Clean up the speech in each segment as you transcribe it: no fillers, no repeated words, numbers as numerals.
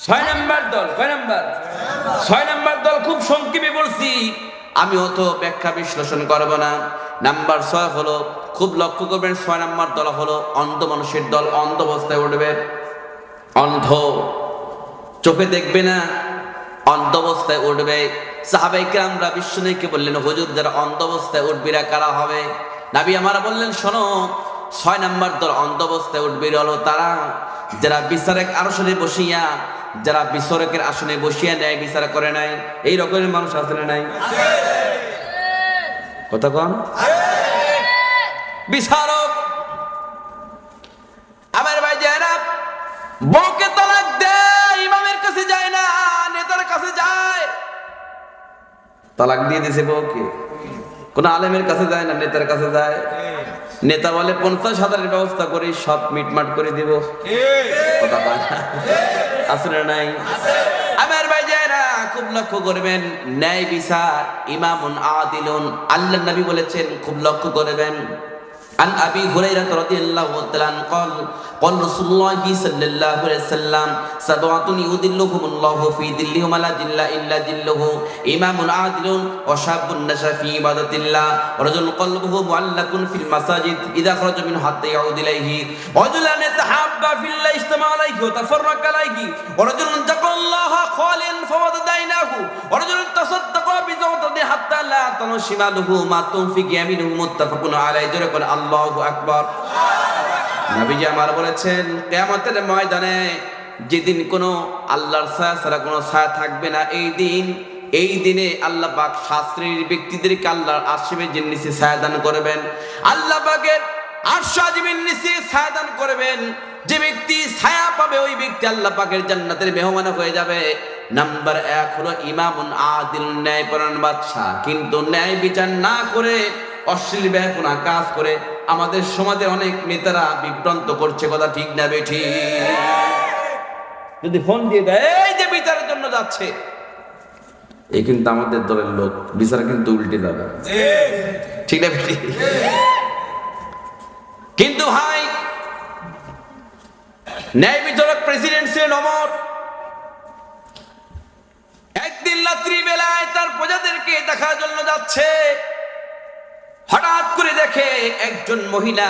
ছয় নাম্বার দল, কয় নাম্বার? ছয় নাম্বার দল খুব সংক্ষেপে বলছি, আমি অত ব্যাখ্যা বিশ্লেষণ করব না। নাম্বার 6 হলো, খুব লক্ষ্য করবেন, 6 নাম্বার দল হলো অন্ধ মানুষের দল। অন্ধ অবস্থায় উঠবে, অন্ধ, চোখে দেখবে না, অন্ধ অবস্থায় উঠবে। সাহাবায়ে কেরামরা বিশ্বনবীকে বললেন, হুজুর যারা অন্ধ অবস্থায় উঠবে এরা কারা হবে? নবী আমারা বললেন, শোনো, 6 নাম্বার দল অন্ধ অবস্থায় উঠবে হলো তারা যারা বিচারক আসনে বসিয়া, যারা বিচারকের আসনে বসিয়া ন্যায় বিচার করে নাই। এই রকমের মানুষ আছে না নাই? কথা কন। বিচারক আমার ভাই যারা বউকে তালাক দেয়, ইমামের কাছে যায় না, নেতার কাছে যায়। তালাক দিয়ে দিয়েছে বউকে, কোন আলেমের কাছে যায় না, নেতার কাছে যায়। নেতা বলে 50,000-এর ব্যবস্থা করি, সব মিটমাট করে দিব। কথা কয় না? আছে না নাই? আমার ভাই যারা খুব লক্ষ্য করবেন, ন্যায় বিচার ইমামুন আদিলুন, আল্লাহর নবী বলেছেন, খুব লক্ষ্য করবেন। عن أبي هريرة رضي الله تعالى عنه قال قال رسول الله صلى الله عليه وسلم سبعة يظلهم الله في ظله لا ظل إلا ظله إمام عادل وشاب نشأ في عبادة الله ورجل قلبه معلق في المساجد إذا خرج منه حتى يعود إليه ورجلان يتحابا في الله اجتمع عليه وتفرق عليه ورجل ذكر الله خاليا فوضع عيناه ورجل تصدق بزوجته حتى لا تنو شماله ما تنفق يمينه متفق عليه جركن আল্লাহু আকবার। নবীজি আমার বলেছেন, কিয়ামতের ময়দানে যেদিন কোনো আল্লাহর ছায়া ছাড়া কোনো ছায়া থাকবে না, এই দিনে আল্লাহ পাক 7 শ্রেণীর ব্যক্তিদেরকে আল্লাহর আরশের নিচে ছায়া দান করবেন। আল্লাহ পাকের আরশের নিচে ছায়া দান করবেন। যে ব্যক্তি ছায়া পাবে ওই ব্যক্তি আল্লাহ পাকের জান্নাতের মেহমান হয়ে যাবে। নাম্বার 1 হলো ইমামুন আদিল, ন্যায়পরায়ণ বাদশা, কিন্তু ন্যায় বিচার না করে অশ্লীল বেহায়াপনা কাজ করে আমাদের সমাজে অনেক নেতারা বিভ্রান্ত করছে। কথা ঠিক না বেঠি? যদি ফোন দিয়ে দেয় এই যে বিচারের জন্য যাচ্ছে, এই কিন্তু আমাদের দলের লোক, বিচার কিন্তু উল্টে যাবে। ঠিক না বেঠি? কিন্তু ভাই, ন্যায় বিচারক প্রেসিডেন্ট ছিলেন ওমর। একদিন রাত্রি বেলায় তার প্রজাদেরকে দেখার জন্য যাচ্ছে, হঠাৎ করে দেখে একজন মহিলা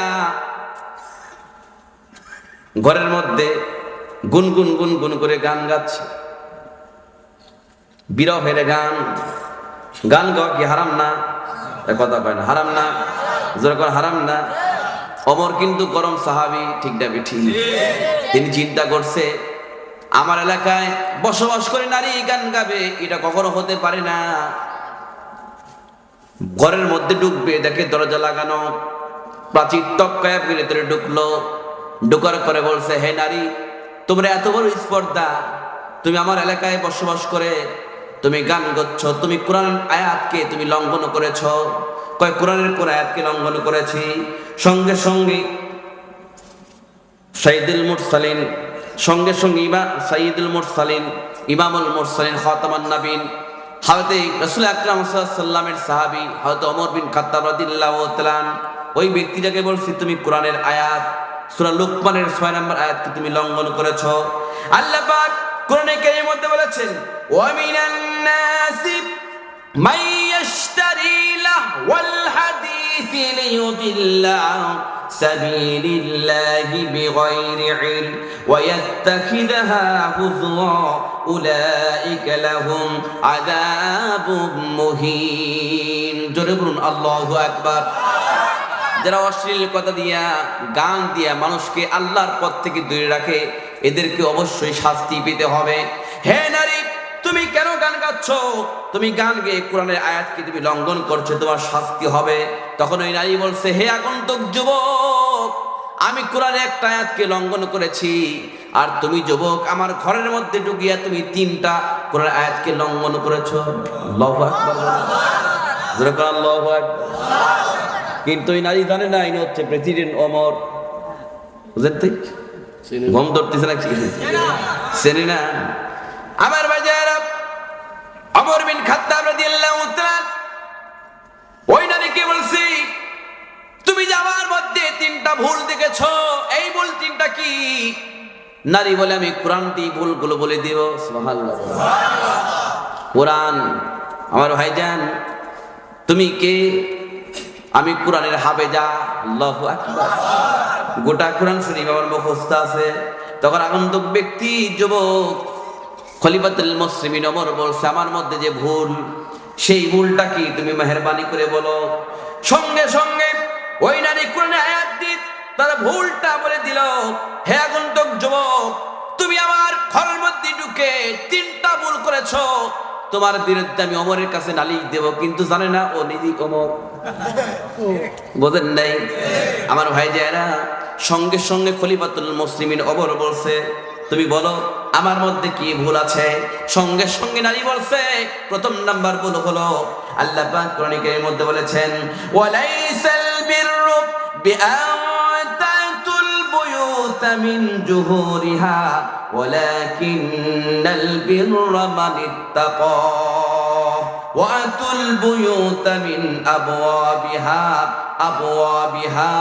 ঘরের মধ্যে গুনগুন গুনগুন করে গান গাচ্ছে। বিরহের গান। গান গাওয়া কি হারাম না? কথা কয় না, হারাম না? যেরকম হারাম না। ওমর কিন্তু গরম সাহাবী, ঠিক না বেঠি? তিনি চিন্তা করছে, আমার এলাকায় বসবাস করে নারী গান গাবে, এটা কখনো হতে পারে না। ঘরের মধ্যে ঢুকবে, দেখে দরজা লাগানো, প্রাচীর টপকায় ভিতরে ঢুকলো। ঢুকার পরে বলছে, হে নারী, তোমরা এত বড় স্পর্ধা, তুমি আমার এলাকায় বসবাস করে তুমি গান গাচ্ছ, তুমি কোরআন আয়াতকে তুমি লঙ্ঘন করেছ। কয়, কোরআনের কোন আয়াতকে লঙ্ঘন করেছি? সঙ্গে সঙ্গে সাইয়্যিদুল মুরসালিন, সঙ্গে সঙ্গে সাইয়্যিদুল মুরসালিন, ইমামুল মুরসালিন, খাতামুন নবীন, হযরত রাসূল আকরাম সাল্লাল্লাহু আলাইহি ওয়াসাল্লামের সাহাবী হযরত ওমর বিন খাত্তাব রাদিয়াল্লাহু তাআলা ওই ব্যক্তিটাকে বলছি, তুমি কোরআনের আয়াত সূরা লুকমানের 6 নম্বর আয়াতকে তুমি লঙ্ঘন করেছো। আল্লাহ পাক কোরআনে কারীমের মধ্যে বলেছেন, ওয়া মিনান নাসি মান ইয়াশতারি লাহওয়াল হাদিসি লিয়ুদিল্লা সাবিলিল্লাহি বিগাইরি ইলম ওয়া ইয়াত্তাখিযহা হুজওয়া উলাইকা লাহুম আযাবুম মুহিন। জোরে বলুন আল্লাহু আকবার। যারা অশ্লীল কথা দিয়া, গান দিয়া মানুষকে আল্লাহর পথ থেকে দূরে রাখে, এদেরকে অবশ্যই শাস্তি পেতে হবে। হে নারী, তুমি কেন গান গাচ্ছ? তুমি গান গেয়ে কোরআনের আয়াতকে তুমি লঙ্ঘন করছো, তোমার শাস্তি হবে। তখন ওই নারী বলছে, হে আগন্তুক যুবক, আমি কোরআনের একটা আয়াতকে লঙ্ঘন করেছি, আর তুমি যুবক আমার ঘরের মধ্যে ঢুকিয়া তুমি 3টা কোরআনের আয়াতকে লঙ্ঘন করেছো। আল্লাহু আকবার, জোরে বলুন আল্লাহু আকবার। কিন্তু এই নারী জানে না ইনি হচ্ছে প্রেসিডেন্ট ওমর। বুঝলেন তো? গম ধরতেছে না, চেনে না। আমার বাজার ওমর বিন খাত্তাব রাদিয়াল্লাহু তাআলা ওই নারীকে বলছি, তুমি যে আমার মধ্যে 3টা ভুল দেখেছো, এই ভুল 3টা কি? নারী বলে আমি কোরআনটি ভুলগুলো বলে দিব। সুবহানাল্লাহ। কোরআন আমার ভাইজান, তুমি কে? আমি কোরআনের হাফেজা। আল্লাহু আকবার। গোটা কোরআন শরীফ আমার মুখস্থ আছে। তখন আগন্তুক ব্যক্তি, যুবক খলিফাতুল মুসলিমিন ওমর বলছে, আমার মধ্যে যে ভুল, সেই ভুলটা কি তুমি মেহেরবানি করে বলো। সঙ্গে সঙ্গে ওই নারী কোরআনে আয়াত দিত তার ভুলটা বলে দিল। হে আগন্তুক যুবক, তুমি আমার ঘরের মধ্যে ঢুকে 3টা ভুল করেছো, তোমার বিরুদ্ধে আমি ওমরের কাছে নালিশ দেব। কিন্তু জানে না ও নিজেই ওমর। বোঝেন নাই আমার ভাই যারা? সঙ্গে সঙ্গে খলিফাতুল মুসলিমিন ওমর বলছে, তুমি বলো আমার মধ্যে কি ভুল আছে। সঙ্গে সঙ্গে নারী বলছে, প্রথম নাম্বার ভুল হলো আল্লাহ পাক কোরআনে কারীমের মধ্যে বলেছেন, ওয়ালাইসাল বিররু বিআতাতুল বুয়ুতা মিন জুহুরিহা ওয়ালাকিন্নাল বিররা মান ইত্তাকা ওয়াতুল বুয়ুতা মিন আবওয়াবিহা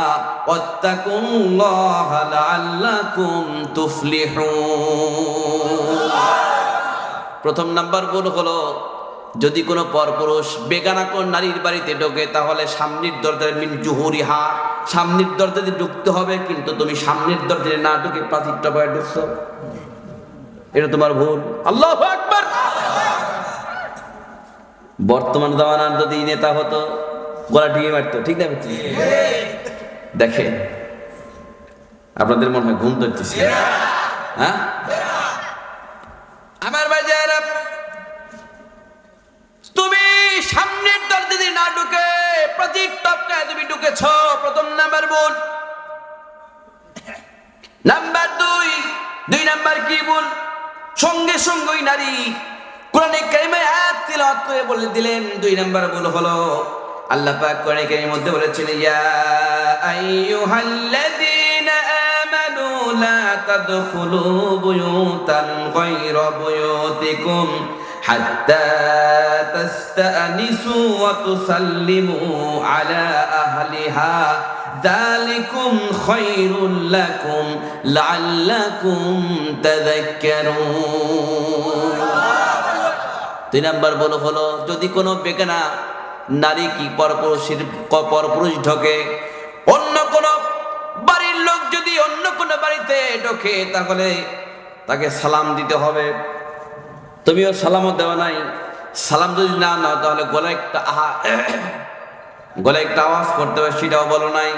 ওয়াত্তাকুল্লাহা লাআল্লাকুম তুফলিহুন। প্রথম নাম্বার ভুল হলো, যদি কোনো পরপুরুষ বেগানা কোন নারীর বাড়িতে ঢোকে তাহলে সামনের দরজায় মিন জুহুরিহা, সামনের দরজাতে ঢুকতে হবে। কিন্তু তুমি সামনের দরজায় না ঢুকে প্রাচীরটা বয়ে ঢুকছো, এটা তোমার ভুল। আল্লাহু আকবার। বর্তমান জামানার যদি নেতা হতো গলা টিকে মারতো, ঠিক না? দেখেন আপনাদের মনে হয় ঘুম ধরতেছে, হ্যাঁ? আমার বাজার, তুমি সামনের দরজা দিয়ে না ঢুকে প্রাচীর টপকায় তুমি ঢুকেছ, প্রথম নাম্বার ভুল। নাম্বার 2 নাম্বার কি ভুল? সঙ্গে সঙ্গে ওই নারী কোরআনে কারিমে আয়াত তিলাওয়াত করে বলে দিলেন। 2 নাম্বার ভুল হলো, আল্লাহ পাক কোরআনে কারিমের মধ্যে বলেছেন, ইয়া আইয়ুহাল্লাযীনা আমানু লা তাদখুলু বুয়ুতান গায়রা বুয়ুতিকুম হাত্তা তাস্তানিসু ওয়া তুসাল্লিমু আলা আহলিহা যালিকুম খায়রুল লাকুম লাআল্লাকুম তাযাক্কারুন। 2 নাম্বার হলো, যদি কোনো বেগানা নারী কি পরপুরুষ ঢোকে, অন্য কোনো বাড়ির লোক যদি অন্য কোনো বাড়িতে ঢোকে তাহলে তাকে সালাম দিতে হবে। তুমিও সালামও দেওয়া নাই। সালাম যদি না নাও তাহলে গলায় একটা আওয়াজ করতে হবে, সেটাও বলো নাই।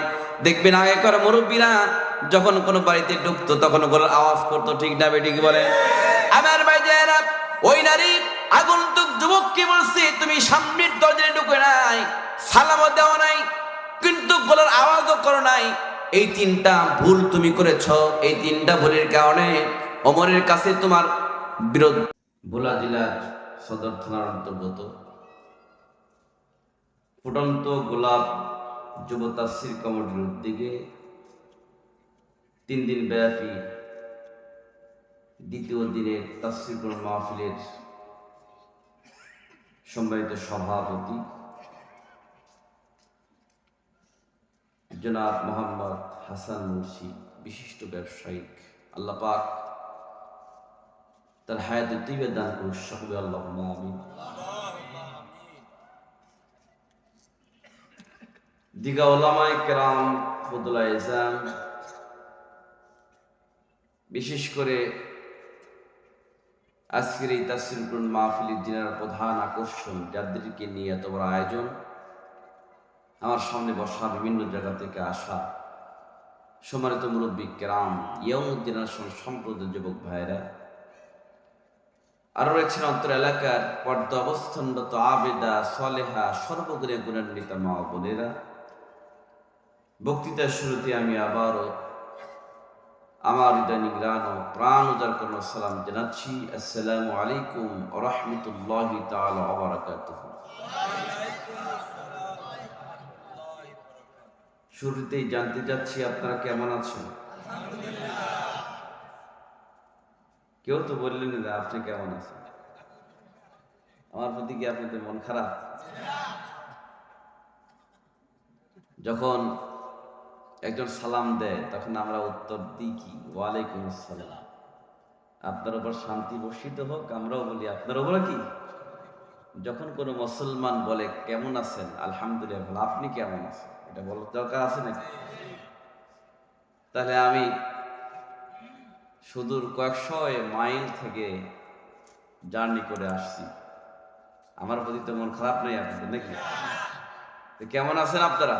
দেখবেন আগেকার মুরব্বীরা যখন কোনো বাড়িতে ঢুকতো তখন গলার আওয়াজ করতো, ঠিক না বেঠিক বলে? আমার ভাইজানেরা, ওই নারী আগন্তুক যুবক কি বলছে, তুমি সামনের দরজায় ঢুকে নাই, সালামও দেওয়া নাই, কিন্তু গলার আওয়াজও করো নাই। এই 3টা ভুল তুমি করেছ। এই 3টা ভুলের কারণে ওমরের কাছে তোমার বিরোধ। ভোলা জেলার সদর থানার অন্তর্গত ফুটন্ত গোলাপ যুব তাফসীর কমিটির উদ্যোগে 3 দিন ব্যাপী দ্বিতীয় দিনের তাফসীর মাহফিলের সম্মানিত সভাপতি জনাব মোহাম্মদ হাসান মুন্সি, বিশিষ্ট ব্যবসায়িক, আল্লাহ পাক তার হায়াতে তৈয়বা দান করুন, সকলে আল্লাহুম্মা আমিন। দিগা উলামায়ে কেরাম, ফুদুলায়ে ইজাম, বিশেষ করে আজকের এই তাফসীর মাহফিলের যিনারা প্রধান আকর্ষণ, যাদেরকে নিয়ে এত বড় আয়োজন, আমার সামনে বসা বিভিন্ন জায়গা থেকে আসা সম্মানিত মুরব্বী কেরাম, ইয়াউমুদ্দিন সম্প্রদায়ের যুবক ভাইরা, আরো রয়েছেন অন্তর এলাকার পর্দা অবস্থানরত আবেদা সলেহা সর্বগুণে গুণান্বিতা মা ও বোনেরা, বক্তৃতার শুরুতে আমি আবারও আমার হৃদয় নিগ্রাণ ও প্রাণ উজাড় করুন সালাম জানাচ্ছি। আসসালামু আলাইকুম ওয়া রাহমাতুল্লাহি তাআলা ওয়া বারাকাতুহু। শুরুতেই জানতে চাচ্ছি আপনারা কেমন আছেন? কেউ তো বললেন না আপনি কেমন আছেন। আমার প্রতি কি আপনাদের মন খারাপ? যখন একজন সালাম দেয় তখন আমরা উত্তর দিই কি? ওয়ালাইকুম আসসালাম। আপনার উপর শান্তি বর্ষিত হোক। আমরাও বলি আপনার উপরে কি, যখন কোনো মুসলমান বলে কেমন আছেন, আলহামদুলিল্লাহ, আপনি কেমন আছেন, এটা বলার দরকার আছে নাকি? তাহলে আমি সুদূর কয়েকশো মাইল থেকে জার্নি করে আসছি, আমার প্রতি তো মন খারাপ নেই আপনাদের নাকি? কেমন আছেন আপনারা?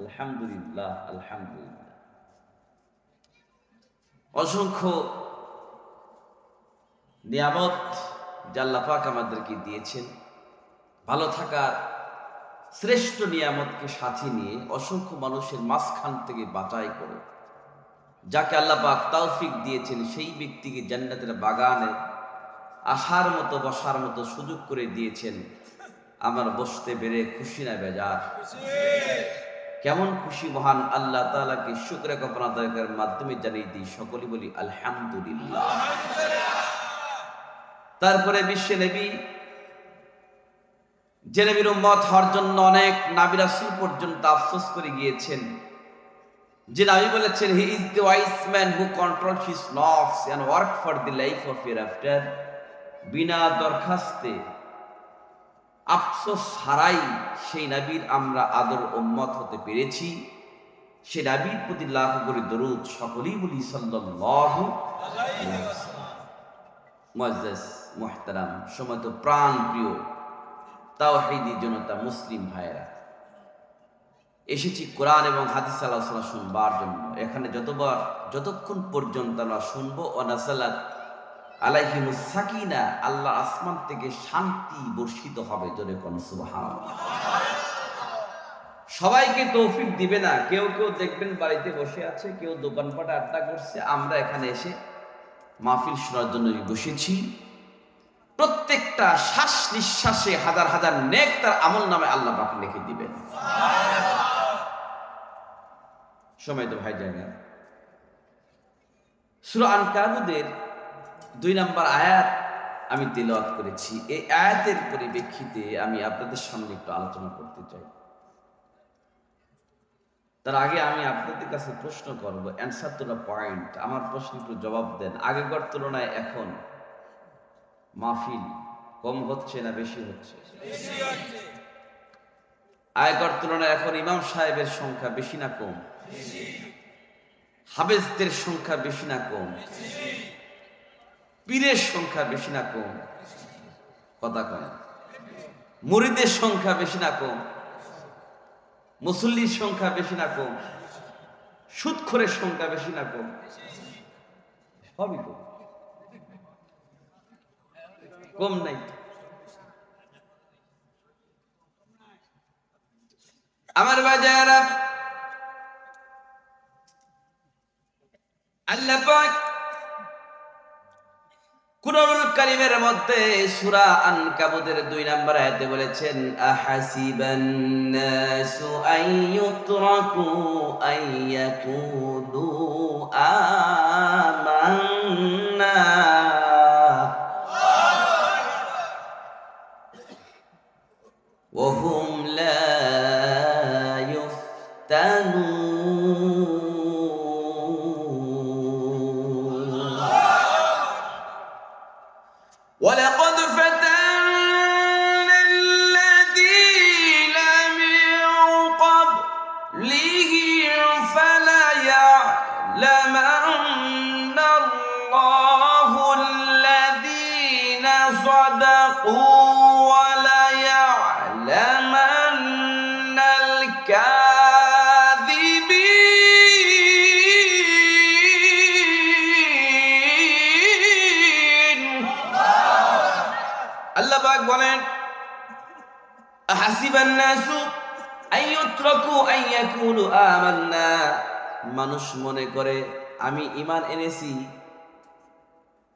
আলহামদুলিল্লাহ, আলহামদুলিল্লাহ। অসংখ্য নিয়ামত যে আল্লাহ পাক আমাদেরকে দিয়েছেন, ভালো থাকার শ্রেষ্ঠ নিয়ামতকে সাথে নিয়ে অসংখ্য মানুষের মাঝখান থেকে বাছাই করে যাকে আল্লাহ পাক তৌফিক দিয়েছেন, সেই ব্যক্তিকে জান্নাতের বাগানে আসার মতো বসার মতো সুযোগ করে দিয়েছেন। আমার বসতে বেড়ে খুশি না বেজার? কেমন খুশি মহান আল্লাহ তাআলাকে শুকরিয়া জ্ঞাপন আদায়ের মাধ্যমে জানিয়ে দিই, সকলে বলি আলহামদুলিল্লাহ। তারপরে বিশ্ব নবী, যে নবীর উম্মত হওয়ার জন্য অনেক নবী রাসূল পর্যন্ত আফসোস করে গিয়েছেন, যে নবী বলেছেন, he is the wise man who control his নফস and work for the life of hereafter. বিনা দরখাস্তে, আফসোস ছাড়াই সেই নবীর আমরা আদর উম্মত হতে পেরেছি। সে নবীর প্রতি লাখ করে দরুদ সকলেই বলি সাল্লাল্লাহু আলাইহি ওয়াসাল্লাম। মুআজ্জাজ মুহতারাম সমত প্রাণ প্রিয় তাওহীদি জনতা মুসলিম ভাইয়েরা, এসেছি কোরআন এবং হাদিস আলোচনা শুনবার জন্য। এখানে যতক্ষণ পর্যন্ত আমরা শুনবো, ও নাযালাত আলাইহিমুস সাকিনা, আল্লাহ আসমান থেকে শান্তি বর্ষিত হবে। জোরে কোন সুবহানাল্লাহ। সবাইকে তৌফিক দিবে না, কেউ কেউ দেখবেন বাড়িতে বসে আছে, কেউ দোকানপাটে আড্ডা করছে। আমরা এখানে এসে মাহফিল শোনার জন্য বসেছি। প্রত্যেকটা শ্বাস নিঃশ্বাসে হাজার হাজার নেক তার আমল নামে আল্লাহ পাক লিখে দিবেন। সময় তো ভাই জানেন, সূরা আনকাবুতের 2 নম্বর আয়াত আমি তিলাওয়াত করেছি। এই আয়াতের পরিপ্রেক্ষিতে আমি আপনাদের সামনে একটু আলোচনা করতে চাই। তার আগে আমি আপনাদের কাছে প্রশ্ন করব, অ্যান্সার টু দ্য পয়েন্ট। আমার প্রশ্ন একটু জবাব দেন। আগেকার তুলনায় এখন মাহফিল কম হচ্ছে না বেশি হচ্ছে? আগেকার তুলনায় এখন ইমাম সাহেবের সংখ্যা বেশি না কম? হাফেজদের সংখ্যা বেশি না কম? পীরের সংখ্যা বেশি না কম? কথা কয়। মুরিদের সংখ্যা বেশি না কম? মুসল্লির সংখ্যা বেশি না কম? সুদখোরের সংখ্যা বেশি না কম? সবই কম, কম নাই। আমার বাজারা, আল্লাহ পাক কুরআনুল কারীমের মধ্যে সূরা আনকাবুতের 2 নম্বর আয়াতে বলেছেন, আহাসিবান নাসু আইয়ুতরাকু আইয়াকুলু আমান্না ওয়া হুম লা ইফতানুন। ولقد فتنا الذين من قبلهم فليعلمن الله الذين صدقوا وليعلمن الكاذبين। আল্লাহ পাক বলেন, হাসিবান নাসু আইয়ুতরাকু আইয়াকুলু আমান্না, মানুষ মনে করে আমি ঈমান এনেছি,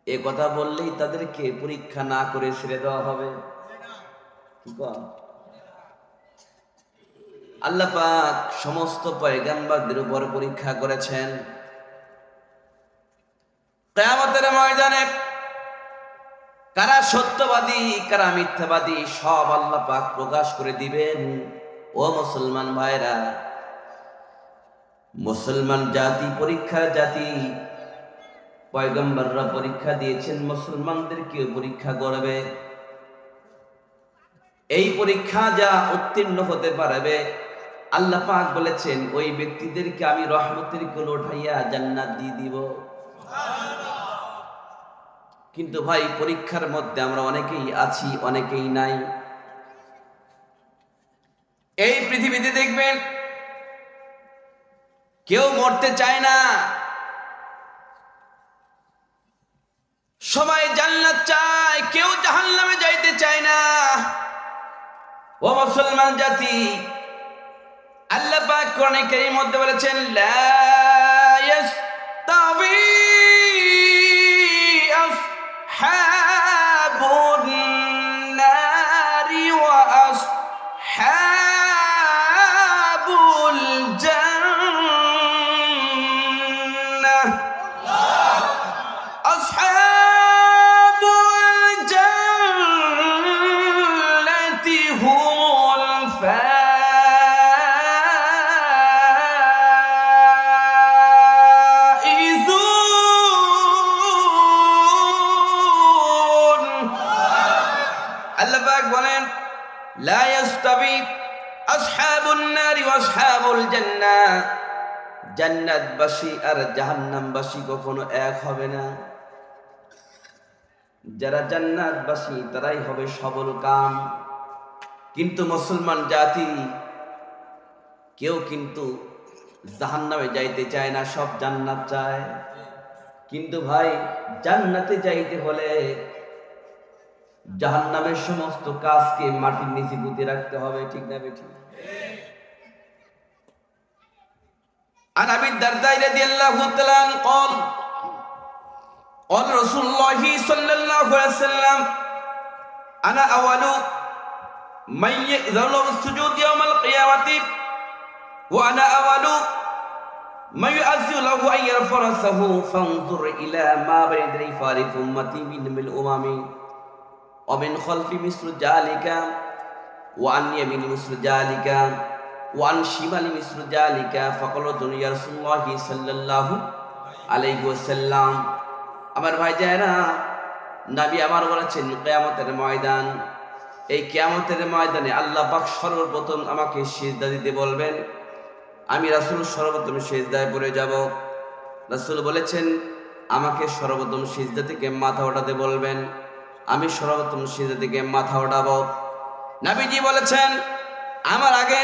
এ কথা বললেই তাদেরকে পরীক্ষা না করে ছেড়ে দেওয়া হবে। কি কয়? আল্লাহ পাক সমস্ত পয়গম্বরদের উপর পরীক্ষা করেছেন। কিয়ামতের ময়দানে কারা সত্যবাদী কারা মিথ্যাবাদী সব আল্লাহ পাক প্রকাশ করে দিবেন। ও মুসলমান ভাইরা, মুসলমান জাতি পরীক্ষার জাতি, পয়গম্বররা পরীক্ষা দিয়েছেন, মুসলমানদেরকে পরীক্ষা করবে। এই পরীক্ষা যা উত্তীর্ণ হতে পারবে, আল্লাহ পাক বলেছেন ওই ব্যক্তিদেরকে আমি রহমতের কোল উঠাইয়া জান্নাত দিয়ে দিব। কিন্তু ভাই, পরীক্ষার মধ্যে আমরা অনেকেই আছি, অনেকেই নাই। এই পৃথিবীতে দেখবেন কেউ মরতে চায় না, সবাই জান্নাত চায়, কেউ জাহান্নামে যাইতে চায় না। ও মুসলমান জাতি, আল্লাহ পাক কোরআনে কারীমের মধ্যে বলেছেন লা ইয়াস্তাবি আসহাবুন নারি ওয়া আসহাবুল জান্নাহ। আসহাবুল জান্নাতি হুমুল আল্লাহ পাক বলেন লা ইয়াস্তাবি আসহাবুন নারি ওয়া আসহাবুল জান্নাহ, জান্নাতবাসী আর জাহান্নামবাসী কখনো এক হবে না। যারা জান্নাতবাসী তারাই হবে সবল কাম। কিন্তু মুসলমান জাতি কেউ কিন্তু জাহান্নামে যাইতে চায় না, সব জান্নাত চায়। কিন্তু ভাই, জান্নাতে যাইতে হলে জাহান্নামের সমস্ত কাজকে মাটির নিচে পুঁতে রাখতে হবে, ঠিক না বেঠিক? عن أبي الدرداء رضي الله تعالى عنه قال قال رسول الله صلى الله عليه وسلم أنا أول من يأذن له السجود يوم القيامة وأنا أول من يؤذن له أن يرفع رأسه فانظر إلى ما بين يدي فارق أمتي من الأمم ومن خلف مثل ذلك وعن يمين مثل ذلك وعن شمال مثل ذلك فقالوا يا رسول الله صلى الله عليه وسلم। আমার ভাই জানেনা, নবী আমার বলেছেন কিয়ামতের ময়দান, এই কিয়ামতের ময়দানে আল্লাহ পাক সর্বপ্রথম আমাকে সিজদা দিতে বলবেন। আমি রাসূল সর্বপ্রথম সিজদায় পড়ে যাব। রাসূল বলেছেন আমাকে সর্বপ্রথম সিজদা থেকে মাথা ওঠাতে বলবেন। আমি সর্বপ্রথম সিজদা থেকে মাথা ওঠাবো। নবীজি বলেছেন আমার আগে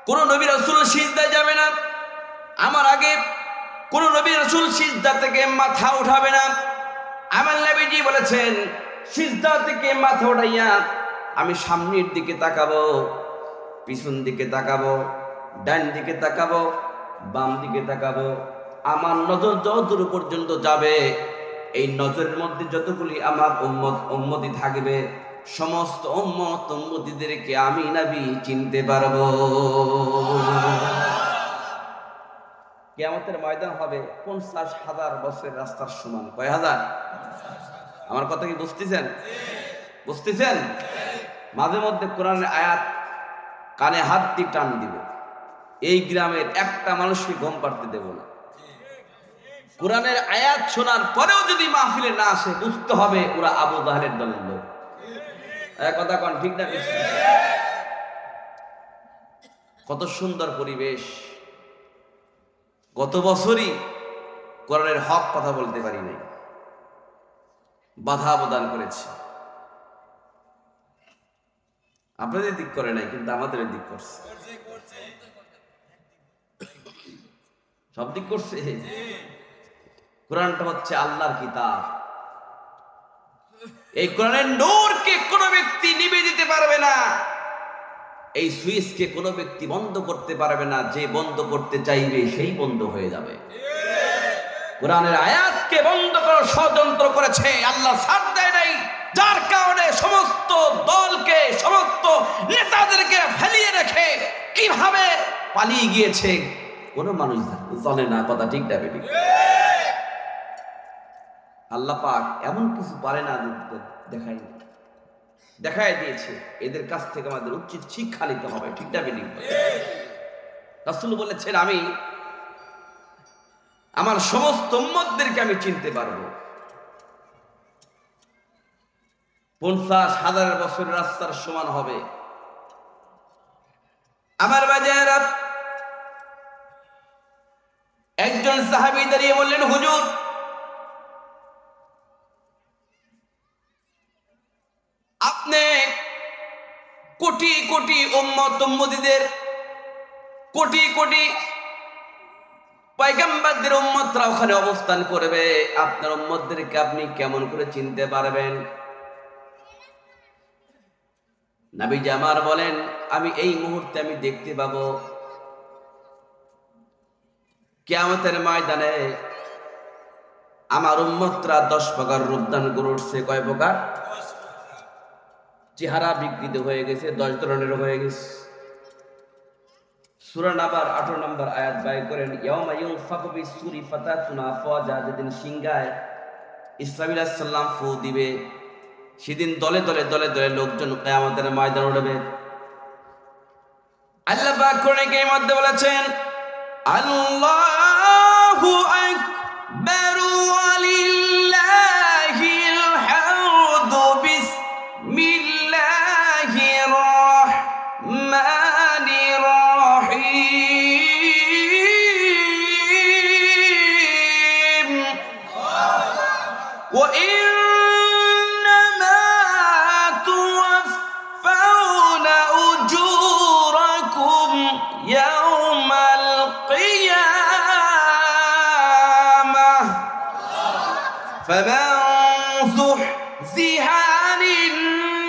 কোন নবী রাসূল সিজদায় যাবে না, আমার আগে কোন নবী রাসূল সিজদা থেকে মাথা উঠাবে না। আমার নবীজি বলেছেন সিজদা থেকে মাথা উঠাইয়া আমি সামনের দিকে তাকাবো, পিছন দিকে তাকাবো, ডান দিকে তাকাবো, বাম দিকে তাকাবো। আমার নজর যতদূর পর্যন্ত যাবে, এই নজরের মধ্যে যতগুলি আমার উম্মতি থাকবে, সমস্ত উম্মতিদেরকে আমি নবী চিনতে পারবো। কিয়ামতের ময়দান হবে 50,000 বছরের রাস্তার সমান। কয় হাজার? আমার কথা কি বুঝতেছেন? বুঝতেছেন? মাঝে মধ্যে কোরআনের আয়াত কানে হাত দিয়ে টান দিব, এই গ্রামের একটা মানুষকে ঘুম পাড়তে দেব না। কোরআনের আয়াত শোনার পরেও যদি মাহফিলে না আসে, বুঝতে হবে ওরা আবু জাহেলের দলের লোক। কথা কন ঠিক না? কত সুন্দর পরিবেশ! গত বছরই কোরআনের হক কথা বলতে পারি নাই, বাধা প্রদান করেছে। আপনাদের দিক করে নাই, কিন্তু আমাদের দিক করছে, সব দিক করছে। কোরআনটা হচ্ছে আল্লাহর কিতাব। এই কোরআনের নূরকে কোনো ব্যক্তি নিভে দিতে পারবে না, এই সুইচকে কোনো ব্যক্তি বন্ধ করতে পারবে না। যে বন্ধ করতে চাইবে সেই বন্ধ হয়ে যাবে। কোরআনের আয়াতকে বন্ধ করার ষড়যন্ত্র করেছে, আল্লাহ ছাড় দেয় নাই, যার কারণে সমস্ত দলকে, সমস্ত নেতাদেরকে ফেলিয়ে রেখে কিভাবে পালিয়ে গিয়েছে কোনো মানুষ জানে না। কথা ঠিক না বেঠিক? আল্লাহ পাক এমন কিছু পারে না দেখাই দিয়েছে। এদের কাছ থেকে আমাদের উচিত শিক্ষা নিতে হবে, ঠিক না বেঠিক? রাসূল বলেছেন আমি আমার সমস্ত উম্মতদেরকে আমি চিনতে পারবো। 50,000 বছরের রাস্তার সমান হবে। আমার বাজার একজন সাহাবী দাঁড়িয়ে বললেন, হুজুর, আপনি কোটি কোটি উম্মতীদের, কোটি কোটি পয়গম্বরদের উম্মতরা ওখানে অবস্থান করবে, আপনার উম্মতদেরকে আপনি কেমন করে চিনতে পারবেন? নবীজি আমার বলেন, আমি এই মুহূর্তে আমি দেখতে পাবো কিয়ামতের ময়দানে আমার উম্মতরা 10 প্রকার রূপ ধারণ করে উঠছে। কয় প্রকার? চেহারা বিকৃত হয়ে গেছে, 10 ধরনের হয়ে গেছে। সূরা নাবার 18 নম্বর আয়াত বাই করেন, ইয়াউমা ইউনফাকু বিস-সূরি ফাতাতুনা আফওয়াজা, যেদিন সিংহায় ইসরাফিল আলাইহিস সালাম ফু দিবে, সেদিন দলে দলে দলে দলে লোকজন কিয়ামতের ময়দানে উঠবে। আল্লাহ পাক কোরআনের মধ্যে বলেছেন, আল্লাহু আকবার ওয়ালিল্লাহিল হামদু বিসমিল্লাহির রাহমানির রাহিম ওয়া ইন্নামা তুওয়াফাউনা উজুরাকুম ইয়াউমাল কিয়ামাহ ফামান যুহজিহা আনিন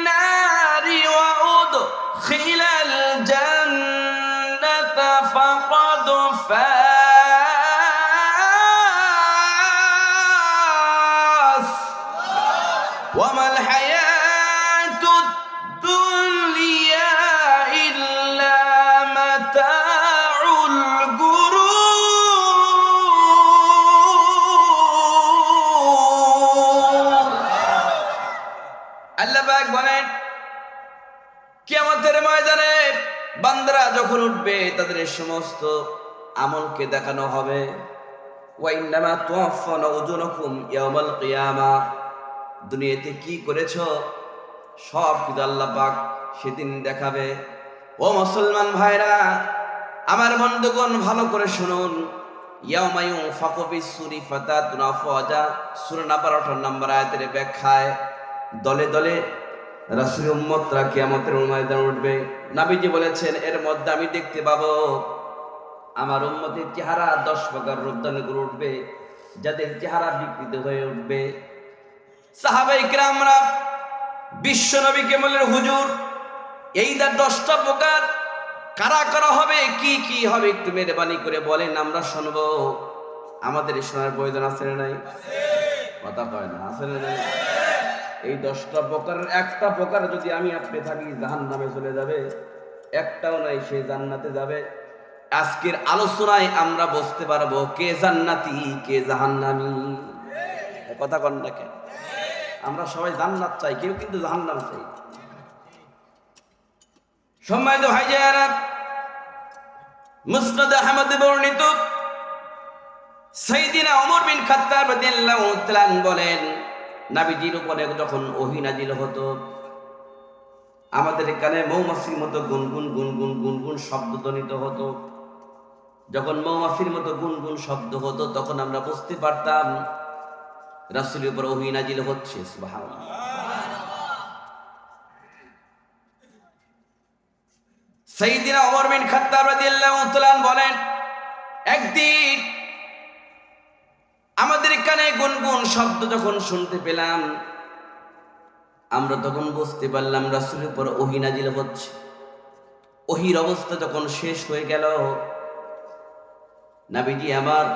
নারি ওয়া উদখিলাল জান্নাতা ফাকাদ ফাজ ওয়া মাল হায়াতুদ দুনিয়া ইল্লা মাতাউল গুরুর। আল্লাহ পাক বলেন, কিয়ামতের ময়দানে বান্দারা যখন উঠবে তাদের সমস্ত আমলকে দেখানো হবে। ওয়া ইন্নামা তুওয়াফাউনা উজুরাকুম ইয়াউমাল কিয়ামাহ, দুনিয়াতে কি করেছো সব কিছু আল্লাহ পাক সেদিন দেখাবে। ও মুসলমান ভাইরা, আমার বন্ধুগণ, ভালো করে শুনুন। ইয়াউমা ইউনফাকু বিস-সূরি ফাতাতুনা আফওয়াজা, সূরা নাবার 18 নম্বর আয়াতের ব্যাখ্যায় দলে দলে রাসূলের উম্মতরা কিয়ামতের ময়দানে উঠবে। নবীজি বলেছেন, এর মধ্যে আমি দেখতে পাবো আমার উম্মতের চেহারা 10 প্রকার রূপ ধারণ করে উঠবে, যাদের চেহারা বিকৃত হয়ে উঠবে। সাহাবায়ে কিরামরা বিশ্ব নবীকে বললেন, হুজুর, এই 10টা প্রকার কারা কারা হবে, কি কি হবে, একটু মেহরবানি করে বলেন, আমরা শুনবো। আমাদের শোনার প্রয়োজন আছে না নাই? কথা কয় না, আছে না নাই? এই 10টা প্রকারের একটা প্রকার যদি আমি আপনি থাকি, জাহান্নামে চলে যাবে, একটাও নাই সে জান্নাতে যাবে। আজকের আলোচনায় আমরা বুঝতে পারবো কে জান্নাতি কে জাহান্নামী। কথা কন না কেন? আমরা সবাই জান্নাত চাই, কেউ কিন্তু জাহান্নাম চাই। সম্মানিত ভাইজানেরা, মুসনাদ আহমদে বর্ণিত সাইয়্যিদিনা ওমর বিন খাত্তাব রাদিয়াল্লাহু তাআলা বলেন, নবীজির উপরে যখন ওহী নাজিল হতো, আমাদের কানে মৌমাছির মতো গুনগুন গুনগুন গুনগুন শব্দ ধ্বনিত হতো। যখন মৌমাছির মতো গুনগুন শব্দ হতো, তখন আমরা বুঝতে পারতাম রাসূলের উপর ওহী নাজিল হচ্ছে। সুবহানাল্লাহ। সাইয়্যিদিনা ওমর বিন খাত্তাব রাদিয়াল্লাহু তাআলা বলেন, একদিন আমাদের কানে গুনগুন শব্দ যখন শুনতে পেলাম, আমরা তখন বুঝতে পারলাম রাসূলের উপর ওহী নাজিল হচ্ছে। ওহীর অবস্থা যখন শেষ হয়ে গেল, নবীজি আমার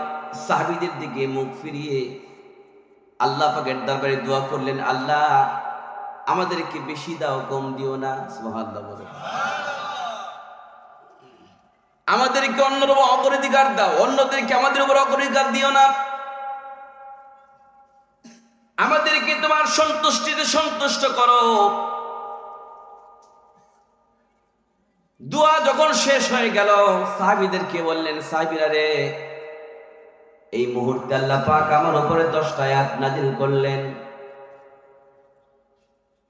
সাহাবীদের দিকে মুখ ফিরিয়ে আল্লাহ পাকের দরবারে দোয়া করলেন, আল্লাহ আমাদেরকে বেশি দাও, কম দিও না। সুবহানাল্লাহ বলে, আমাদেরকে অন্যের উপর অগ্রাধিকার দাও, অন্যদেরকে আমাদের উপর অগ্রাধিকার দিও না। আমাদেরকে তোমার সন্তুষ্টিতে সন্তুষ্ট করো। দোয়া যখন শেষ হয়ে গেল, সাহাবীদেরকে বললেন, সাহাবীরা রে, এই মুহূর্তে আল্লাহ পাক আমার উপরে 10টা আয়াত নাজিল করলেন।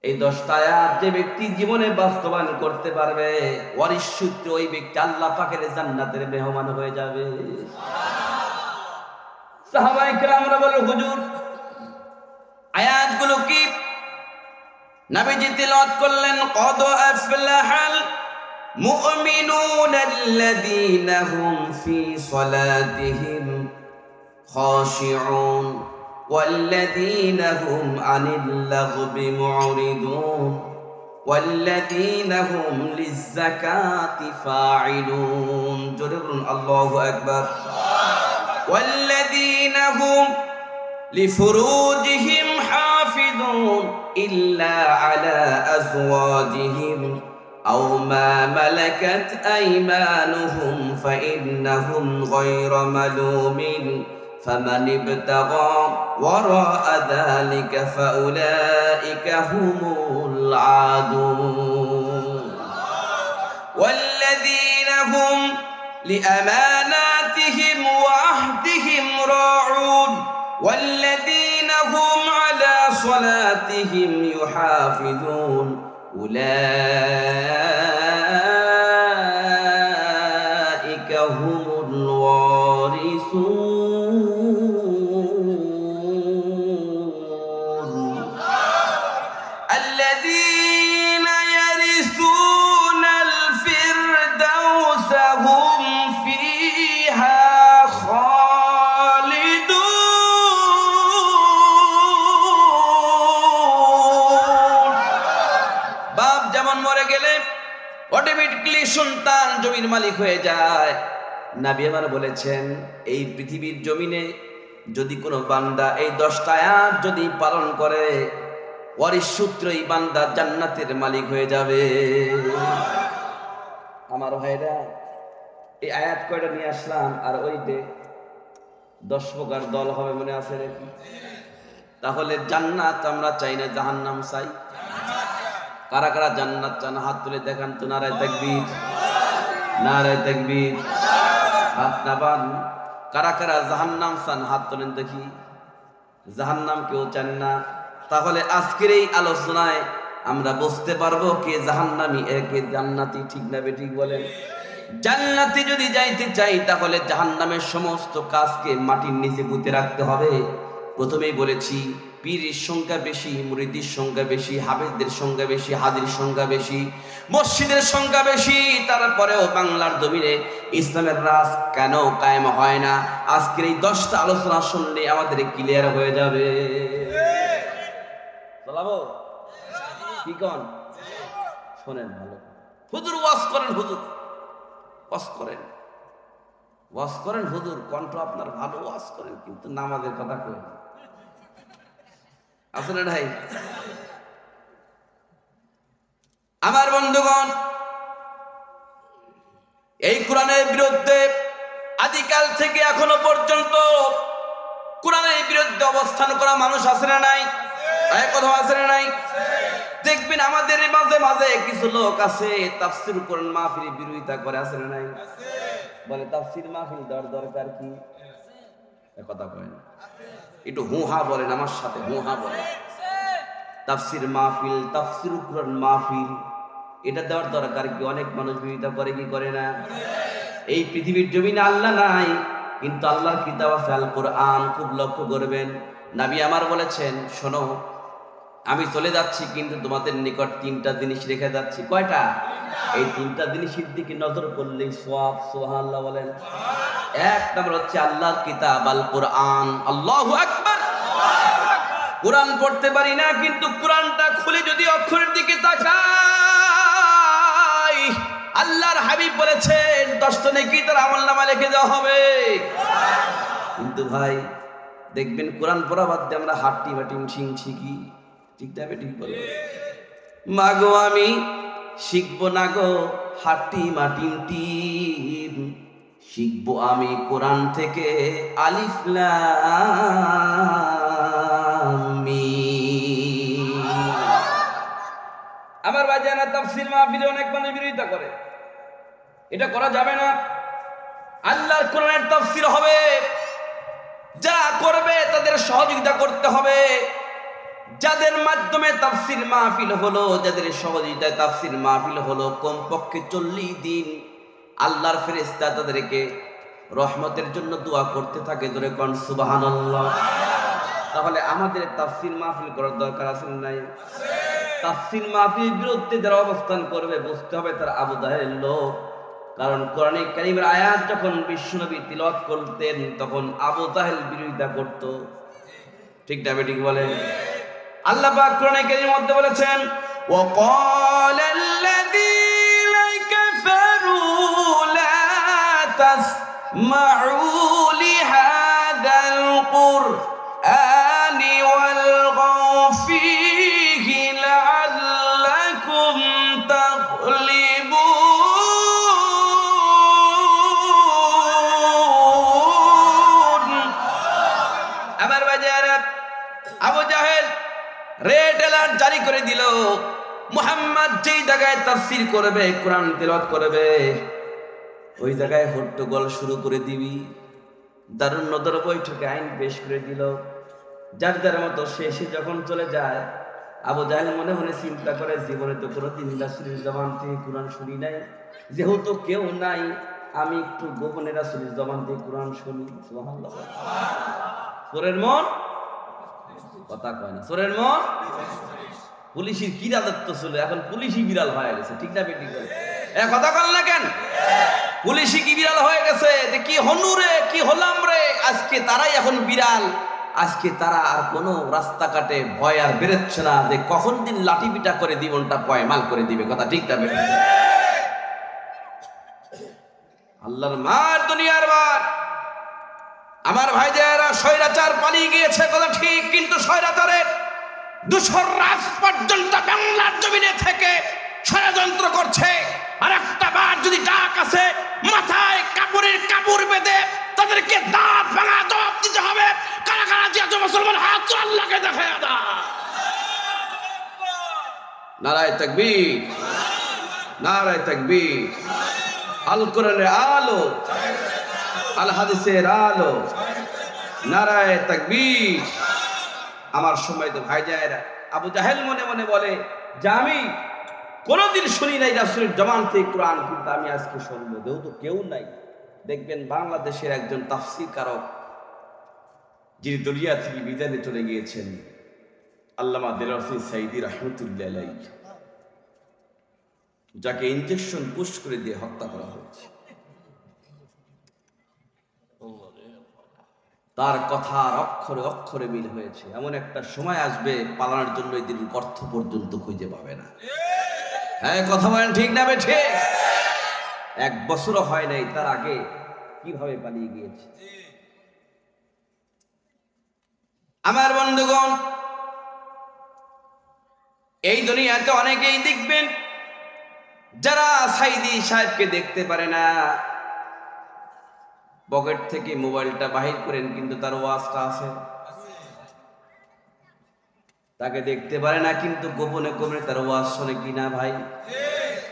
এই 10টা আয়াত যে ব্যক্তি জীবনে বাস্তবায়ন করতে পারবে, ওয়ারিসূত্রে ওই ব্যক্তি আল্লাহ পাকের জান্নাতের মেহমান হয়ে যাবে। সাহাবায়ে কেরামরা বলে, হুজুর আয়াতগুলো কি? নবীজি তিলাওয়াত করলেন, কদ আফলাহাল মুমিনুনা আল্লাযীনা হুম ফি সালাতিহিম খাশিউন ওয়াল্লাযীনা হুম আনিল লাগবি মুরিদুন ওয়াল্লাযীনা হুম লিয-যাকাতি ফাঈলুন। জোরে বলুন আল্লাহু আকবার। ওয়াল্লাযীনা হুম লিফুরুজিহিম হাফিজুন ইল্লা আলা আজওয়াজিহিম আও মা মালাকাত আইমানুহুম ফাইন্নাহুম গায়রা মালুমিন ফামান ইবতাগা ওয়ারাআ যালিকা ফাউলাইকা হুমুল আদুন। ওয়াল্লাযীনা হুম লিআমানাতিহিম ওয়া আহদিহিম রাউন والذين هم على صلاتهم يحافظون أولئك هم الوارثون الذين يرثون الفردوس هم فيها অটোমেটিক্যালি সন্তান জমির মালিক হয়ে যায়। নবী আমার বলেছেন, এই পৃথিবীর জমিনে যদি কোনো বান্দা এই 10টা আয়াত যদি পালন করে, ওয়ারিস সূত্রে এই বান্দা জান্নাতের মালিক হয়ে যাবে। আমার ভাইরা, এই আয়াত কয়টা নিয়ে আসলাম, আর ওই যে 10 প্রকার দল হবে মনে আছে নাকি? তাহলে জান্নাত আমরা চাই না, জাহান্নাম চাই? কারা কারা জান্নাত চান হাত তুলে দেখান তো। নারায়ে তাকবীর, নারায়ে তাকবীর। হাত নাবান। কারা কারা জাহান্নাম চান হাত তোলেন দেখি। জাহান্নাম কেউ চান না। তাহলে আজকের এই আলোচনায় আমরা বুঝতে পারবো কে জাহান্নামী কে জান্নাতি। ঠিক না বেঠিক বলেন? জান্নাতে যদি যাইতে চাই তাহলে জাহান্নামের সমস্ত কাজকে মাটির নিচে পুঁতে রাখতে হবে। প্রথমেই বলেছি, পীরের সংখ্যা বেশি, মুরিদের সংখ্যা বেশি, হাফেজদের সংখ্যা বেশি, হাজির সংখ্যা বেশি, মসজিদের সংখ্যা বেশি, তারপরেও বাংলার জমিনে ইসলামের রাজ কেন কায়েম হয় না? আজকের এই 10টা আলোচনা শুনলে আমাদের ক্লিয়ার হয়ে যাবে। চলাবো কি কোন? শোনেন ভালো। হুজুর ওয়াজ করেন, হুজুর ওয়াজ করেন, ওয়াজ করেন হুজুর, কণ্ঠ আপনার ভালো, ওয়াজ করেন, কিন্তু নামাজের কথা কই আসলে নাই। আমার বন্ধুগণ, এই কোরআনের বিরুদ্ধে আদিকাল থেকে এখনো পর্যন্ত কোরআনের বিরুদ্ধে অবস্থান করা মানুষ আছে না নাই? কথা আছে না নাই? দেখবেন আমাদের মাঝে মাঝে কিছু লোক আছে তাফসীর কোরআন মাহফিল বিরোধিতা করে, আছে না নাই? বলে তাফসীর মাহফিল দরকার কি? কথা কয় না, একটু হুহা বলেন আমার সাথে, হুহা বলেন। তাফসীর মাহফিল, তাফসীর কোরআন মাহফিল, এটা দেওয়ার দরকার কি? অনেক মানুষ বিরোধিতা করে কি করে না? এই পৃথিবীর জমিনে আল্লাহ নাই, কিন্তু আল্লাহর কিতাব আছে আল কোরআন। খুব লক্ষ্য করবেন, নবী আমার বলেছেন, শোনো আমি চলে যাচ্ছি, কিন্তু তোমাদের নিকট 3টা জিনিস রেখে যাচ্ছি। কয়টা? এই 3টা জিনিসের দিকে নজর করলেই সওয়াব। সুবহানাল্লাহ বলেন। এক নম্বর হচ্ছে আল্লাহর কিতাব আল কোরআন। আল্লাহু আকবার। কোরআন পড়তে পারি না, কিন্তু কোরআনটা খুলে যদি অক্ষরের দিকে তাকাই, আল্লাহর হাবিব বলেছেন 10টা নেকি তার আমলনামায় লিখে দেওয়া হবে। কিন্তু ভাই দেখবেন কোরআন পড়া বাদ দিয়ে আমরা হাট্টি বাটি শিখি। ঠিক না ঠিক বলো? মাগো আমি শিখবো না গো হাট্টি মাটিম টিম, শিখবো আমি কোরআন থেকে আলিফ লাম মিম। আমার বাজানা তাফসীর মাহফিলে অনেক মানুষ বিরোধিতা করে, এটা করা যাবে না। আল্লাহর কোরআনের তাফসীর হবে, যারা করবে তাদের সহযোগিতা করতে হবে। যাদের মাধ্যমে তাফসীর মাহফিল হলো, যাদের সহযোগিতায় তাফসীর মাহফিল হলো, কমপক্ষে 40 দিন আল্লাহর ফেরেশতা তাদেরকে রহমতের জন্য দোয়া করতে থাকে। ধরে কোন সুবহানাল্লাহ। তাহলে আমাদের তাফসীর মাহফিল করার দরকার আছে না নাই? তাফসীর মাহফিলের বিরুদ্ধে যারা অবস্থান করবে বুঝতে হবে তারা আবু জাহেলের লোক। কারণ কোরআনে কারীমের আয়াত যখন বিশ্বনবী তিলাওয়াত করতেন তখন আবু জাহেল বিরোধিতা করত। ঠিক না বেঠিক বলেন? আল্লাহ পাক কোরআনে কারীমের মধ্যে বলেছেন, ওয়াকালা আল্লাযীনা কাফারু লা তাসমাউ লিহাদাল কুরআনি ওয়ালগাউ ফীহি লাআল্লাকুম তাগলিবুন। আমার বাজারে আবু জাহেল রেড অ্যালার্ট জারি করে দিল, মুহাম্মদ যেই জায়গায় তাফসীর করবে, কোরআন তেলাওয়াত করবে, ওই জায়গায় হট্টগোল শুরু করে দিবি। দারুন নদর বৈঠকে আইন পেশ করে দিল। যার যার মতো শেষে যখন চলে যায়, আবু জাহেল মনে মনে চিন্তা করে, জীবনে তো কোনোদিন রাসূলের জবান থেকে কোরআন শুনি নাই, যেহেতু কেউ নাই আমি একটু গোপনে রাসূলের জবান থেকে কোরআন শুনি। সুবহানাল্লাহ। চোরের মন কথা কয় না, চোরের মন পুলিশের কিরাদত্ত ছিল, এখন পুলিশই বিড়াল হয়ে গেছে। ঠিক না বেটি? কথা কল না কেন? পুলিশই কি বিড়াল হয়ে গেছে? যে কি হনু রে, কি হলাম রে, আজকে তারাই এখন বিড়াল। আজকে তারা আর কোনো রাস্তাঘাটে ভয় আর বেরোচ্ছে না যে কখন দিন লাঠি পিটা করে জীবনটা পয়মাল করে দিবে। কথা ঠিক না বেটি? আল্লাহর মার দুনিয়ার মার। আমার ভাইদেরা স্বৈরাচার পালিয়ে গিয়েছে, কথা ঠিক, কিন্তু স্বৈরাচারের দুশোর রাজ পর্যন্ত বাংলার জমিনে থেকে ষড়যন্ত্র করছে। আর একটা বার যদি ডাক আছে, মাথায় কাপড়ের কাপড় বেঁধে তাদেরকে দাঁত ভাঙা জবাব দিতে হবে। কারা কারা যে আজ মুসলমান হাত আল্লাহকে দেখায় দা। নারায়ে তাকবীর, নারায়ে তাকবীর। আল কোরআনের আলো, আল হাদিসের আলো, নারায়ে তাকবীর। আমার সময় তো ভাই যায়রা, আবু জাহেল মনে মনে বলে যে আমি কোনোদিন শুনি নাই রাসূলের জবান থেকে কোরআন, কিন্তু আমি আজকে শুনবো, যেহেতু কেউ নাই। দেখবেন বাংলাদেশের একজন তাফসীর কারক যিনি দুনিয়া থেকে বিদায় চলে গিয়েছেন, আল্লামা দেলোয়ার হোসেন সাঈদী রাহমাতুল্লাহ আলাইহি, যাকে ইনজেকশন পুশ করে দিয়ে হত্যা করা হয়েছে। তার কথার অক্ষরে অক্ষরে মিল হয়েছে। এমন একটা সময় আসবে পালানোর জন্য এই দিন অর্থ পর্যন্ত খুঁজে পাবে না। হ্যাঁ, কথা বলেন ঠিক না বেঠে? 1 বছরও হয় নাই তার আগে কিভাবে পালিয়ে গিয়েছে। আমার বন্ধুগণ, এই দুনিয়াতে অনেকেই দেখবেন যারা সাইদি সাহেবকে দেখতে পারে না, পকেট থেকে মোবাইলটা বাহির করেন কিন্তু তার ওয়াজটা আছে। তাকে দেখতে পারে না কিন্তু গোপনে গোপনে তার ওয়াজ শোনে কিনা? ভাই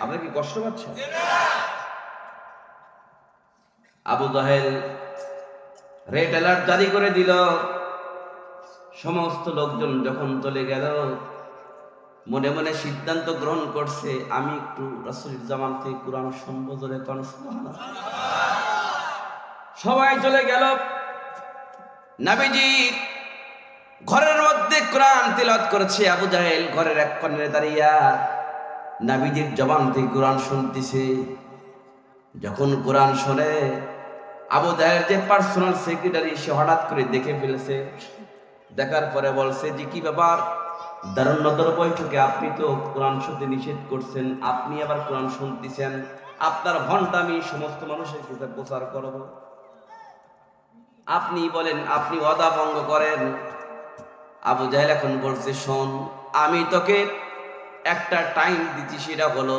আপনারা কি কষ্ট পাচ্ছেন? আবু জাহেল রেড অ্যালার্ট জারি করে দিল। সমস্ত লোকজন যখন চলে গেল, মনে মনে সিদ্ধান্ত গ্রহণ করছে, আমি একটু রাসূলের জবান থেকে কোরআন শুনবো। জোরে কোন সুবহানাল্লাহ। সবাই চলে গেল। নবীজি ঘরের মধ্যে কোরআন তিলাওয়াত করেছে। আবু জাহেল ঘরের এক কোণে দাঁড়িয়ে নবীজির জবান থেকে কোরআন শুনতেছে। যখন কোরআন শুনে, আবু জাহেল যে পার্সোনাল সেক্রেটারি, সে হঠাৎ করে দেখে ফেলেছে। দেখার পরে বলছে যে কি ব্যাপার, দারুন নদর বৈঠকে আপনি তো কোরআন শুনতে নিষেধ করছেন, আপনি আবার কোরআন শুনতেছেন, আপনার ভণ্ডামি সমস্ত মানুষের কাছে প্রচার করব। আপনি বলেন, আপনি ওয়াদা ভঙ্গ করেন। আবু জাহেল এখন বলছে, শোন, আমি তোকে একটা টাইম দিচ্ছি, সেটা হলো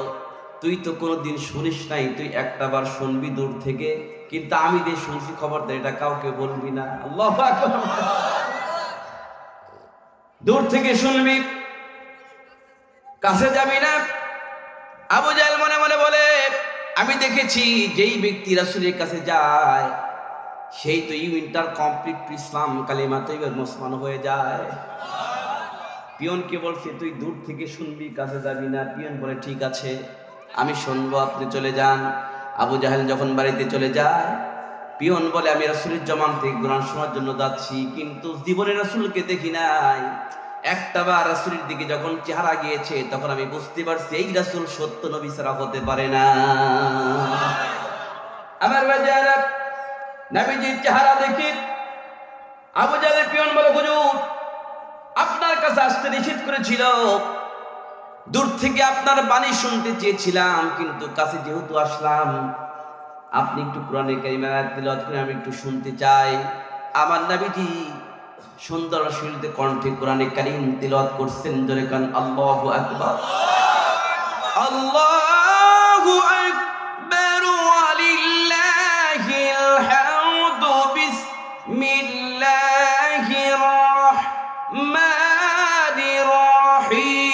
তুই তো কোনোদিন শুনিস নাই, তুই একটা বার শুনবি দূর থেকে, কিন্তু আমি যে শুনছি খবরদার এটা কাউকে বলবি না। আল্লাহু আকবার। দূর থেকে শুনবি, কাছে যাবি না। আবু জাহেল মনে মনে বলে, আমি দেখেছি যেই ব্যক্তি রাসূলের কাছে যায় সেই তো ইন্টার কমপ্লিট ইসলাম কালিমা তৈবার মুসলমান হয়ে যায়। পিয়নকে বলছে তুই দূর থেকে শুনবি, কাছে যাবি না। পিয়ন বলে ঠিক আছে আমি শুনবো, আপনি চলে যান। আবু জাহেল যখন বাড়িতে চলে যায়, পিয়ন বলে আমি রাসূলের জমান থেকে কোরআন শোনার জন্য যাচ্ছি, কিন্তু জীবনে রাসূলকে দেখি নাই। একটা বার রাসূলের দিকে যখন চেহারা গিয়েছে তখন আমি বুঝতে পারছি এই রাসূল সত্য নবী ছাড়া হতে পারে না। আমার বাজারা নবীজির চেহারা দেখি আবু জাহেলের পিয়ন বলে হুজুর আপনার কাছে আসতে নিষেধ করেছিল, দূর থেকে আপনার বাণী শুনতে চেয়েছিলাম, কিন্তু কাছে যেহেতু আসলাম আপনি একটু কোরআনে কারিমা তিলাওয়াত করে আমি একটু শুনতে চাই। আমার নবীজি সুন্দর সুরিতে কণ্ঠে কোরআনে কারিম তিলাওয়াত করছেন। জোরে কান আল্লাহু আকবার, আল্লাহু আকবার ওয়ালিল্লাহিল হামদু বিসমিল্লাহির রাহমানির রাহিম।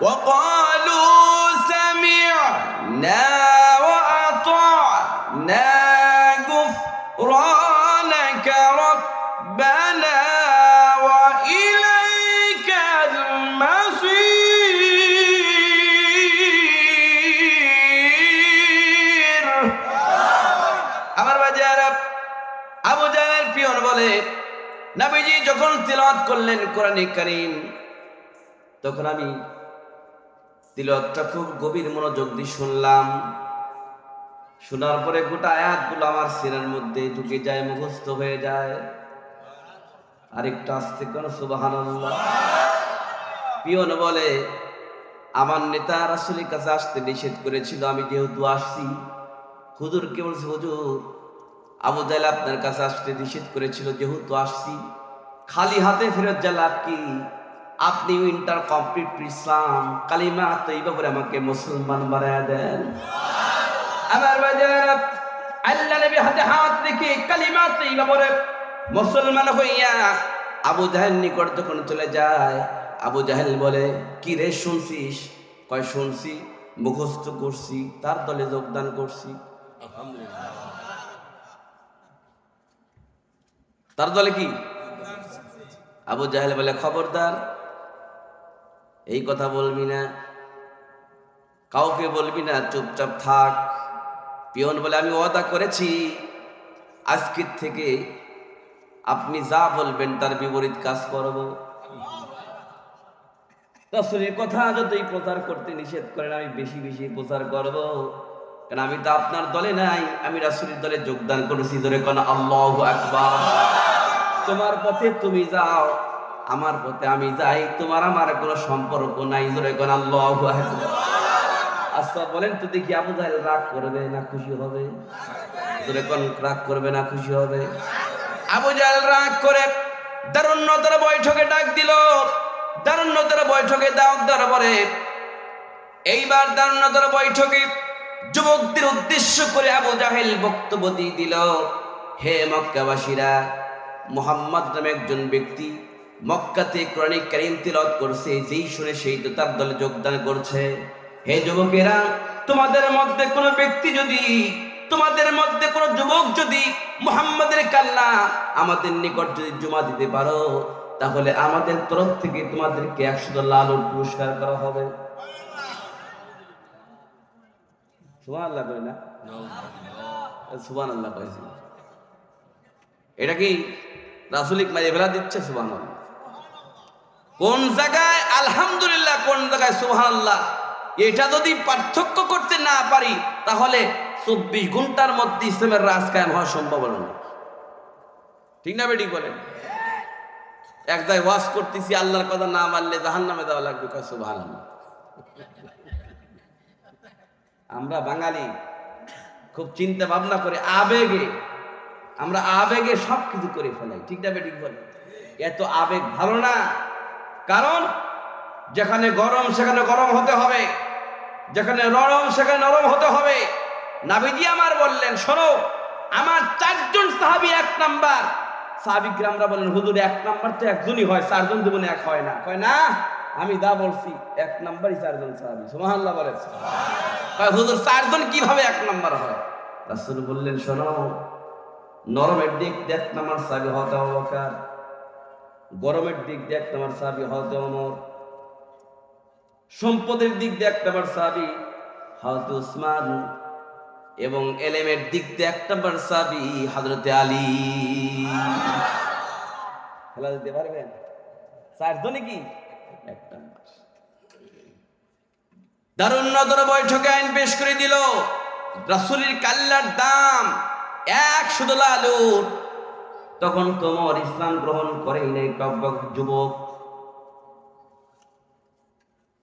وقالوا سمعنا وأطعنا غفرانك ربنا وإليك المصير। আমার বাজার আবু জাহেল পিয়ন বলে নবীজি যখন তিলাওয়াত করলেন কোরআনে কারীম তখন আমি তিলাওয়াতটা খুব গভীর মনোযোগ দিয়ে শুনলাম। শোনার পরে গোটা আয়াতগুলো আমার সিনার মধ্যে ঢুকে যায়, মুখস্থ হয়ে যায়। আরেকটা আস্তে কোন সুবহানাল্লাহ। পিয়ন বলে আমার নেতা রাসূলের কাছে আসতে নিষেধ করেছিল, আমি যেহেতু আসছি। হুজুরকে বলছে হুজুর আবু জাহেল আপনার কাছে আসতে নিষেধ করেছিল, যেহেতু আসছি খালি হাতে ফেরত যা লাভ কি? আপনি ইন্টার কমপ্লিট ইসলাম কালিমা তৈবা করে আমাকে মুসলমান বানায়া দেন। আমার বাজার আল্লাহ নবী হাতে হাত রেখে কালিমা তৈবা করে মুসলমান হইয়া আবু জাহেল নিকট যখন চলে যায়, আবু জাহেল বলে কি রে শুনছিস? কয় শুনছি, মুখস্থ করছি, তার দলে যোগদান করছি। তার দলে কি? আবু জাহেল বলে খবরদার এই কথা বলবি না, কাউকে বলবি না, চুপচাপ থাক। পিয়ন বলে আমি ওয়াদা করেছি আজকের থেকে আপনি যা বলবেন তার বিপরীত কাজ করব। রাসূলের কথা যতই প্রচার করতে নিষেধ করেন আমি বেশি বেশি প্রচার করব, কারণ আমি তো আপনার দলে নাই, আমি রাসূলের দলে যোগদান করেছি। ধরে কোন আল্লাহু আকবার। তোমার পথে তুমি যাও, আমার পথে আমি যাই, তোমার আমার কোনো সম্পর্ক নাই। জোরে কোন আল্লাহু আকবার। আচ্ছা বলেন তো দেখি আবু জাহেল রাগ করবে না খুশি হবে? জোরে কোন রাগ করবে না খুশি হবে? আবু জাহেল রাগ করে দারুন্নতার বৈঠকে ডাক দিল। দারুন্নতার বৈঠকে দাওয়াত দেওয়ার পরে এইবার দারুন্নতার বৈঠকে যুবকদের উদ্দেশ্য করে আবু জাহেল বক্তব্য দিয়ে দিল, হে মক্কাবাসীরা, মুহাম্মদ নামে একজন ব্যক্তি মক্কাতে কোরআনে কারীম তিলাওয়াত করছে, যেই শুনে সেই তো তার দলে যোগদান করছে। হে যুবকেরা, তোমাদের মধ্যে কোনো ব্যক্তি যদি, তোমাদের মধ্যে কোনো যুবক যদি মুহাম্মাদের কাল্লা আমাদের নিকট যদি জমা দিতে পারো, তাহলে আমাদের তরফ থেকে তোমাদেরকে 100 লালন পুরস্কার করা হবে। সুবহানাল্লাহ কই না? সুবহানাল্লাহ কইছি। এটা কি রাসূলিক মাইরে ফেলা দিচ্ছে? সুবহানাল্লাহ। কোন জায়গায় আলহামদুলিল্লাহ, কোন জায়গায় সুবহানাল্লাহ, এটা যদি পার্থক্য করতে না পারি তাহলে 24 ঘন্টার মধ্যে ইসলামের রাজ কায়েম হওয়া সম্ভব হলো না। ঠিক না বেটি বলেন? এক জায়গায় ওয়াজ করতেছি, আল্লাহর কথা না মানলে জাহান্নামে দেওয়া লাগবে, কয় সুবহানাল্লাহ। আমরা বাঙালি খুব চিন্তা ভাবনা করে আমরা আবেগে সবকিছু করে ফেলাই। ঠিক না বেটি বলেন? এত আবেগ ভালো না। কারণ যেখানে গরম সেখানে গরম হতে হবে, যেখানে নরম সেখানে নরম হতে হবে। নবীজি আমার বললেন, শোনো, আমার 4 জন সাহাবী 1 নাম্বার। সাহাবী কিরামরা বলেন, হুজুর 1 নাম্বার তো একজনই হয়, 4 জন জীবনে এক হয় না। কয় না, আমি দা বলছি 1 নাম্বারই 4 জন সাহাবী। সুবহানাল্লাহ বলেন। কয় হুজুর 4 জন কিভাবে 1 নাম্বার হয়? রাসূল বললেন, শোনো, নরমের দিক দিয়ে 1 নাম্বার সাহাবী হতে আবু বকর, গরমের দিক দিয়ে 1 নাম্বার সাহাবী হতে ওমর, সম্পদের দিক দিয়ে 1 নাম্বার সাহাবী হযরত উসমান, এবং এলেমের দিক দিয়ে 1 নাম্বার সাহাবী হযরতে আলী। খেলা দিতে পারবেন? 4 জনই কি 1 নাম্বার। দারুন নদর বৈঠকে আইন পেশ করে দিল, রাসূলের কাল্লার দাম 100 ডলার। তখন তোমর ইসলাম গ্রহণ করেই নাই, যুবক।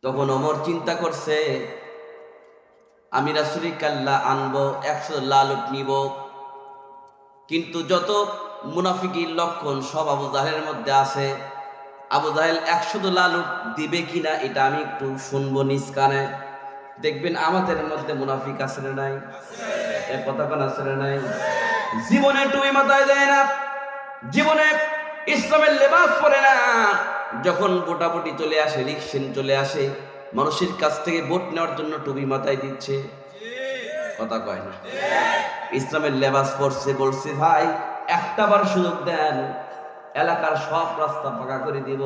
তখন ওমর চিন্তা করছে, আমি রাসূলের কাল্লা আনবো, 100 লালুট নিব, কিন্তু যত মুনাফিকির লক্ষণ সব আবু জাহেলের মধ্যে আছে। আবু জাহেল 100 লালুট দিবে কিনা এটা আমি একটু শুনবো নিজ কানে। দেখবেন আমাদের মধ্যে মুনাফিক আছে না নাই? এর কথা কোন আছে না নাই? জীবনে টুপি মাথায় দেয় না, জীবনে ইসলামের লেবাস পরে না। যখন ভোটাভুটি চলে আসে, ইলেকশন চলে আসে, মানুষের কাছ থেকে ভোট নেওয়ার জন্য টুপি মাথায় দিচ্ছে, কথা কয় না। ইসলামের লেবাস পরছে, বলছে ভাই একটাবার সুযোগ দেন, এলাকার সব রাস্তা পাকা করে দিব।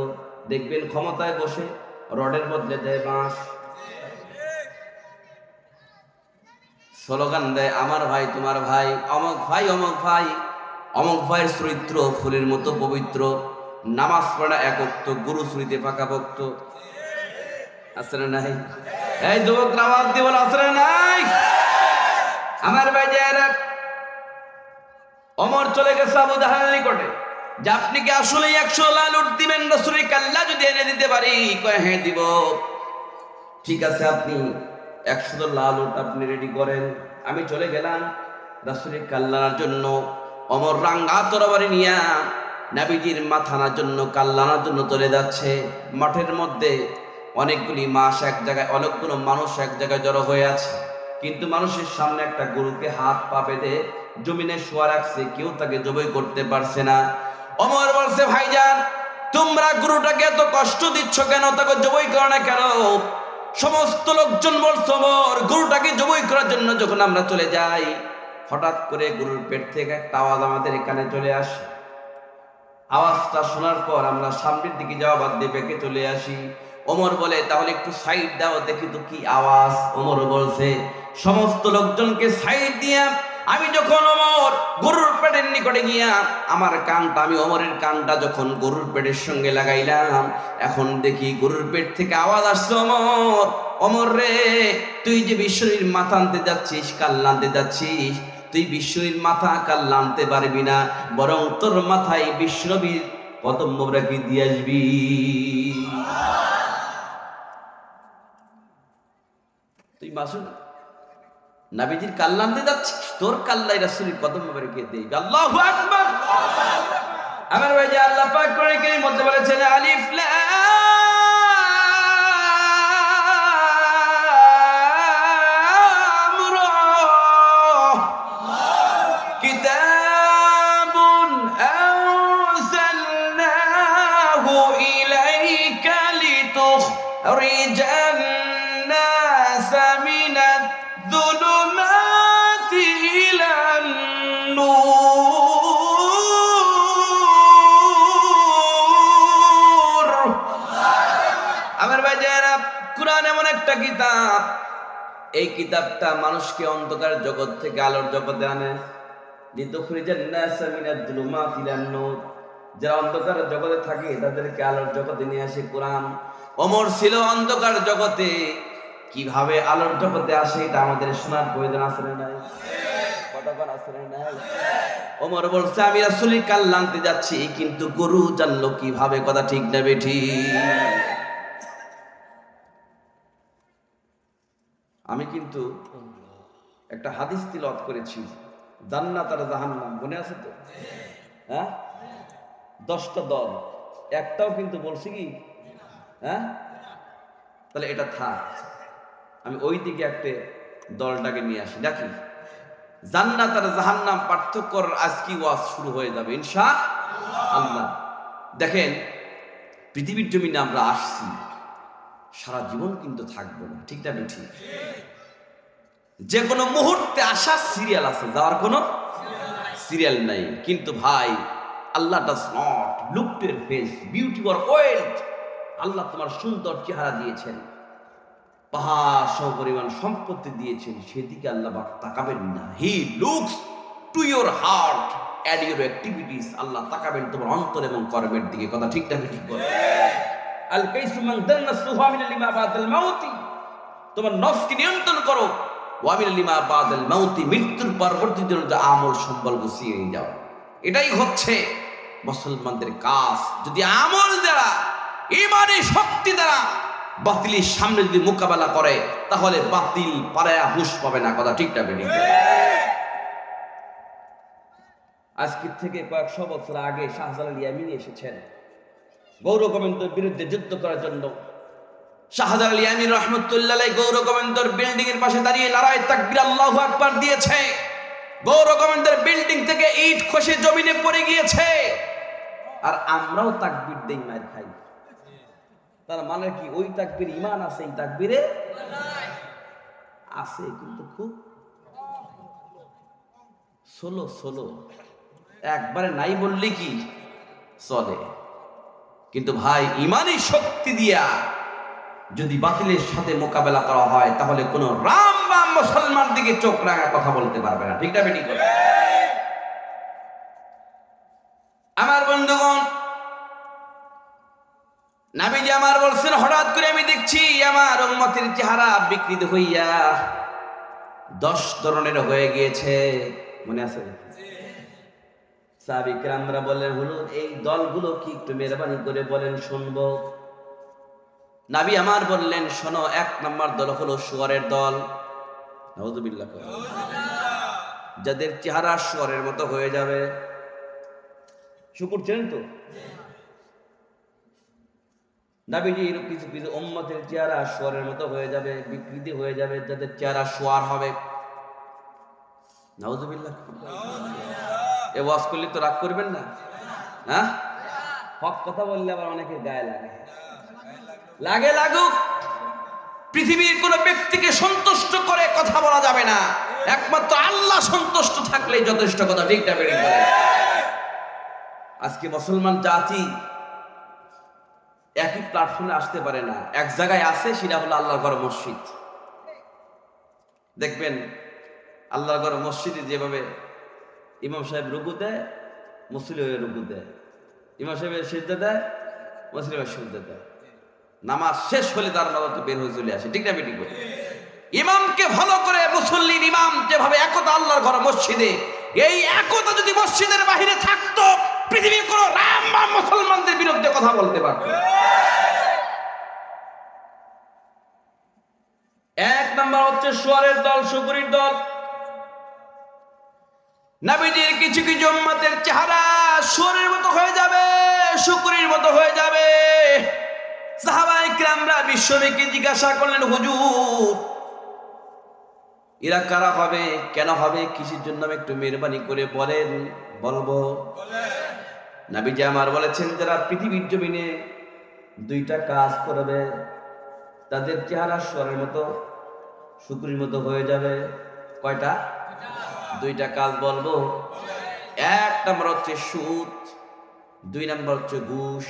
দেখবেন ক্ষমতায় বসে রডের বদলে দেয় বাঁশ, স্লোগান দেয় আমার ভাই তোমার ভাই, অমক ভাই অমক ভাই। অমক ভাইয়ের চরিত্র ফুলের মতো পবিত্র, নামাজ পড়া এক ওয়াক্ত, গুরু শ্রীতে পাকা ভক্ত। আছে না নাই? এই যুবক আওয়াজ দিয়ে বল, আছে না নাই? আমার ভাই যারা ওমর চলে গেছে আবু জাহেলের নিকটে, যে আপনি কি আসলে 100 লালুট দিবেন রাসূলের কাল্লা যদি এনে দিতে পারি? কয় হ্যাঁ দিব। ঠিক আছে, আপনি 100 লালুট আপনি রেডি করেন। আমি চলে গেলাম রাসূলের কাল্লার জন্য। ওমর রাঙ্গা তরবারি নিয়া নবীজির মাথানার জন্য, কাল্লানার জন্য চলে যাচ্ছে। মাঠের মধ্যে অনেকগুলি মাস এক জায়গায়, অনেকগুলো মানুষ এক জায়গায় জড়ো হয়ে আছে, কিন্তু মানুষের সামনে একটা গরুকে হাত পা বেঁধে জমিনে শোয়া রাখছে, কেউ তাকে জবাই করতে পারছে না। ওমর বলছে, ভাইজান তোমরা গরুটাকে এত কষ্ট দিচ্ছ কেন? তাকে জবাই করো না কেন? সমস্ত লোকজন বলছে, ওমর গরুটাকে জবাই করার জন্য যখন আমরা চলে যাই, হঠাৎ করে গরুর পেট থেকে একটা আওয়াজ আমাদের এখানে চলে আসে। আওয়াজটা শোনার পর আমরা সামনের দিকে যাওয়া বাদ দিয়ে বেঁকে চলে আসি। ওমর বলে, তাহলে একটু সাইড দাও, দেখি তো কি আওয়াজ। ওমর বলছে, সমস্ত লোকজনকে সাইড দিয়া আমি যখন ওমর গরুর পেটের নিকটে গিয়া আমার কানটা, আমি ওমরের কানটা যখন গরুর পেটের সঙ্গে লাগাইলাম, এখন দেখি গরুর পেট থেকে আওয়াজ আসছে, ওমর ওমর রে, তুই যে বিশ্বরীর মাথা আনতে যাচ্ছিস, কাল্লা আনতে যাচ্ছিস, তুই বিশ্বরীর মাথা কাল্লা আনতে পারবি না, বরং তোর মাথায় বিশ্বনবীর কদম মোবারক দিয়ে আসবি। তুই মাসুদ নবীজির কাল্লা আনতে যাচ্ছিস, তোর কাল্লাই রাসূলের কদম মোবারক দিয়ে দিবি। আল্লাহু আকবার। আমার ভাই, যে আল্লাহ পাক কোরআনের মধ্যে বলেছেন, আলিফ লাম রা, কিতাবুন আনজালনাহু ইলাইকা লিতুখরিজান নাসা মিনাল যুলুমাতি ইলান নূর। আমার ভাইজানেরা, কুরআন এমন একটা কিতাব, এই কিতাবটা মানুষকে অন্ধকার জগৎ থেকে আলোর জগতে আনে। লিতুখরিজান নাসা মিনাল যুলুমাতি ইলান নূর, যারা অন্ধকার জগতে থাকে তাদেরকে আলোর জগতে নিয়ে আসে কোরআন। ওমর ছিল অন্ধকার জগতে, কিভাবে আলোর জগতে আসে এটা আমাদের শোনার প্রয়োজন আছে না নাই? কতক্ষণ আছে না নাই? ওমর বলছে আমি রাসূলের কাল্লা আনতে যাচ্ছি, কিন্তু গরু জানলো কিভাবে? কথা ঠিক না বেঠিক? আমি কিন্তু একটা হাদিস তিলাওয়াত করেছি, জান্নাত আর জাহান্নাম, মনে আছে তো? হ্যাঁ, 10টা দল, একটাও কিন্তু বলছি কি হ্যাঁ? তাহলে এটা থাক, আমি ওই দিকে একটা দলটাকে নিয়ে আসি নাকি? জান্নাত আর জাহান্নাম পার্থক্যর আজকে ওয়াজ শুরু হয়ে যাবে ইনশাআল্লাহ। দেখেন, পৃথিবীর জমিনে আমরা আসছি, সারা জীবন কিন্তু থাকবো না, ঠিক না বেঠিক? যে কোনো মুহূর্তে আসার সিরিয়াল আছে, যাওয়ার কোনো সিরিয়াল নাই। কিন্তু ভাই, Allah does not look to your face, beauty or wealth. Allah তোমার সুন্দর চেহারা দিয়েছেন, পাহাড় সমপরিমাণ সম্পত্তি দিয়েছেন, সেদিকে আল্লাহ তাকাবেন না। He looks to your heart and your activities. Allah তাকাবেন তোমার অন্তর এবং কর্মের দিকে। কথা ঠিক না ঠিক বলে? আল কাইসু মান দান্না সুহা মিন লিমা বাদাল মাউতি। তোমার নফসকে নিয়ন্ত্রণ করো। ওয়া মিন লিমা বাদাল মাউতি, মৃত্যুর পরবর্তী দিনে যে আমল সম্বল গুছিয়ে নিয়ে যাও। এটাই হচ্ছে মুসলমানদের কাজ। যদি আমল দ্বারা, ঈমানি শক্তি দ্বারা বাতিলের সামনে যদি মোকাবেলা করে, তাহলে বাতিল পালায়া হুঁশ পাবে না। কথা ঠিক না বেঠিক? আজকে থেকে কয়েকশো বছর আগে শাহজালাল ইয়ামিনী এসেছেন গৌর গোবিন্দর বিরুদ্ধে যুদ্ধ করার জন্য। শাহজালাল ইয়ামিনী রাহমাতুল্লাহ আলাইহি গৌর গোবিন্দর বিল্ডিং এর পাশে দাঁড়িয়ে নারায়ে তাকবীর আল্লাহু আকবার দিয়েছে। গৌর গোবিন্দর বিল্ডিং থেকে ইট খসে জমিনে পড়ে গিয়েছে, আর আমরাও তাকবীর দেই, মার খাই। তার মানে কি? ওই তাকবীর ঈমান আছে, এই তাকবীরে আছে, কিন্তু খুব সোলো সোলো, একবারে নাই বললে কি চলে। কিন্তু ভাই, ঈমানি শক্তি দিয়া যদি বাতিলের সাথে মোকাবেলা করা হয়, তাহলে কোন রাম বা মুসলমান দিকে চোখ রাঙা কথা বলতে পারবে না, ঠিক না বেঠিক? আমার বন্ধুগণ, নবীজি আমার বলছেন, হঠাৎ করে আমি দেখছি আমার উম্মতের চেহারা বিকৃত হইয়া 10 ধরনের হয়ে গিয়েছে। মনে আছে? সাহাবী কেরামরা বললেন, হলো এই দলগুলো কি, একটু মেহরবানি করে বলেন, শুনবো। নবী আমার বললেন, শোনো, 1 নম্বর দল হলো শুয়োরের দল। নাউযুবিল্লাহ। যাদের চেহারা শুয়োরের মতো হয়ে যাবে। শুকর চেনেন তো? নবীজির কিছু কিছু উম্মতের চেহারা শুয়োরের মতো হয়ে যাবে, বিকৃতি হয়ে যাবে, যাদের চেহারা শুয়োর হবে। নাউযুবিল্লাহ। এ ওয়াজ করলে তো রাগ করবেন না? হ্যাঁ, হক কথা বললে আবার অনেকের গায়ে লাগে। লাগে লাগুক, পৃথিবীর কোন ব্যক্তিকে সন্তুষ্ট করে কথা বলা যাবে না, একমাত্র আল্লাহ সন্তুষ্ট থাকলেই যথেষ্ট। কথা ঠিক না বেঠিক বলেন? আজকে মুসলমান জাতি একই প্ল্যাটফর্মে আসতে পারে না, এক জায়গায় আছে, সেটা হলো আল্লাহর ঘর মসজিদ। দেখবেন আল্লাহর ঘর মসজিদে যেভাবে ইমাম সাহেব রুকু দেয়, মুসল্লি হয়ে রুকু দেয়, ইমাম সাহেবের সিজদা দেয়, মুসল্লির সিজদা দেয়, নামাজ শেষ হলে তার নামাজ বের হয়ে চলে আসে, ঠিক না বেঠিক? ইমামকে ফলো করে মুসল্লির ইমাম যেভাবে একতা আল্লাহর ঘর মসজিদে, এই একতা যদি মসজিদের বাহিরে থাকতো, পৃথিবীর কোন রাম বা মুসলমানদের বিরুদ্ধে কথা বলতে পারত। 1 নম্বর হচ্ছে শুয়োরের দল, শুকরির দল। নবীজির কিছু কিছু উম্মতের চেহারা শুয়োরের মতো হয়ে যাবে, শুকরির মতো হয়ে যাবে। সাহাবায়ে কিরামরা বিশ্বনবীকে জিজ্ঞাসা করলেন, হুজুর, এরা কারা হবে, কেন হবে, কিসের জন্য, একটু মেহরবানি করে বলেন। বলবো। নবীজি আমার বলেছেন, যারা পৃথিবীর জমিনে 2টা কাজ করবে, তাদের চেহারা শুয়োরের মতো, শুকরির মতো হয়ে যাবে। কয়টা? 2টা কাজ বলবো। 1 নম্বর হচ্ছে সুদ, 2 নম্বর হচ্ছে ঘুষ।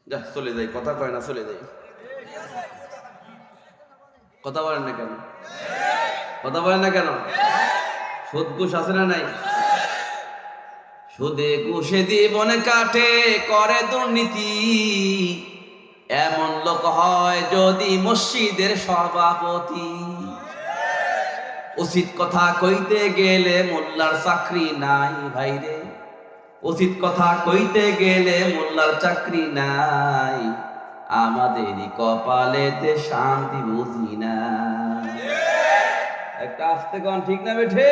যা চলে যাই, কথা কয় না, চলে যাই। কথা বলেন না কেন? কথা বলেন না কেন? সুদ ঘুষ আছে না নাই? সুদে ঘুষে জীবন কাটে, করে দুর্নীতি, এমন লোক হয় যদি মসজিদের সভাপতি। উচিত কথা কইতে গেলে মোল্লার চাকরি নাই ভাইরে, উচিত কথা কইতে গেলে মোল্লার চাকরি নাই, আমাদেরই কপালেতে শান্তি বুঝি না। একটা আস্তে কোন ঠিক না বেঠে?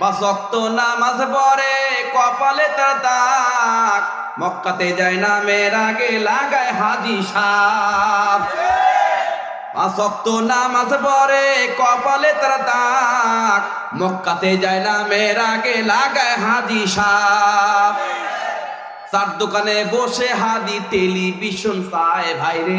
5 ওয়াক্ত নামাজ পড়ে কপালে তার দাগ, মক্কাতে যায় না মেয়ের আগে লাগায় হাজি সাপ। 5 ওয়াক্ত নামাজ পড়ে কপালে তার দাগ, মক্কাতে যায় না মেয়ের আগে লাগায় হাজি সাপ। চার দোকানে বসে হাদি টেলিভিশন চায় ভাইরে,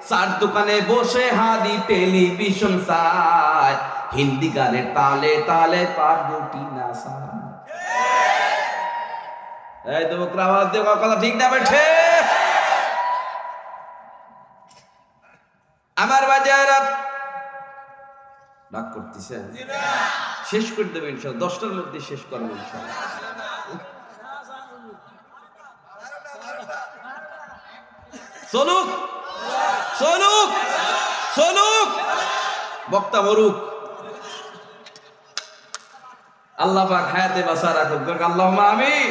চার দোকানে বসে হাদি টেলিভিশন চায়, হিন্দি গানের তালে তালে পার রুটি না চায়। এই তো আওয়াজ দিয়ে কথা ঠিক না বেঠে? আমার বাজার রাগ করতেছেন? শেষ করে দেবেন ইনশাআল্লাহ, 10টার মধ্যে শেষ করবেন ইনশাআল্লাহ। চলুক চলুক চলুক, বক্তা মরুক, আল্লাহ পাক হায়াতে বাঁচা রাখুক, আল্লাহুম্মা আমিন,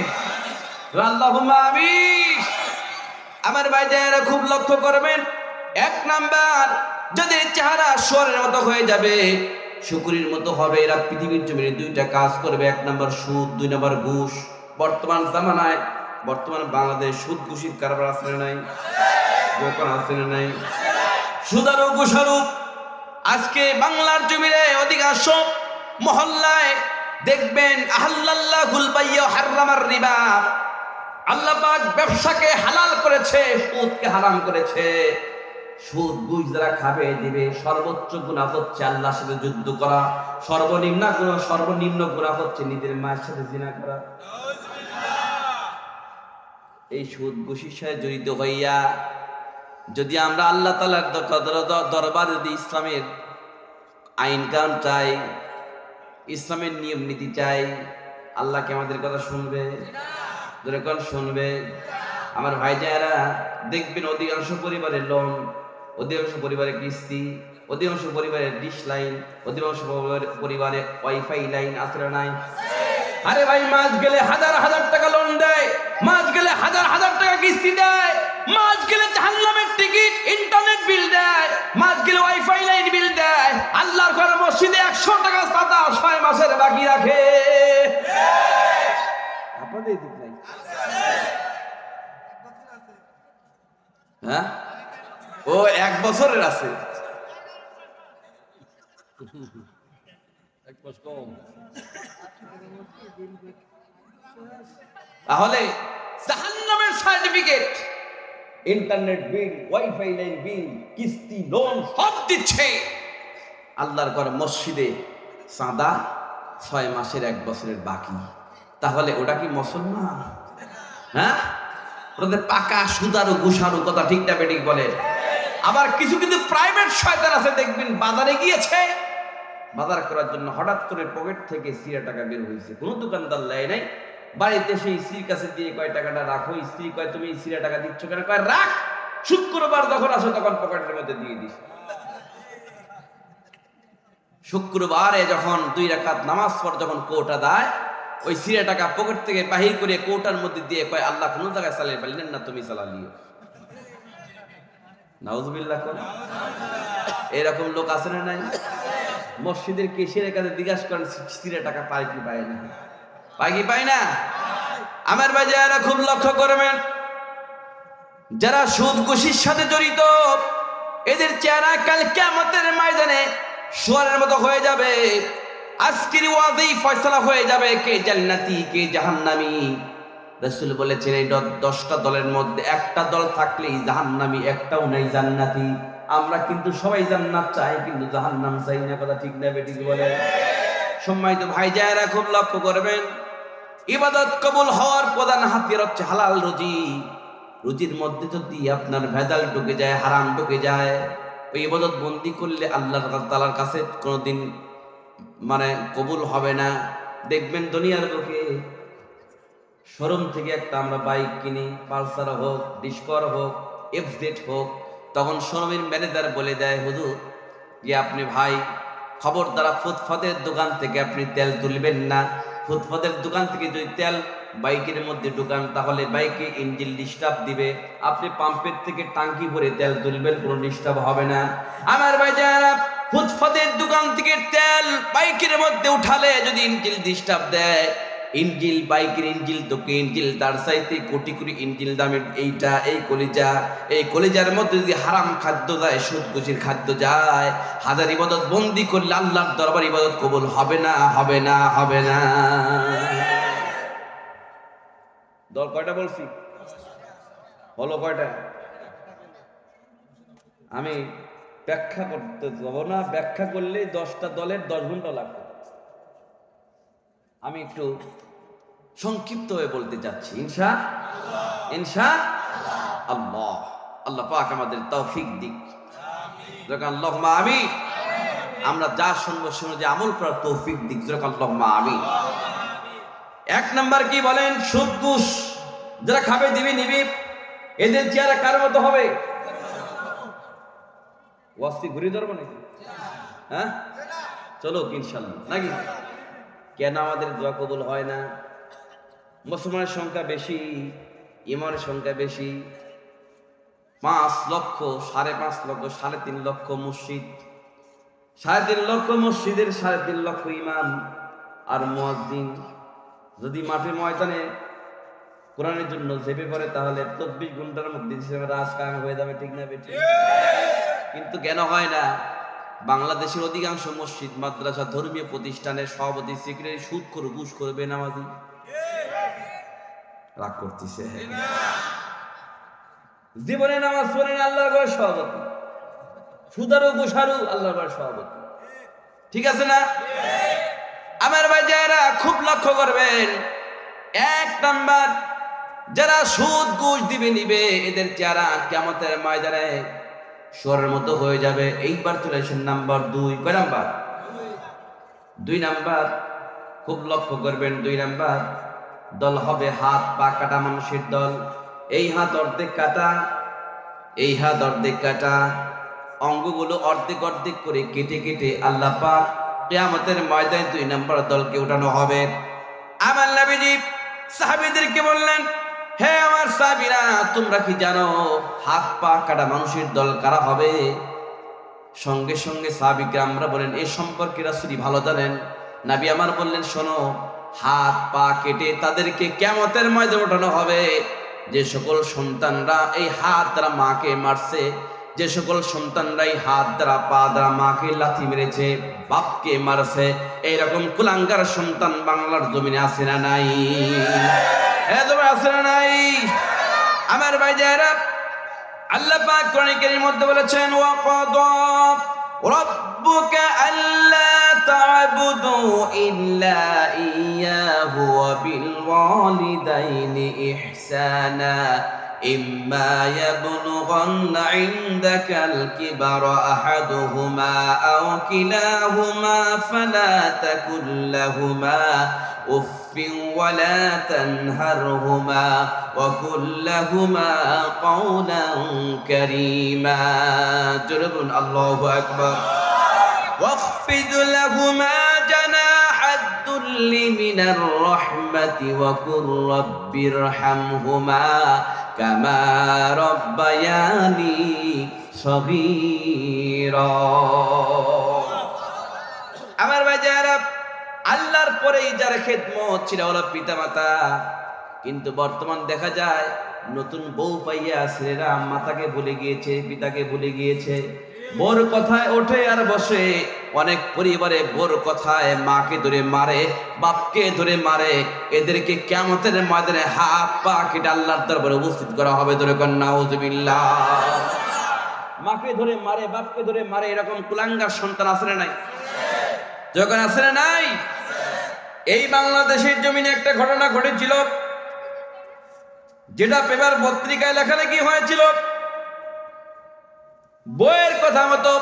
আল্লাহুম্মা আমিন। আমার ভাইজানেরা খুব লক্ষ্য করবেন, 1 নাম্বার, যদি চেহারা শুয়োরের মতো হয়ে যাবে, শুকুরির মতো হবে, এরা পৃথিবীর জমিনে 2টা কাজ করবে। 1 নাম্বার সুদ, 2 নাম্বার ঘুষ। বর্তমান জামানায়, বর্তমান বাংলাদেশ সুদ ঘুষির কারবার আছে না নাই? দোকান আছে না নাই? সুদারু ঘুষারু আজকে বাংলার জমিনে অধিকাংশ মহল্লায় দেখবেন আহাল্লাল্লাহুল বাইয়া হারামার রিবা, আল্লাহ পাক ব্যবসাকে হালাল করেছে, সুদকে হারাম করেছে। সুদ ঘুষ যারা খাবে দিবে, সর্বোচ্চ গুনাহ হচ্ছে আল্লাহর সাথে যুদ্ধ করা, সর্বনিম্ন গুনাহ হচ্ছে নিজের মায়ের সাথে জিনা করা। এই সুদ ঘুষের সাথে জড়িত হইয়া যদি আমরা আল্লাহ তাআলার দরবারে যদি ইসলামের আইন কানুন চাই, ইসলামের নিয়ম নীতি চাই, আল্লাহ কি আমাদের কথা শুনবে? যখন শুনবে। আমার ভাইজানেরা দেখবেন অধিকাংশ পরিবারের লোন, অধিকাংশ পরিবারের কিস্তি, অধিকাংশ পরিবারের ডিশ লাইন, অধিকাংশ পরিবারে ওয়াইফাই লাইন আছে না নাই? আরে ভাই, মাস গেলে হাজার হাজার টাকা লোন দেয়, মাস গেলে হাজার হাজার টাকা কিস্তি দেয়, মাস গেলে জাহান্নামের টিকিট ইন্টারনেট বিল দেয়, মাস গেলে ওয়াইফাই লাইন বিল দেয়, আল্লাহর ঘরে মসজিদে 100 টাকা চাঁদা 6 মাসের বাকি রাখে। আপনাদের দিক নাই? হ্যাঁ, ও 1 বছরের আছে, 1 মাস কম। তাহলে জাহান্নামের certificate, internet bill, wifi line bill, কিস্তি, লোন সব দিচ্ছে। আল্লাহর ঘরে মসজিদে চাঁদা 6 মাসের 1 বছরের বাকি। তাহলে ওটা কি মুসলমান? হ্যাঁ, ওদের পাকা সুদারু ঘুষারু কথা ঠিক না বেঠিক বলে? আবার কিছু কিন্তু প্রাইভেট শয়তান আছে, দেখবেন বাজারে গিয়েছে, বাজার করার জন্য হঠাৎ করে পকেট থেকে 30 টাকা বের হয়েছে, কোনো দোকানদার লেয় নাই, বাড়িতে সেই স্ত্রীর কাছে দিয়ে কয় টাকাটা রাখো, স্ত্রী কয় তুমি 30 টাকা দিচ্ছ কেন? কয় রাখ, শুক্রবার যখন আসো তখন পকেটের মধ্যে দিয়ে দিস। শুক্রবারে যখন 2 রাকাত নামাজ পড় যখন কোটা দেয়, ওই 30 টাকা পকেট থেকে বাহির করে কোটার মধ্যে দিয়ে কয় আল্লাহ কোন জায়গায় চালিয়ে পারলেন না, তুমি চালালিও। নাউজুবিল্লাহ। এরকম লোক আছে না নাই? মসজিদের কেশিয়ারের কাছে জিজ্ঞাসা করেন 30 টাকা পায় কি পায় না? পায় কি পায় না? আমার ভাইজানেরা খুব লক্ষ্য করবেন, যারা সুদ ঘুষের সাথে জড়িত, এদের চেহারা কাল কিয়ামতের ময়দানে শুয়োরের মতো হয়ে যাবে। আজকের ওয়াজেই ফয়সালা হয়ে যাবে কে জান্নাতি কে জাহান্নামী। রাসূল বলেছেন এই 10টা দলের মধ্যে একটা দল থাকলেই জাহান্নামী, একটাও নাই জান্নাতি। আমরা কিন্তু সবাই জান্নাত চাই, কিন্তু জাহান্নাম চাই না, কথা ঠিক না বেঠিক বলে? সম্মানিত ভাইজানেরা খুব লক্ষ্য করবেন, ইবাদত কবুল হওয়ার প্রধান হাতিয়ার হচ্ছে হালাল রুজি। রুজির মধ্যে যদি আপনার ভেজাল ঢুকে যায়, হারাম ঢুকে যায়, ওই ইবাদত বন্দি করলে আল্লাহ তাআলার কাছে কোনোদিন কবুল হবে না। দেখবেন দুনিয়ার বুকে শোরুম থেকে একটা আমরা বাইক কিনি, পালসার হোক, ডিসকভার হোক, এফজেড হোক, তখন শোরুমের ম্যানেজার বলে দেয়, হুজুর যে আপনি ভাই খবরদার ফুটপাতের দোকান থেকে আপনি তেল তুলবেন না। ফুটপাতের দোকান থেকে যদি তেল বাইকের মধ্যে ঢুকান তাহলে বাইকে ইঞ্জিন ডিস্টার্ব দিবে। আপনি পাম্পের থেকে টাঙ্কি ভরে তেল তুলবেন, কোনো ডিস্টার্ব হবে না। আমার ভাই যারা ফুটপাতের দোকান থেকে তেল বাইকের মধ্যে উঠালে যদি ইঞ্জিন ডিস্টার্ব দেয়, ইঞ্জিল বাইকের ইঞ্জিল তোকে ইঞ্জিল তার চাইতে কোটি কোটি ইঞ্জিল দামের এইটা এই কলিজার মধ্যে যদি হারাম খাদ্য যায়, সুদ ঘুষের খাদ্য যায়, হাজার ইবাদত বন্দি করলে আল্লাহর দরবার ইবাদত কবুল হবে না, হবে না, হবে না। দল কয়টা বলছি? হলো কয়টা? আমি ব্যাখ্যা করতে যাব না, ব্যাখ্যা করলে 10টা দলের 10 ঘন্টা লাগবে। আমি একটু সংক্ষিপ্ত হয়ে বলতে চাচ্ছি, ইনশাআল্লাহ। আল্লাহ পাক আমাদের তৌফিক দিক। আল্লাহুম্মা আমিন। আমরা যা শুনবো শুনে যে আমল করার তৌফিক দিক। আল্লাহুম্মা আমিন। 1 নাম্বার কি বলেন? সুদ ঘুষ যারা খাবে দিবি নিবি, এদের চেহারা কার মতো হবে? ওয়াস্তি ঘুরি ধরবো নাকি? হ্যাঁ, চলো ইনশাআল্লাহ নাকি? কেন আমাদের দোয়া কবুল হয় না? মুসলমানের সংখ্যা বেশি, ইমানের সংখ্যা বেশি। 5 লক্ষ, 5.5 লক্ষ, 3.5 লক্ষ মসজিদ, 3.5 লক্ষ মসজিদের 3.5 লক্ষ ইমাম আর মুয়াজ্জিন। যদি মাঠে ময়দানে কোরআনের জন্য ঝেপে পড়ে তাহলে 24 ঘন্টার মধ্যে রাজকাম হয়ে যাবে, ঠিক না বেঠিক? কিন্তু কেন হয় না? বাংলাদেশের অধিকাংশ মসজিদ, মাদ্রাসা, ধর্মীয় প্রতিষ্ঠানের সভাপতি, সেক্রেটারি সুদ করে, ঘুষ করে, বেনামাজি। রাগ করতেছে। জীবনে নামাজ পড়ে না, আল্লাহর ঘরের সভাপতি। সুদারু ঘুষারু আল্লাহর ঘরের সভাপতি। ঠিক আছে না? আমার ভাই যারা খুব লক্ষ্য করবেন, 1 নাম্বার যারা সুদ ঘুষ দিবে নিবে, এদের চেহারা কিয়ামতের ময়দানে শুয়োরের মতো হয়ে যাবে। এইবার চলে আসেন নাম্বার 2। কয় নাম্বার? 2 নাম্বার খুব লক্ষ্য করবেন। 2 নাম্বার দল হবে হাত পা কাটা মানুষের দল। এই হাত অর্ধেক কাটা, এই হাত অর্ধেক কাটা, অঙ্গগুলো অর্ধেক অর্ধেক করে কেটে কেটে আল্লাহ পাক কিয়ামতের ময়দানে 2 নাম্বার দলকে উঠানো হবে। আমার নবীজি সাহাবীদেরকে বললেন, হে আমার সাহাবীরা, তোমরা কি জানো হাত পা কাটা মানুষের দল কারা হবে? সঙ্গে সঙ্গে সাহাবীরা আমরা বলেন, এই সম্পর্কে রাসূল ভালো জানেন। নবী আমার বললেন, শোনো, হাত পা কেটে তাদেরকে কিয়ামতের ময়দানে ওঠানো হবে। যে সকল সন্তানরা এই হাত দ্বারা মাকে মারছে, যে সকল সন্তানরা এই হাত দ্বারা পা দ্বারা মাকে লাথি মেরেছে, বাপকে মারছে, এইরকম কুলাঙ্গার সন্তান বাংলার জমিনে আছে না নাই? আছে না নাই? আমার ভাই যারা, আল্লাহ পাক কোরআন কারীমের মধ্যে বলেছেন, ওয়া ক্বাদা রাব্বুকা আল্লা তা'বুদু ইল্লা ইয়্যাহু ওয়া বিল ওয়ালিদাইনি ইহসানা ইম্মা ইয়াবলুগান্না ইনদাকাল কিবারা আহাদুহুমা আও কিলাহুমা ফালা তাকুল লাহুমা উফফিন ওয়া লা তানহারহুমা ওয়া কুল লাহুমা কাওলান কারীমা। জোরে বলুন আল্লাহু আকবার। واخفض لهما جناح الذل من الرحمة وقل رب ارحمهما كما ربياني صغيرا। আমার ভাই যারা, আল্লাহর পরেই যার খেদমত ছিল হলো পিতামাতা, কিন্তু বর্তমান দেখা যায় নতুন বউ পাইয়া ছেলেরা মাতাকে ভুলে গিয়েছে, পিতাকে ভুলে গিয়েছে। বোর কথায় ওঠে আর বসে। অনেক পরিবারে বোর কথায় মাকে ধরে মারে, বাপকে ধরে মারে। এদেরকে কিয়ামতের ময়দানে হাত পা কেটে আল্লাহর দরবারে উপস্থিত করা হবে। ধরে কর নাউযুবিল্লাহ। মাকে ধরে মারে, বাপকে ধরে মারে, এরকম কুলাঙ্গার সন্তান আছে না নাই? যখন আছে না নাই? এই বাংলাদেশের জমিনে একটা ঘটনা ঘটেছিল, যেটা পেপার পত্রিকায় লেখালেখি হয়েছিল। বইয়ের কথা মতো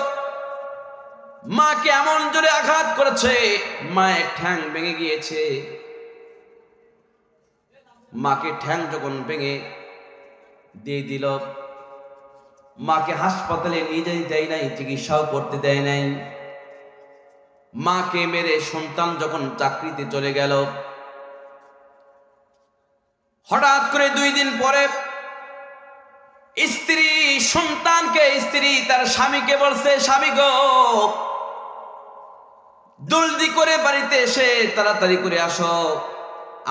মাকে এমন জোরে আঘাত করেছে, মায়ের ঠ্যাং ভেঙে গিয়েছে। মাকে ঠ্যাং যখন ভেঙে দিয়ে দিল, মাকে হাসপাতালে নিয়ে যেতে দেয় নাই, চিকিৎসাও করতে দেয় নাই। মাকে মেরে সন্তান যখন চাকরিতে চলে গেল, হঠাৎ করে 2 দিন পরে স্ত্রী তার স্বামীকে বলছে, স্বামী গো, জলদি করে বাড়িতে এসে তাড়াতাড়ি করে আসো,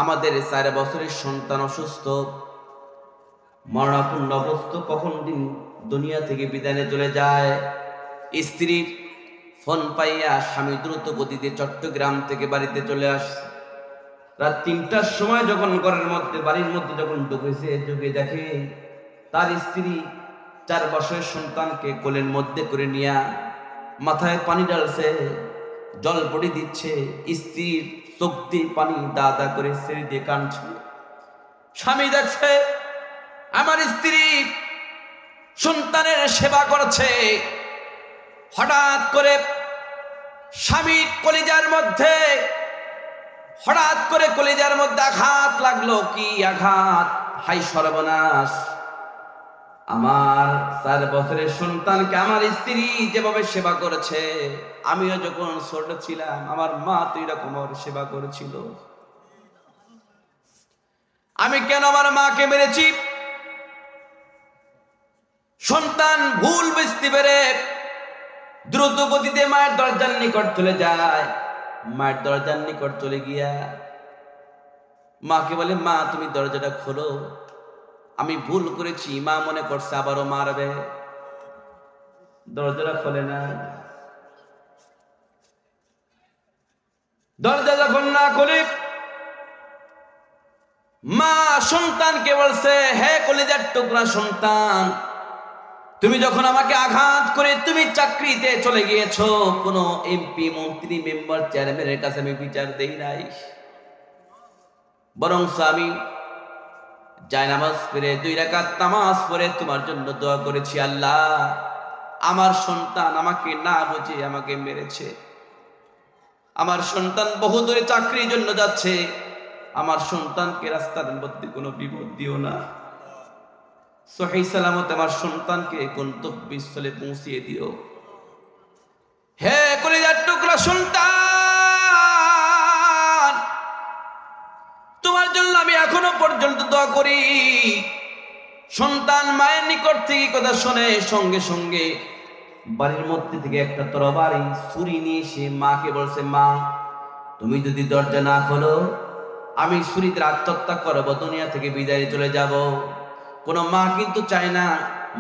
আমাদের 4 বছরের সন্তান অসুস্থ, মরণাপন্ন অবস্থা, কখন দিন দুনিয়া থেকে বিদায় নিয়ে চলে যায়। স্ত্রীর ফোন পাইয়া স্বামী দ্রুত গতিতে চট্টগ্রাম থেকে বাড়িতে চলে আসে। রাত 3টার সময় যখন বাড়ির মধ্যে যখন ঢুকে দেখে তার স্ত্রী 4 বছরের সন্তানকে কোলের মধ্যে করে নিয়ে মাথায় পানি ঢালছে, জল পড়ি দিচ্ছে, স্ত্রীর চোখ দিয়ে পানি দা করে ছেড়ে দিয়ে কাঁদছে। স্বামী দেখছে আমার স্ত্রী সন্তানের সেবা করছে। হঠাৎ করে স্বামীর কলিজার মধ্যে আঘাত লাগলো। কি আঘাত! হাই সর্বনাশ, আমার 4 বছরের সন্তানকে আমার স্ত্রী যেভাবে সেবা করেছে, আমিও যখন ছোট ছিলাম আমার মা তো এরকম সেবা করেছিল। আমি কেন আমার মাকে মেরেছি? সন্তান ভুল বুঝতে পেরে দ্রুত গতিতে মায়ের দরজার নিকট চলে যায়। মায়ের দরজার নিকট চলে গিয়া মাকে বলে, মা তুমি দরজাটা খোলো, আমি ভুল করেছি। মা মনে করছে আবারও মারবে, দরজাটা খোলে না। দরজা যখন না খোলে, মা সন্তানকে বলছে, হে কলিজার টুকরা সন্তান, তুমি যখন আমাকে আঘাত করে তুমি চাকরিতে চলে গিয়েছো, কোন এমপি, মন্ত্রী, মেম্বার, চেয়ারম্যানের কাছে আমি বিচার দেই নাই, বরং আমি জায়নামাজ পড়ে 2 রাকাত নামাজ পড়ে তোমার জন্য দোয়া করেছি। আল্লাহ, আমার সন্তান আমাকে না বুঝে আমাকে মেরেছে। আমার সন্তান বহু দূরে চাকরির জন্য যাচ্ছে, আমার সন্তানকে রাস্তার মধ্যে কোনো বিপদ দিও না। সহি সালামত আমার সন্তানকে গন্তব্যস্থলে পৌঁছিয়ে দিও। হে কলিজার টুকরা সন্তান, তোমার জন্য আমি এখনো পর্যন্ত দোয়া করি। সন্তান মায়ের নিকট থেকে কথা শুনে সঙ্গে সঙ্গে বাড়ির মধ্যে থেকে একটা তরবারি ছুরি নিয়ে সে মাকে বলছে, মা তুমি যদি দরজা না খোলো, আমি ছুরিতে আত্মহত্যা করবো, দুনিয়া থেকে বিদায় চলে যাব। কোন মা কিন্তু চায় না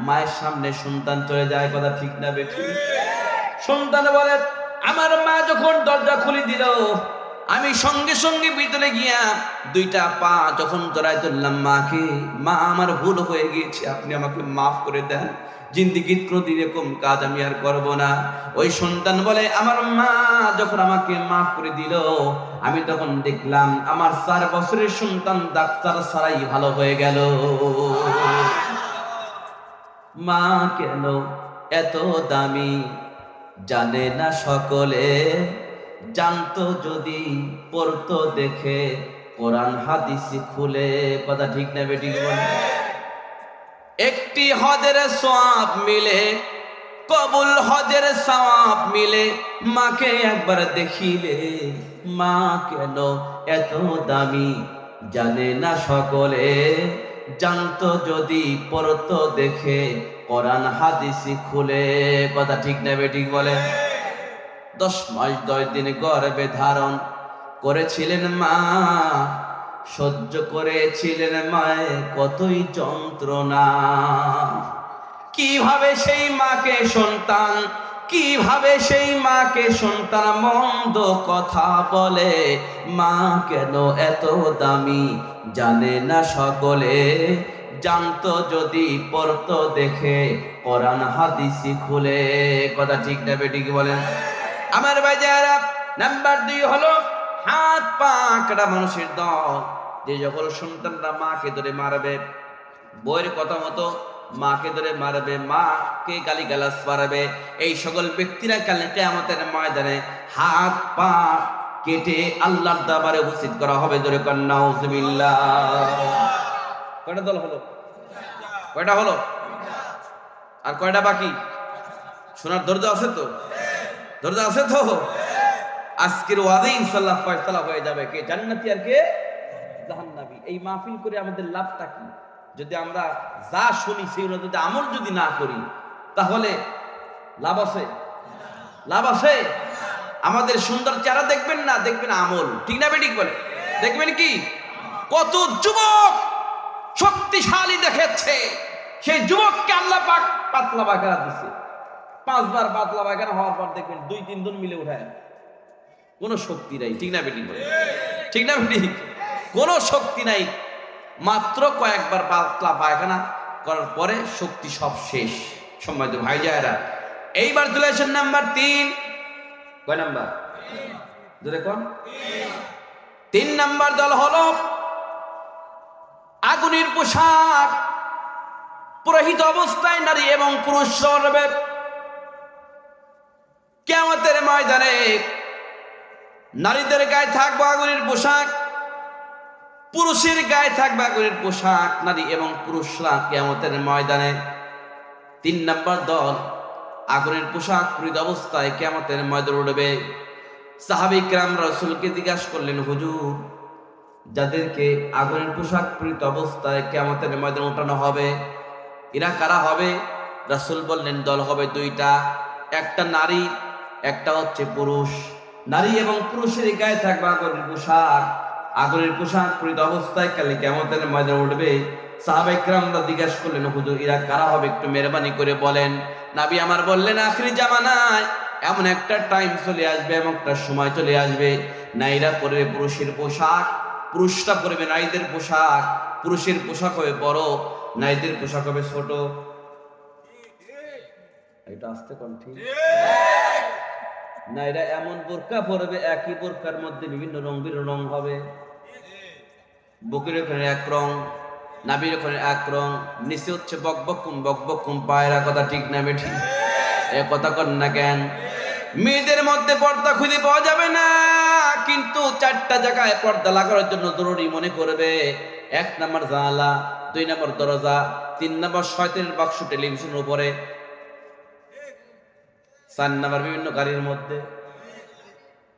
মায়ের সামনে সন্তান চলে যায়, কথা ঠিক না বেঠিক? সন্তান বলে, আমার মা যখন দরজা খুলে দিল, আমি সঙ্গে সঙ্গে ভিতরে গিয়া 2টা পা যখন জড়াই ধরলাম মাকে, মা আমার ভুল হয়ে গিয়েছে, আপনি আমাকে মাফ করে দেন, জিন্দেগির কোনদিন এরকম কাজ আমি আর করব না। ওই সন্তান বলে, আমার মা যখন আমাকে মাফ করে দিল, আমি তখন দেখলাম আমার 4 বছরের সন্তান ডাক্তার ছাড়াই ভালো হয়ে গেল। মা কেন এত দামি জানে না সকলে, জানতো যদি পড়তো দেখে কোরআন হাদিস খুলে, কথা ঠিক না বেঠিক বলে? একটি হজের সওয়াব মিলে, কবুল হজের সওয়াব মিলে, মাকে একবার দেখিলে, মা কেন এত দামি জানে না সকলে, জানতো যদি পড়তো দেখে কোরআন হাদিস খুলে, কথা ঠিক না বেঠিক বলে? 10 মাস 10 দিন গর্ভে ধারণ করেছিলেন মা, সহ্য করেছিলেন মায়ে কতই যন্ত্রণা। কিভাবে সেই মাকে সন্তান মন্দ কথা বলে, মা কেন এত দামি জানে না সকলে, জানতো যদি পড়তো দেখে কোরআন হাদিস খুলে, কথা ঠিক না বেঠিক বলেন? আমার ভাইজারা, নাম্বার 2 হলো হাত পা কাটা মানুষের দল, যে যখন সন্তানরা মাকে ধরে মারবে, বইয়ের কথা মতো মাকে ধরে মারবে, মাকে গালিগালাজ পারবে, এই সকল ব্যক্তিরা কালে কিয়ামতের ময়দানে হাত পা কেটে আল্লাহর দরবারে উপস্থিত করা হবে। ধরে কর নাউজুবিল্লাহ। কয়টা দল হলো? কয়টা হলো? আর কয়টা বাকি? শোনার ধৈর্য আছে তো? ধৈর্য আছে তো? আজকের ওয়াদে ইনশাআল্লাহ ফয়সালা হয়ে যাবে কে জান্নাতি আর কে জাহান্নামী। এই মাহফিল করে আমাদের লাভটা কি? যদি আমরা যা শুনি সেগুলো যদি আমল যদি না করি তাহলে লাভ আছে? লাভ আছে? আমাদের সুন্দর চেহারা দেখবেন না, দেখবেন আমল। ঠিক না বেঠিক বলে? দেখবেন কি কত যুবক শক্তিশালী দেখাচ্ছে, সেই যুবককে আল্লাহ পাক পাতলা পায়খানা দিচ্ছে। 5 বার পাতলা পায়খানা হওয়ার পর দেখবেন 2-3 দিন মিলে উঠায়, কোনো শক্তি নাই। ঠিক না বেঠিক বলে? ঠিক না বেঠিক? কোনো শক্তি নাই। মাত্র কয়েকবার পাতলা পায়খানা করার পরে শক্তি সব শেষ। সম্মানিত ভাই জায়েরা, এইবার চলে আসেন নাম্বার 3। কয় নাম্বার? ধরে কোন 3 নাম্বার দল হলো আগুনের পোশাক পুরোহিত অবস্থায় নারী এবং পুরুষ সরবে কিয়ামতের ময়দানে। নারীদের গায়ে থাকবে আগুনের পোশাক, পুরুষের গায়ে থাকবে আগুনের পোশাক। নারী এবং পুরুষরা কিয়ামতের ময়দানে 3 নাম্বার দল আগুনের পোশাক পরিহিত অবস্থায় কিয়ামতের ময়দানে উঠবে। সাহাবী কিরাম রাসূলকে জিজ্ঞাসা করলেন, হুজুর, যাদেরকে আগুনের পোশাক পরিহিত অবস্থায় কিয়ামতের ময়দানে ওঠানো হবে এরা কারা হবে? রাসূল বললেন, দল হবে 2টা, একটা নারী, একটা হচ্ছে পুরুষ। নারী এবং পুরুষের গায়ে থাকবে আগুনের পোশাক। আগুনের পোশাক পরিহিত অবস্থায় কাল কিয়ামতের ময়দানে উঠবে। সাহাবায়ে কিরামরা জিজ্ঞাসা করলেন, হুজুর, এরা কারা হবে? একটু মেহরবানি করে বলেন। নবী আমার বললেন, আখিরি জামানায় এমন একটা টাইম চলে আসবে, এমন একটা সময় চলে আসবে, নারীরা পরবে পুরুষের পোশাক, পুরুষরা পরবে নারীদের পোশাক। পুরুষের পোশাক হবে বড়, নারীদের পোশাক হবে ছোট। এটা আসতে কোন ঠিক? নারীরা এমন বোরকা পরবে, একই বোরকার মধ্যে বিভিন্ন রং রং হবে। বুকের ওখানে এক রং, নাভির ওখানে এক রং, নিচে হচ্ছে বকবকুম পায়রা। কথা ঠিক না বেঠি? এ কথা কর না কেন? মেয়েদের মধ্যে পর্দা খুঁজে পাওয়া যাবে না, কিন্তু 4টা জায়গায় পর্দা লাগানোর জন্য জরুরি মনে করবে। 1 নাম্বার জানালা, 2 নাম্বার দরজা, 3 নাম্বার শয়তানের বাক্স টেলিভিশনের উপরে, 4 নাম্বার বিভিন্ন গাড়ির মধ্যে।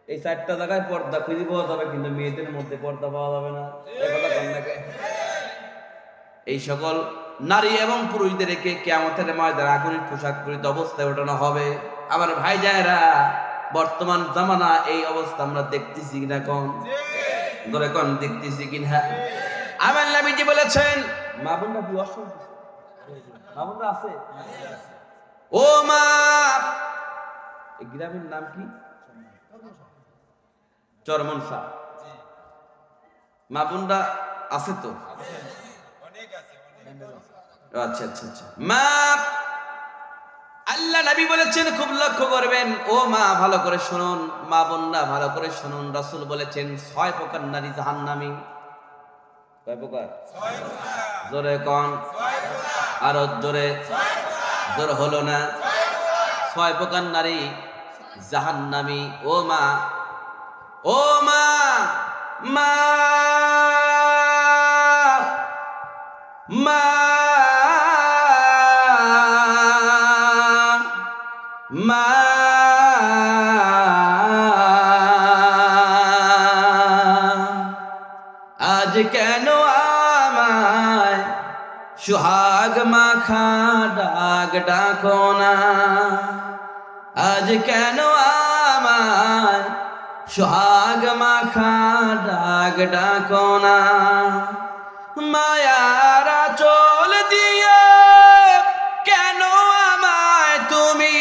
এই 4টা জায়গায় পর্দা খুঁজে পাওয়া যাবে, কিন্তু মেয়েদের মধ্যে পর্দা পাওয়া যাবে না। এই কথা কর না কেন? এই সকল নারী এবং পুরুষদেরকে কিয়ামতের ময়দানে আগুনের পোশাক পরিহিত অবস্থায় ওঠানো হবে। আমার ভাই জায়েরা, বর্তমান জামানা এই অবস্থা আমরা দেখতেছি কিনা? কোন ধরে কোন দেখতেছি কিনা? আমার নবীজি বলেছেন, মা বোনরা কি অসুস্থ? মা বোনরা আছে? ও মা, এই গ্রামের নাম কি? চরমনসা। মা বোনরা আছে তো? আচ্ছা আচ্ছা আচ্ছা। মা, আল্লাহ নবী বলেছেন, খুব লক্ষ্য করবেন। ও মা, ভালো করে শুনুন, মা বোনরা ভালো করে শুনুন। রাসূল বলেছেন 6 প্রকার নারী জাহান্নামী। কয় প্রকার? 6 প্রকার। জোরে কোন? 6 প্রকার। আরো জোরে। 6 প্রকার। জোর হলো না? 6 প্রকার নারী জাহান্নামী। ও মা, ও মা, মা, মা, মা, আজ কেন আমায় সুহাগ মাখা ডাক ডাকো না? আজ কেন আমায় সুহাগ মাখা ডাক ডাকো না? মায়ার আঁচল দিয়ে কেন আমায় তুমি,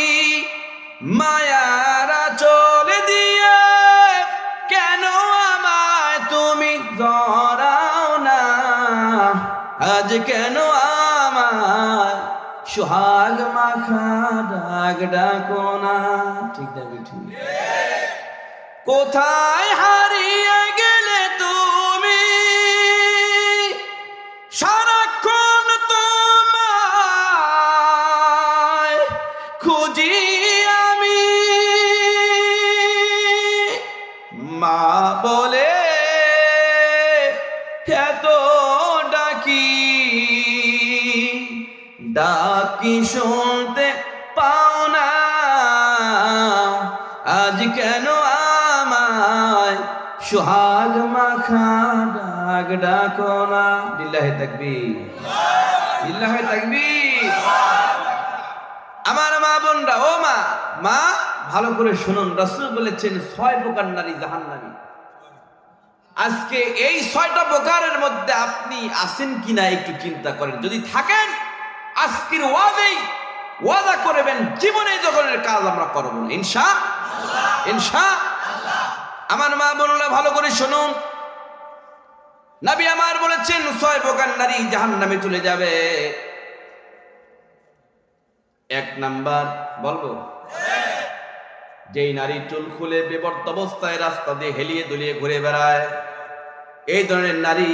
মায়ার আঁচল দিয়ে কেন আমায় তুমি জড়াও না? আজ কেন আমায় সুহাগ মাখা ডাক ডাকো না? ঠিক না বেঠি? কোথায় হারিয়ে গেলে তুমি, সারাক্ষণ তোমায় খুঁজি আমি, মা বলে এত ডাকি, ডাক কি শুনতে পাও না, আজ কেন আমায় সোহাগ মাখা ডাক ডাকো না। লিল্লাহি তাকবীর, লিল্লাহি তাকবীর। আমার মা বোনরা, ও মা, মা ভালো করে শুনুন, রাসূল বলেছেন 6 প্রকার নারী জাহান্নামী। আজকে এই 6টা প্রকারের মধ্যে আপনি আছেন কিনা একটু চিন্তা করেন। যদি থাকেন, আজকের ওয়াদা করবেন জীবনে এই ধরনের কাজ আমরা করব না, ইনশাআল্লাহ, ইনশাআল্লাহ। আমার মা বোনরা ভালো করে শুনুন, নবী আমার বলেছেন 6 প্রকার নারী জাহান্নামে চলে যাবে। 1 নাম্বার বলবো, যেই নারী চুল খুলে বেপরদা অবস্থায় রাস্তা দিয়ে হেলিয়ে দুলিয়ে ঘুরে বেড়ায়। এই ধরনের নারী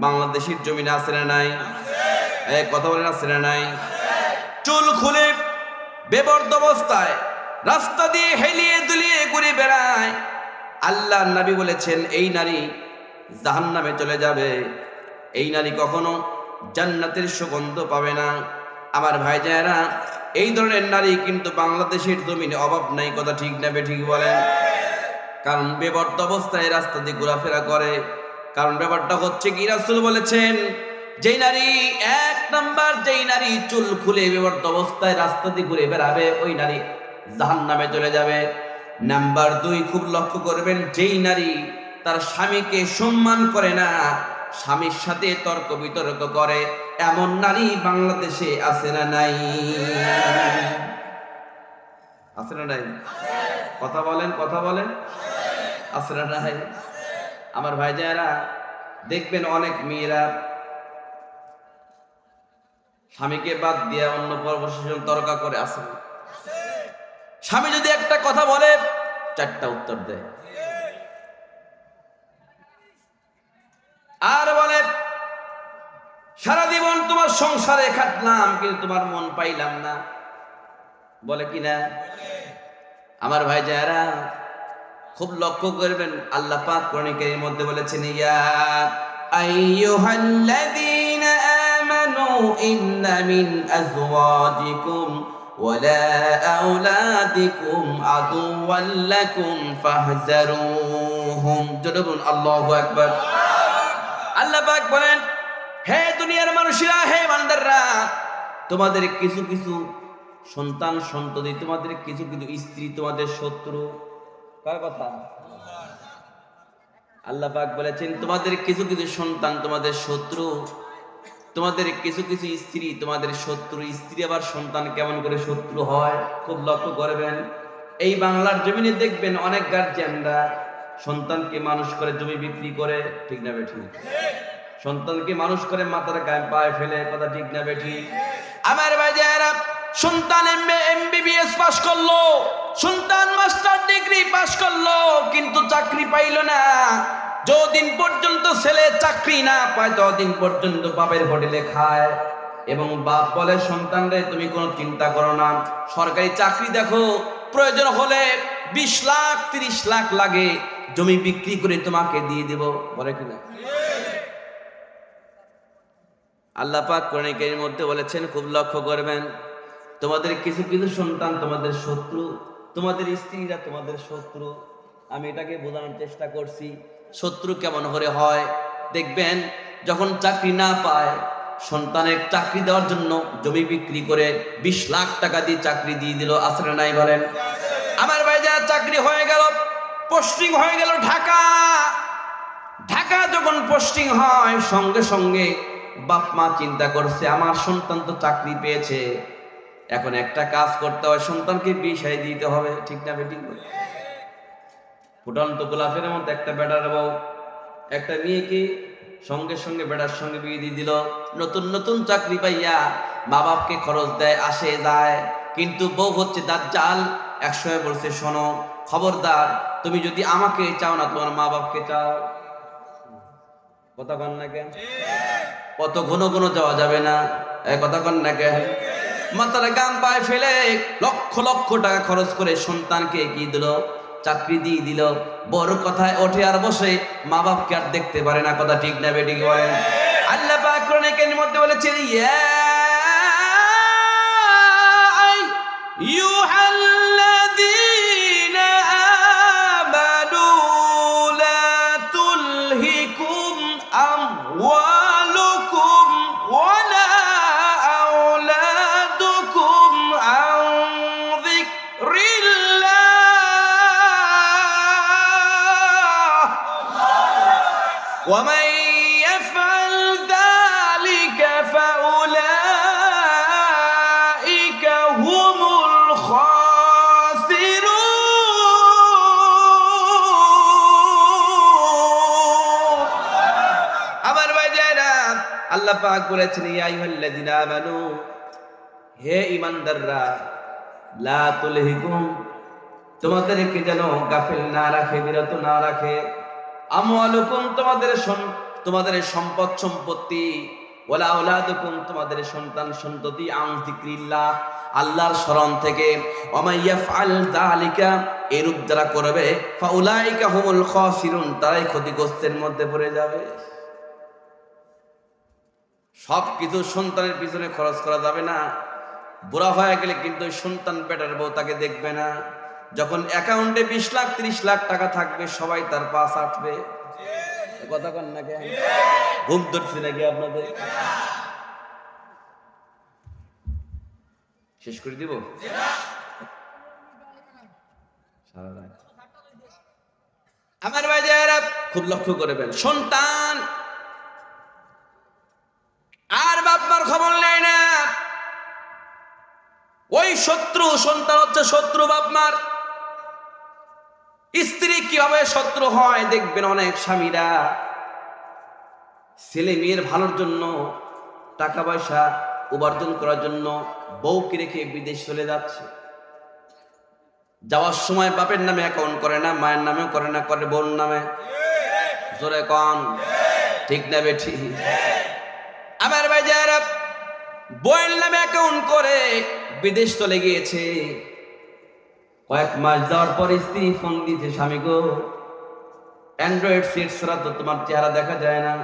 বাংলাদেশের জমিনে আছে না নাই? কথা বলেন, আছে না নাই? চুল খুলে বেপরদা অবস্থায় রাস্তা দিয়ে হেলিয়ে দুলিয়ে ঘুরে বেড়ায়, আল্লাহর নবী বলেছেন এই নারী জাহান্নামে চলে যাবে। এই নারী কখনো জান্নাতের সুগন্ধ পাবে না। আমার ভাইজানেরা, এই ধরনের নারী কিন্তু বাংলাদেশের জমিনে অভাব নাই, কথা ঠিক না বেঠিক বলেন? কারণ বেপরদা অবস্থায় রাস্তা দিয়ে ঘোরাফেরা করে। কারণ ব্যাপারটা হচ্ছে কি, রাসূল বলেছেন যেই নারী 1 নাম্বার, যেই নারী চুল খুলে বেপরদা অবস্থায় রাস্তা দিয়ে ঘুরে বেড়াবে, ওই নারী জাহান্নামে চলে যাবে। নাম্বার 2, খুব লক্ষ্য করবেন, যেই নারী তার স্বামীকে সম্মান করে না, স্বামীর সাথে তর্ক বিতর্ক করে, এমন নারী বাংলাদেশে আছে না নাই? আছে না নাই? কথা বলেন, কথা বলেন, আছে না নাই? আমার ভাইজানেরা, দেখবেন অনেক মেয়েরা স্বামীকে বাদ দিয়ে অন্য পরপুরুষের তর্ক করে, আছে না? স্বামী যদি একটা কথা বলে 4টা উত্তর দেয়, আর বলে সারা জীবন তোমার সংসারে খাটলাম কিন্তু তোমার মন পাইলাম না, বলে কিনা? আমার ভাই যারা, খুব লক্ষ্য করবেন, আল্লাহ পাক কোরআনে কারীমের মধ্যে বলেছেন, ইয়া আইয়ুহাল্লাযীনা আমানু ইন্না মিন আজওয়াজিকুম ওয়ালা আওলাদিকুম আদুওয়াল লাকুম ফাহযারুহুম। জোরে বলুন আল্লাহু আকবার। আল্লাহ পাক বলেন, হে দুনিয়ার মানুষেরা, হে বান্দাররা, তোমাদের কিছু কিছু সন্তান সন্ততি, তোমাদের কিছু কিছু স্ত্রী তোমাদের শত্রু। কার কথা? আল্লাহ পাক বলেছেন তোমাদের কিছু কিছু সন্তান তোমাদের শত্রু, তোমাদের কিছু কিছু স্ত্রী তোমাদের শত্রু। স্ত্রী আবার সন্তান কেমন করে শত্রু হয় খুব লক্ষ্য করবেন। এই বাংলার জমিনে দেখবেন অনেক গার্জিয়ানরা সন্তানকে মানুষ করে জমি বিক্রি করে, ঠিক না বেঠিক? সন্তানকে মানুষ করে মাথার গায়ে পায়ে ফেলে, কথা ঠিক না বেঠিক? আমার ভাইজানেরা, সন্তান এমবিবিএস পাস করলো, সন্তান মাস্টার ডিগ্রি পাস করলো, কিন্তু চাকরি পাইলো না। যতদিন পর্যন্ত ছেলে চাকরি না পায় ততদিন পর্যন্ত বাপের হোটেলে খায়, এবং বাপ বলে সন্তানরে তুমি কোনো চিন্তা করো না, সরকারি চাকরি দেখো, প্রয়োজন হলে 20 লাখ 30 লাখ লাগে, জমি বিক্রি করে তোমাকে দিয়ে দেব, বলে কিনা? আল্লাহ পাক কোরআনে কারীমের মধ্যে বলেছেন, খুব লক্ষ্য করবেন, তোমাদের কিছু কিছু সন্তান তোমাদের শত্রু, তোমাদের স্ত্রীরা তোমাদের শত্রু। আমি এটাকে বোঝানোর চেষ্টা করছি শত্রু কেমন করে হয়। দেখবেন যখন চাকরি না পায়, সন্তানের চাকরি দেওয়ার জন্য জমি বিক্রি করে 20 লাখ টাকা দিয়ে চাকরি দিয়ে দিল, আসলে নাই বলেন? আমার ভাই যারা চাকরি হয়ে গেল, পোস্টিং হয়ে গেল ঢাকা। ঢাকা যখন পোস্টিং হয়, সঙ্গে সঙ্গে বাপ মা চিন্তা করছে আমার সন্তান তো চাকরি পেয়েছে, এখন একটা কাজ করতে হয়, সন্তানকে বিয়ে শাদী দিতে হবে, ঠিক না বেঠিক? ফুটন্ত গোলাপের মতো একটা বেটার বউ একটা মেয়েকে সঙ্গে সঙ্গে বেটার সঙ্গে বিয়ে দিয়ে দিল। নতুন নতুন চাকরি পাইয়া মা বাপকে খরচ দেয়, আসে যায়, কিন্তু বউ হচ্ছে দাজ্জাল। একসময় বলছে, শোনো খবরদার, তুমি যদি আমাকে চাও না তোমার মা বাপকে চাও। কথা কন না কেন? কত ঘন ঘন যাওয়া যাবে না, কথা কন না কেন? মাথার গাম পায়ে ফেলে লক্ষ লক্ষ টাকা খরচ করে সন্তানকে কি দিল? চাকরি দিয়ে দিল। বড় কথায় ওঠে আর বসে, মা বাপকে আর দেখতে পারে না, কথা ঠিক না বেঠিক বলেন? আল্লাহ পাক কোরআনে কারীমের মধ্যে বলেছেন, ইয়া ইউহাল্লাযীনা আমানু লা তুলহিকুম আমওয়ালুকুম ওয়ালা আওলাদুকুম আন যিকরিল্লাহ ওয়া মান ইয়াফআল যালিকা ফাউলাইকা হুমুল খাসিরুন। আমার ভাইজানেরা, আল্লাহ পাক বলেছেন ইয়া আইয়ুহাল্লাযীনা আমানু, হে ঈমানদাররা, লা তুলহিকুম, তোমাদেরকে যেন গাফিল না রাখে, বিরত না রাখে, আমওয়ালুকুম, তোমাদের সম্পদ সম্পত্তি, ওয়ালা আওলাদুকুম, তোমাদের সন্তান সন্ততি, আন যিকরিল্লাহ, আল্লাহর স্মরণ থেকে, ওয়া মান ইয়াফআল যালিকা, এরূপ যারা করবে, ফাউলাইকা হুমুল খাসিরুন, তারাই ক্ষতিগ্রস্তের মধ্যে পড়ে যাবে। সব কিছু সন্তানের পিছনে খরচ করা যাবে না। বুড়া হয়ে গেলে কিন্তু সন্তান পেটের বউ তাকে দেখবে না। যখন অ্যাকাউন্টে 20 লাখ 30 লাখ টাকা থাকবে, সবাই তার পাশ আসবে। কথা কন না কেন? ঘুম ধরছে নাকি আপনাদের? শেষ করে দিব সারা রাত। আমার ভাইজানেরা, খুব লক্ষ্য করবেন, সন্তান আর বাপ মার খবর নেয় না। ওই শত্রু, সন্তান হচ্ছে শত্রু বাপ মার। স্ত্রী কিভাবে শত্রু হয় দেখবেন। অনেক স্বামীরা ছেলে মেয়ের ভালোর জন্য, টাকা পয়সা উপার্জন করার জন্য বউকে রেখে বিদেশ চলে যাচ্ছে। যাওয়ার সময় বাপের নামে অ্যাকাউন্ট করে না, মায়ের নামেও করে না, করে বোন নামে। জোরে কন, ঠিক না বেঠি? আমার ভাইজানেরা, বউয়ের নামে অ্যাকাউন্ট করে বিদেশ চলে গিয়েছে। কয়েক মাস যাওয়ার পর স্ত্রী ফোন দিয়েছে, স্বামী গো, অ্যান্ড্রয়েড সেট ছাড়া তো তোমার চেহারা দেখা যায় না,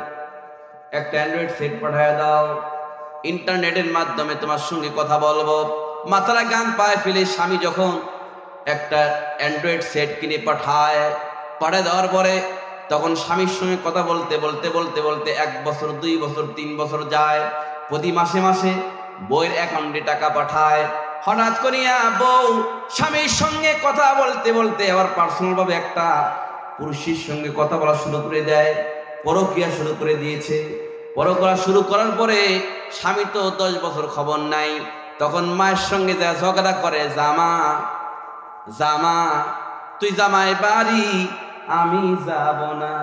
একটা অ্যান্ড্রয়েড সেট পাঠায় দাও, ইন্টারনেটের মাধ্যমে তোমার সঙ্গে কথা বলবো। মাথারা গান পায়ে ফেলে স্বামী যখন একটা অ্যান্ড্রয়েড সেট কিনে পাঠায় দেওয়ার পরে, তখন স্বামীর সঙ্গে কথা বলতে বলতে বলতে বলতে 1 বছর 2 বছর 3 বছর যায়। প্রতি মাসে মাসে বউয়ের অ্যাকাউন্টে টাকা পাঠায়। হঠাৎ করিয়া বউ স্বামীর সঙ্গে কথা বলতে বলতে আবার পার্সোনাল ভাবে একটা পুরুষের সঙ্গে কথা বলা শুরু করে দেয়, পরকীয়া শুরু করে দিয়েছে। পরকীয়া শুরু করার পরে স্বামী তো 10 বছর খবর নাই। তখন মায়ের সঙ্গে যা ঝগড়া করে, জামা জামা তুই জামাই বাড়ি, আমি যাব না।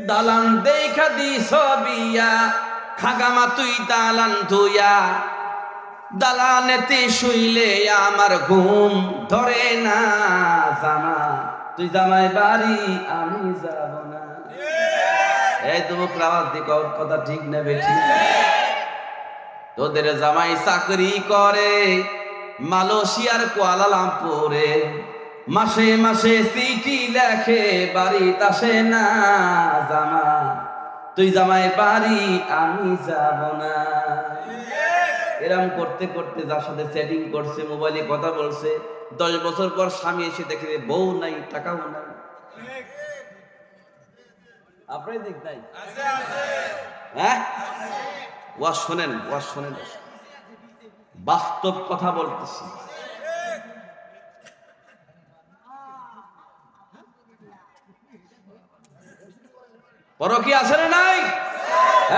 দালান দেখা দিস বিয়া, খাগামা তুই দালান ধুইয়া, দালানেতে শুইলে আমার ঘুম ধরে না। জামা তুই জামাই বাড়ি, আমি যাব না। এই তো মুখ আওয়াজ দিয়ে কথা ঠিক না বেঠি? তোদের জামাই চাকরি করে মালয়েশিয়ার কুয়ালালামপুরে, মাসে মাসে চিঠি লেখে, বাড়িতে আসে না। জামা তুই জামাই বাড়ি, আমি যাব না। এরম করতে করতে যার সাথে সেটিং করছে, মোবাইলে কথা বলছে, 10 বছর পর স্বামী এসে দেখে বউ নাই, টাকাও নাই। আপনারাই দেখ তাই? হ্যাঁ, ওয়াজ শোনেন, ওয়াজ শোনেন, বাস্তব কথা বলতেছি। পরকীয়া আছে না নাই?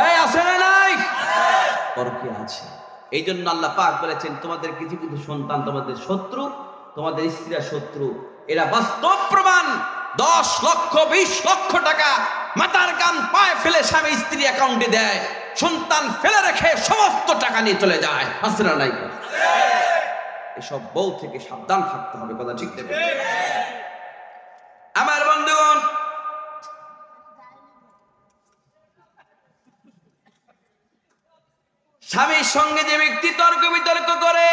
এই আছে না নাই? পরকীয়া আছে। এই জন্য আল্লাহ পাক বলেছেন, তোমাদের কিছু কিছু সন্তান তোমাদের শত্রু, তোমাদের স্ত্রীরা শত্রু। এরা বাস্তব প্রমাণ। 10 লক্ষ 20 লক্ষ টাকা মাথার কান পায়ে ফেলে স্বামী স্ত্রী অ্যাকাউন্টে দেয়, সন্তান ফেলে রেখে সমস্ত টাকা নিয়ে চলে যায়। আছে না নাই? এসব বউ থেকে সাবধান থাকতে হবে। কথা ঠিক দেবে? আমার বন্ধুগণ, স্বামীর সঙ্গে যে ব্যক্তি তর্ক বিতর্ক করে,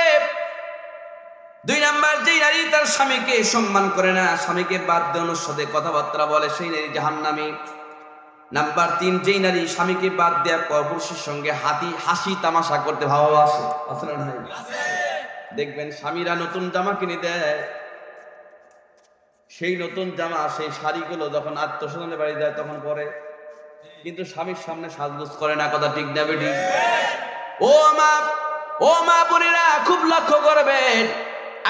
2 নাম্বার, যে নারী তার স্বামীকে সম্মান করে না, স্বামীকে বাদ দিয়ে অন্যের সাথে কথাবার্তা বলে, সেই নারী জাহান্নামী। নাম্বার 3, যেই নারী স্বামীকে বাদ দেয়া পরপুরুষের সঙ্গে হাসি তামাশা করতে ভালোবাসে, আছে না ভাই? দেখবেন স্বামীরা নতুন জামা কিনে দেয়, সেই নতুন জামা সেই শাড়িগুলো যখন আত্মস্বজনের বাড়ি যায় তখন পরে, কিন্তু স্বামীর সামনে সাজগোজ করে না। কথা ঠিক না বেঠিক? ও মা বোনেরা খুব লক্ষ্য করবেন,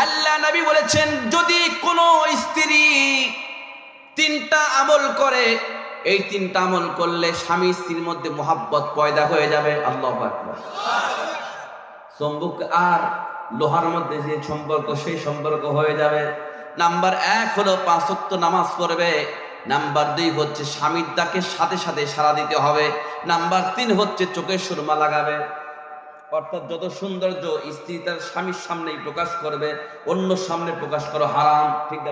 আল্লাহ নবী বলেছেন যদি কোনো স্ত্রী 3টা আমল করে, এই 3টা আমল করলে স্বামী স্ত্রীর মধ্যে মোহাব্বত পয়দা হয়ে যাবে। আল্লাহু আকবার। চুম্বক আর লোহার মধ্যে যে সম্পর্ক, সেই সম্পর্ক হয়ে যাবে। নাম্বার 1 হলো 5 ওয়াক্ত নামাজ পড়বে। নাম্বার 2 হচ্ছে স্বামীর ডাকে সাথে সাথে সাড়া দিতে হবে। নাম্বার 3 হচ্ছে চোখে সুরমা লাগাবে। অর্থাৎ যত সৌন্দর্য স্ত্রী তার স্বামীর সামনেই প্রকাশ করবে, অন্য সামনে প্রকাশ করা হারাম। ঠিক না?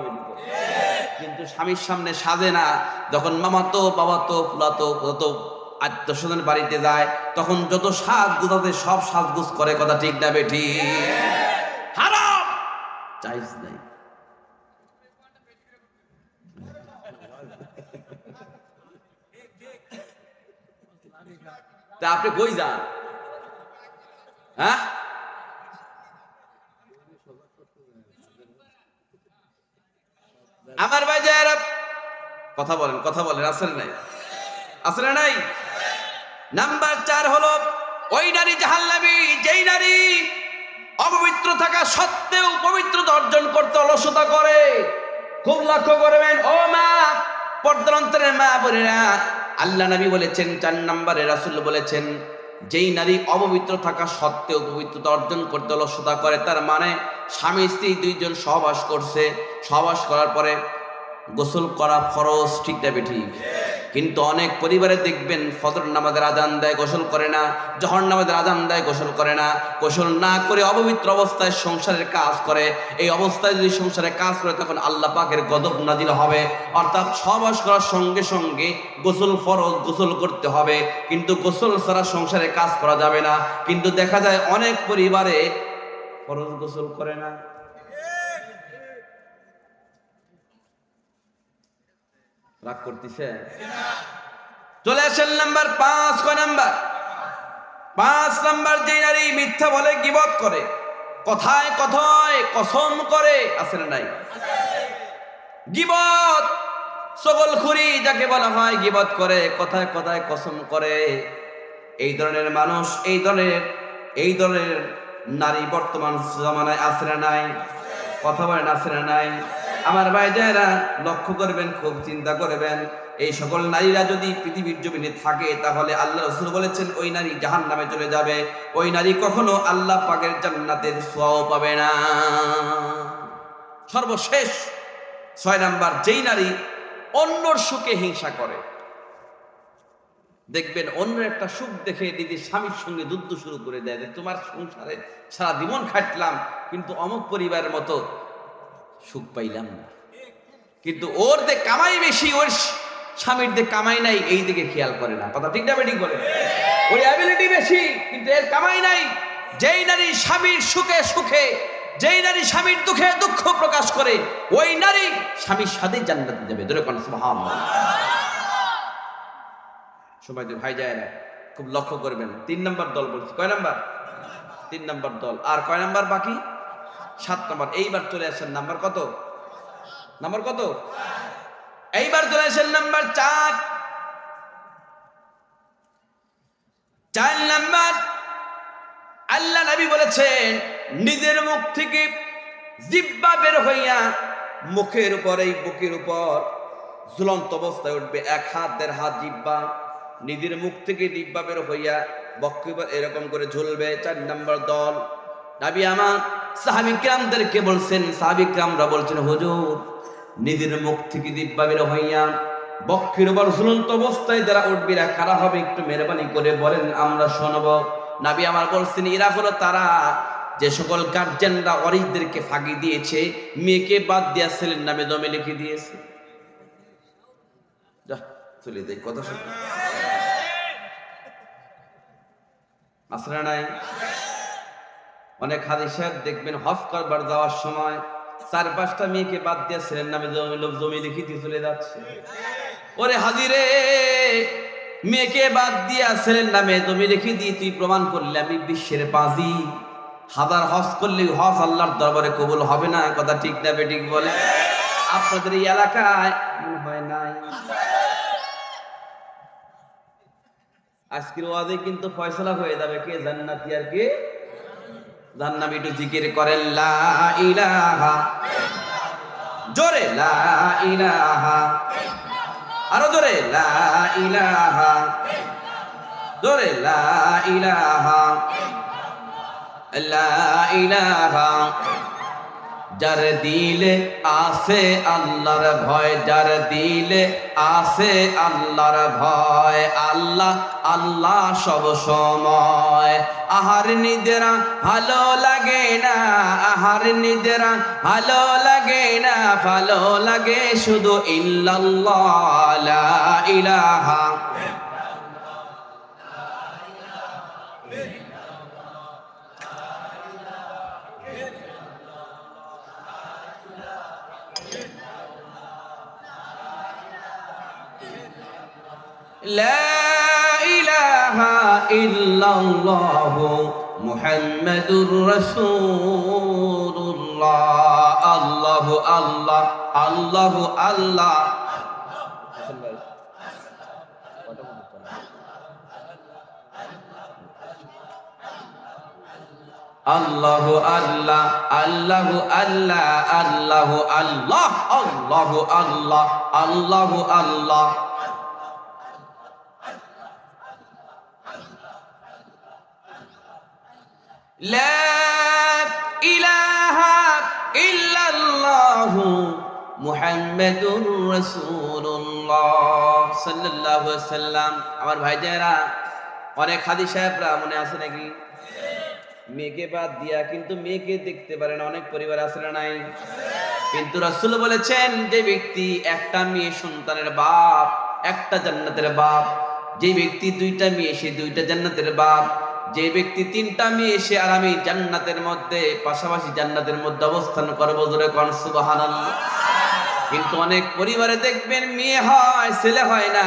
কিন্তু স্বামীর সামনে সাজে না। যখন মামাতো বাবাতো ফুলাতো যত আত্মস্বজন বাড়িতে যায় তখন যত সাজ গুজাতে সব সাজগুজ করে। কথা ঠিক না বেঠিক? হারাম, জায়েজ নাই। তা আপনি কই যান? হ্যাঁ, আমার ভাই যারা কথা বলেন, আসলে নাই, আসলে নাই। নাম্বার 4 হলো ওই নারী জাহান্নামী যেই নারী অপবিত্র থাকা সত্ত্বেও পবিত্রতা অর্জন করতে অলসতা করে। খুব লক্ষ্য করবেন ও মা, পর্দার অন্তরের মা বোনেরা, আল্লাহ নবী বলেছেন 4 নম্বরে, রাসূল বলেছেন যেই নারী অপবিত্র থাকা সত্ত্বেও পবিত্রতা অর্জন করতে অলসতা করে, তার মানে স্বামী স্ত্রী 2 জন সহবাস করছে, সহবাস করার পরে গোসল করা ফরজ। ঠিক না বেঠিক? কিন্তু অনেক পরিবারে দেখবেন ফজর নামাজের আজান দেয়, গোসল করে না, জোহর নামাজের আজান দেয়, গোসল করে না। গোসল না করে অপবিত্র অবস্থায় সংসারের কাজ করে। এই অবস্থায় যদি সংসারে কাজ করে তখন আল্লাহ পাকের গজব নাজিল হবে। অর্থাৎ সহবাস করার সঙ্গে সঙ্গে গোসল ফরজ, গোসল করতে হবে, কিন্তু গোসল ছাড়া সংসারে কাজ করা যাবে না। কিন্তু দেখা যায় অনেক পরিবারে ফরজ গোসল করে না। রাগ করতেছে? চলে আসেন নাম্বার 5। কয় নাম্বার? 5 নাম্বার, যে নারী মিথ্যা বলে, গীবত করে, কথায় কথায় কসম করে, আছে না নাই? গীবত, চগলখুরি যাকে বলা হয়, গীবত করে, কথায় কথায় কসম করে। এই ধরনের মানুষ, এই ধরনের নারী বর্তমান জামানায় আছে না নাই? কথা বলেন, আছে না নাই? আমার ভাই যারা লক্ষ্য করবেন, খুব চিন্তা করবেন, এই সকল নারীরা যদি পৃথিবীর জমিনে থাকে তাহলে আল্লাহ রাসূল বলেছেন ওই নারী জাহান্নামে চলে যাবে। ওই নারী কখনো আল্লাহ পাকের জান্নাতের ছোঁয়াও পাবে না। সর্বশেষ 6 নাম্বার, যেই নারী অন্যর সুখে হিংসা করে। দেখবেন অন্য একটা সুখ দেখে নিজের স্বামীর সঙ্গে যুদ্ধ শুরু করে দেয়, তোমার সংসারে সারা জীবন খাটলাম কিন্তু অমুক পরিবারের মতো সুখ পাইলাম না। কিন্তু ওর যে কামাই বেশি, ওর স্বামীর যে কামাই নাই, এই দিকে খেয়াল করে না। কথা ঠিক না বেঠিক বলে? ওর অ্যাবিলিটি বেশি কিন্তু এর কামাই নাই। যেই নারী স্বামীর সুখে সুখে, যেই নারী স্বামীর দুঃখে দুঃখ প্রকাশ করে, ওই নারী স্বামীর সাথে জান্নাতে যাবে। ধরে কোন সুবহানাল্লাহ। সবাই ভাই যায় না, খুব লক্ষ্য করবেন। 3 নাম্বার দল বলছি। কয় নাম্বার? 3 নাম্বার দল। আর কয় নাম্বার বাকি? 7 নাম্বার। এইবার চলে আসেন নাম্বার কত? নাম্বার কত? এইবার চলে আসেন নাম্বার 4। 4 নাম্বার, আল্লাহ নবী বলেছেন নিজের মুখ থেকে জিহ্বা বের হইয়া মুখের উপর, এই বুকের উপর ঝুলন্ত অবস্থায় উঠবে। 1 হাত 1.5 হাত জিহ্বা নিজের মুখ থেকে জিহ্বা বের হইয়া বক্ষের উপর এরকম করে ঝুলবে। 4 নাম্বার দল, নবী আমার সাহাবী কিরামদেরকে বলছেন, সাহাবী কিরামরা বলছেন হুজুর নিজের মুখ থেকে জিহ্বা বের হইয়া বক্ষের উপর ঝুলন্ত অবস্থায় যারা উঠবে এরা কারা হবে? একটু মেহরবানি করে বলেন, আমরা শুনবো। নবী আমার বলছেন এরা হলো তারা যে সকল গার্জিয়ানরা ওয়ারিসদেরকে ফাঁকি দিয়েছে, মেয়েকে বাদ দিয়া ছেলের নামে জমি লিখে দিয়েছে। যা চলে যাই, কথা শুনে আসলে নাই? অনেক হাজি সাহেব দেখবেন হজ করবার যাওয়ার সময় 4-5টা মেয়েকে বাদ দিয়ে ছেলের নামে জমি লিখে দিয়ে চলে যাচ্ছে। ওরে হাজি রে, মেয়েকে বাদ দিয়া ছেলের নামে তুমি রেখে দিয়ে তুই প্রমাণ করলে আমি বিশ্বের পাজি, হাজার হজ করলে হজ আল্লাহর দরবারে কবুল হবে না। কথা ঠিক না বেঠিক বলে? আপনাদের এই এলাকায় মনে হয় নাই। আজকের ওয়াজে কিন্তু ফয়সালা হয়ে যাবে কে জান্নাতি আর কে জাহান্নামী। একটু জিকির করেন লা ইলাহা, জোরে লা ইলাহা, আরো জোরে লা ইলাহা, জোরে লা ইলাহা, লা ইলাহা। যার দিলে আছে আল্লাহর ভয়, যার দিলে আছে আল্লাহর ভয়, আল্লাহ আল্লাহ সব সময়। আহার নিদেরা ভালো লাগে না, আহার নিদেরা ভালো লাগে না, ভালো লাগে শুধু ইল্লাল্লাহ লা ইলাহা। লা ইলাহা ইল্লাল্লাহু মুহাম্মাদুর রাসূলুল্লাহ। আল্লাহু আল্লাহ, আল্লাহু আল্লাহ। আল্লাহু আল্লাহ, আল্লাহু আল্লাহ, আল্লাহু আল্লাহ, আল্লাহু আল্লাহ, আল্লাহু আল্লাহ। লা ইলাহা ইল্লাল্লাহু মুহাম্মাদুর রাসূলুল্লাহ সাল্লাল্লাহু আলাইহি ওয়াসাল্লাম। আমার ভাইজানেরা, অনেক হাদি সাহেবরা মনে আছে নাকি মেয়েকে বাদ দিয়া কিন্তু মেয়েকে দেখতে পারে না, অনেক পরিবার আছে না নাই? কিন্তু রাসূল বলেছেন যে ব্যক্তি একটা মেয়ে সন্তানের বাপ, একটা জান্নাতের বাপ। যে ব্যক্তি দুইটা মেয়ে সে দুইটা জান্নাতের বাপ। যে ব্যক্তি তিনটা মেয়ে সে আর আমি জান্নাতের মধ্যে, পাশাপাশি জান্নাতের মধ্যে অবস্থান করবো। জোরে কোন সুবহানাল্লাহ। কিন্তু অনেক পরিবারে দেখবেন মেয়ে হয় ছেলে হয় না,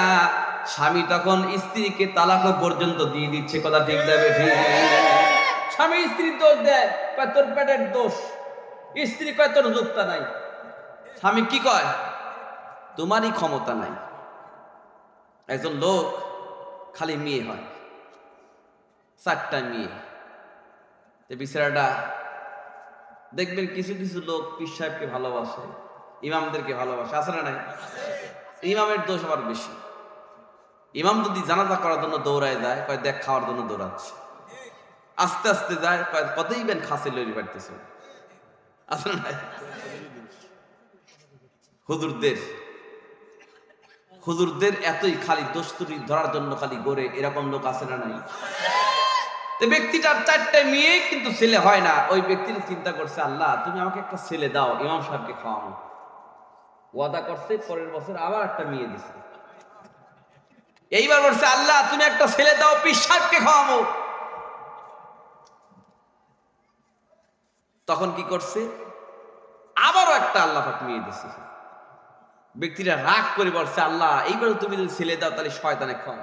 স্বামী তখন স্ত্রীকে তালাকও পর্যন্ত দিয়ে দিচ্ছে। কথা ঠিক দেবে ঠিক? স্বামী স্ত্রীর দোষ দেয়, কয় তোর পেটের দোষ। স্ত্রী কয় তোর যোগ্যতা নাই। স্বামী কি কয়? তোমারই ক্ষমতা নাই। একজন লোক খালি মেয়ে হয়, 4টা মেয়ে। বিচারাটা দেখবেন কিছু কিছু লোক পীর সাহেবকে ভালোবাসে, ইমামদেরকে ভালোবাসে, আছে না নাই? ইমামের দোষ আবার বেশি। ইমাম যদি জানাজা করার জন্য দৌড়ায় যায়, কয় দেখ খাওয়ার জন্য দৌড়াচ্ছে। আস্তে আস্তে যায়, কয় কতই বেন খাসি লইরি পারতেছে, আছে না নাই? হুজুরদের এতই খালি দোস্তুরি ধরার জন্য খালি গড়ে, এরকম লোক আছে না নাই? ব্যক্তিটার 4টে মেয়ে কিন্তু ছেলে হয় না। ওই ব্যক্তিটা চিন্তা করছে, আল্লাহ তুমি আমাকে একটা ছেলে দাও, ইমাম সাহেবকে খাওয়াবো। ওয়াদা করছে, পরের বছর আবার একটা মেয়ে দিছে। এইবার বলছে, আল্লাহ তুমি একটা ছেলে দাও, পীর সাহেবকে খাওয়াবো। তখন কি করছে? আবারও একটা আল্লাহ পাক মেয়ে দিছে। ব্যক্তিরা রাগ করে বলছে, আল্লাহ এইবার তুমি যদি ছেলে দাও তাহলে শয়তানে খাও।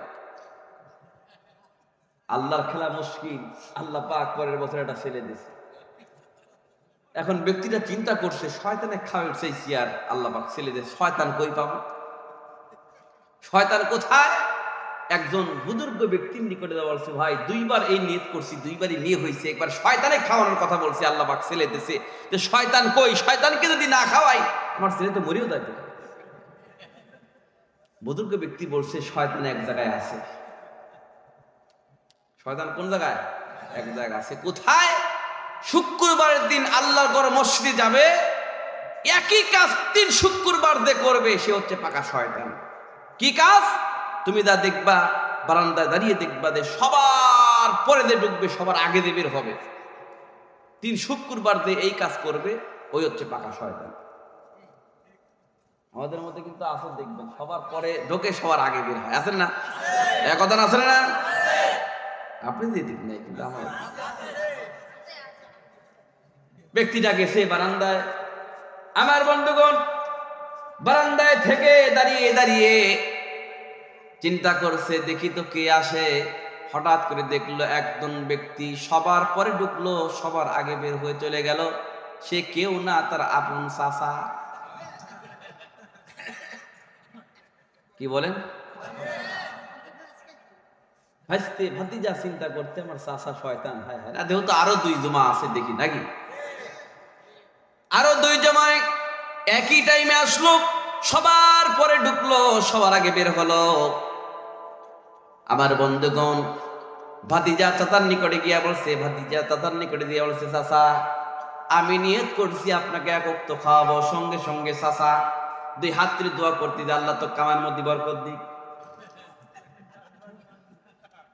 আল্লাহর খেলা মুশকিল, আল্লাহ পাক পরের বছর একটা ছেলে দিছে। এখন ব্যক্তিটা চিন্তা করছে, শয়তানে খাওয়ার চাইছি আর আল্লাহ পাক ছেলে দিছে, শয়তান কই পাবো? শয়তান কোথায়? একজন বুজুর্গ ব্যক্তির নিকটে বলছে, ভাই 2বার এই নিয়ত করছি, 2বারই মেয়ে হয়েছে, একবার শয়তানে খাওয়ানোর কথা বলছি, আল্লাহ পাক ছেলে দিছে, তো শয়তান কই? শয়তানকে যদি না খাওয়াই আমার ছেলে তো মরেও যাবে। বুজুর্গ ব্যক্তি বলছে, শয়তান এক জায়গায় আছে। শয়তান কোন জায়গায়? এক জায়গায় আছে। কোথায়? শুক্রবারের দিন আল্লাহর ঘর মসজিদে যাবে, একই কাজ 3 শুক্রবার যে করবে সে হচ্ছে পাকা শয়তান। কি কাজ? তুমি যা দেখবা, বারান্দায় দাঁড়িয়ে দেখবা যে সবার পরে যে ঢুকবে সবার আগে যে বের হবে। 3 শুক্রবার যে এই কাজ করবে ওই হচ্ছে পাকা শয়তান। আমাদের মধ্যে কিন্তু আসল দেখবেন সবার পরে ঢোকে, সবার আগে বের হয়, আছেন না? এক কথা আছে না? আপনি দিয়ে দিন নাই, কিন্তু আমার ব্যক্তিটা গেছে বারান্দায়। আমার বন্ধুগণ, বারান্দায় থেকে দাঁড়িয়ে দাঁড়িয়ে চিন্তা করছে দেখি তো কে আসে। হঠাৎ করে দেখলো একজন ব্যক্তি সবার পরে ঢুকলো, সবার আগে বের হয়ে চলে গেল। সে কেউ না, তার আপন চাচা। কি বলেন? ভাইস্তে ভাতিজা চিন্তা করতে আমার চাচা শয়তান। হায় হায়, না দেহ তো আরো 2 জমা আছে দেখি নাকি। আরো 2 জমায় একই টাইমে আসলো, সবার পরে ঢুকলো, সবার আগে বের হলো। আমার বন্ধুগণ, ভাতিজা চাচার নিকটে গিয়া বলছে, ভাতিজা চাচার নিকটে গিয়া বলছে, চাচা আমি নিয়ত করছি আপনাকে এক ওয়াক্ত খাওয়াবো। সঙ্গে সঙ্গে চাচা 2 হাত তুলে দোয়া করতে যে আল্লাহ তো কামার মধ্যে বরকত দিক।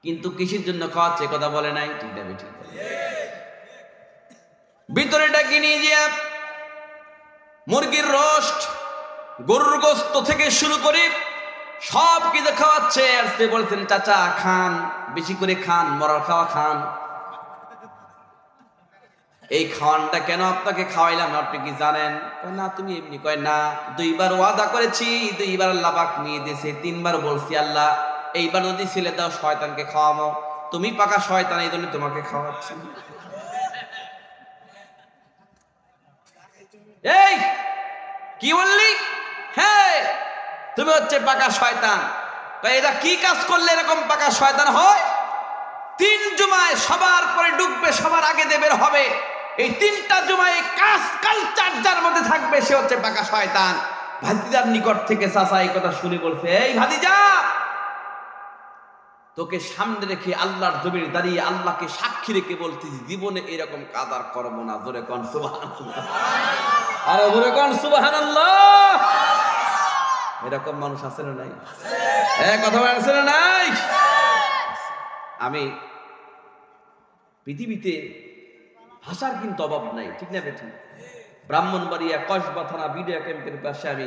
কিন্তু কিসের জন্য খাওয়াচ্ছে কথা বলে নাই। ঠিক না ঠিক? ভিতরে ডাকি নিয়ে গিয়া মুরগির রোস্ট, গরুর গোস্ত থেকে শুরু করে সব কিছু খাওয়াচ্ছে। আর সে বলছেন, চাচা খান, বেশি করে খান, মরার খাওয়া খান। এই খাওয়ানটা কেন আপনাকে খাওয়াইলাম আপনি কি জানেন? কয় না, তুমি এমনি। কয় না, 2 বার ওয়াদা করেছি, 2 বার আল্লাহ পাক নিয়ে দিয়েছে, 3 বার বলছি আল্লাহ এইবার যদি ছেলে দাও শয়তানকে খাওয়াবো। তুমি পাকা শয়তান, এই জন্য তোমাকে খাওয়াচ্ছি। এই কি বললি? হ্যাঁ, তুমি হচ্ছে পাকা শয়তান। এরা কি কাজ করলে এরকম পাকা শয়তান হয়? 3 জুমায় সবার পরে ঢুকবে, সবার আগে বের হবে। এই 3টা জুমায় কাজ কালচার যার মধ্যে থাকবে সে হচ্ছে পাকা শয়তান। ভাতিজার নিকট থেকে চাচা এই কথা শুনে বলছে, এই ভাতিজা, তোকে সামনে রেখে আল্লাহর জমির দাঁড়িয়ে আল্লাহকে সাক্ষী রেখে বলতিস, জীবনে এরকম কাজ আর করবো না। জোরে কোন সুবহানাল্লাহ, আরে জোরে কোন সুবহানাল্লাহ। এরকম মানুষ আছে না নাই? কথা বলছে না নাই? আমি পৃথিবীতে ভাষার কিন্তু অভাব নাই, ঠিক না বেঠি? ব্রাহ্মণবাড়িয়া কসবা থানা বিডিয়া ক্যাম্পের পাশে আমি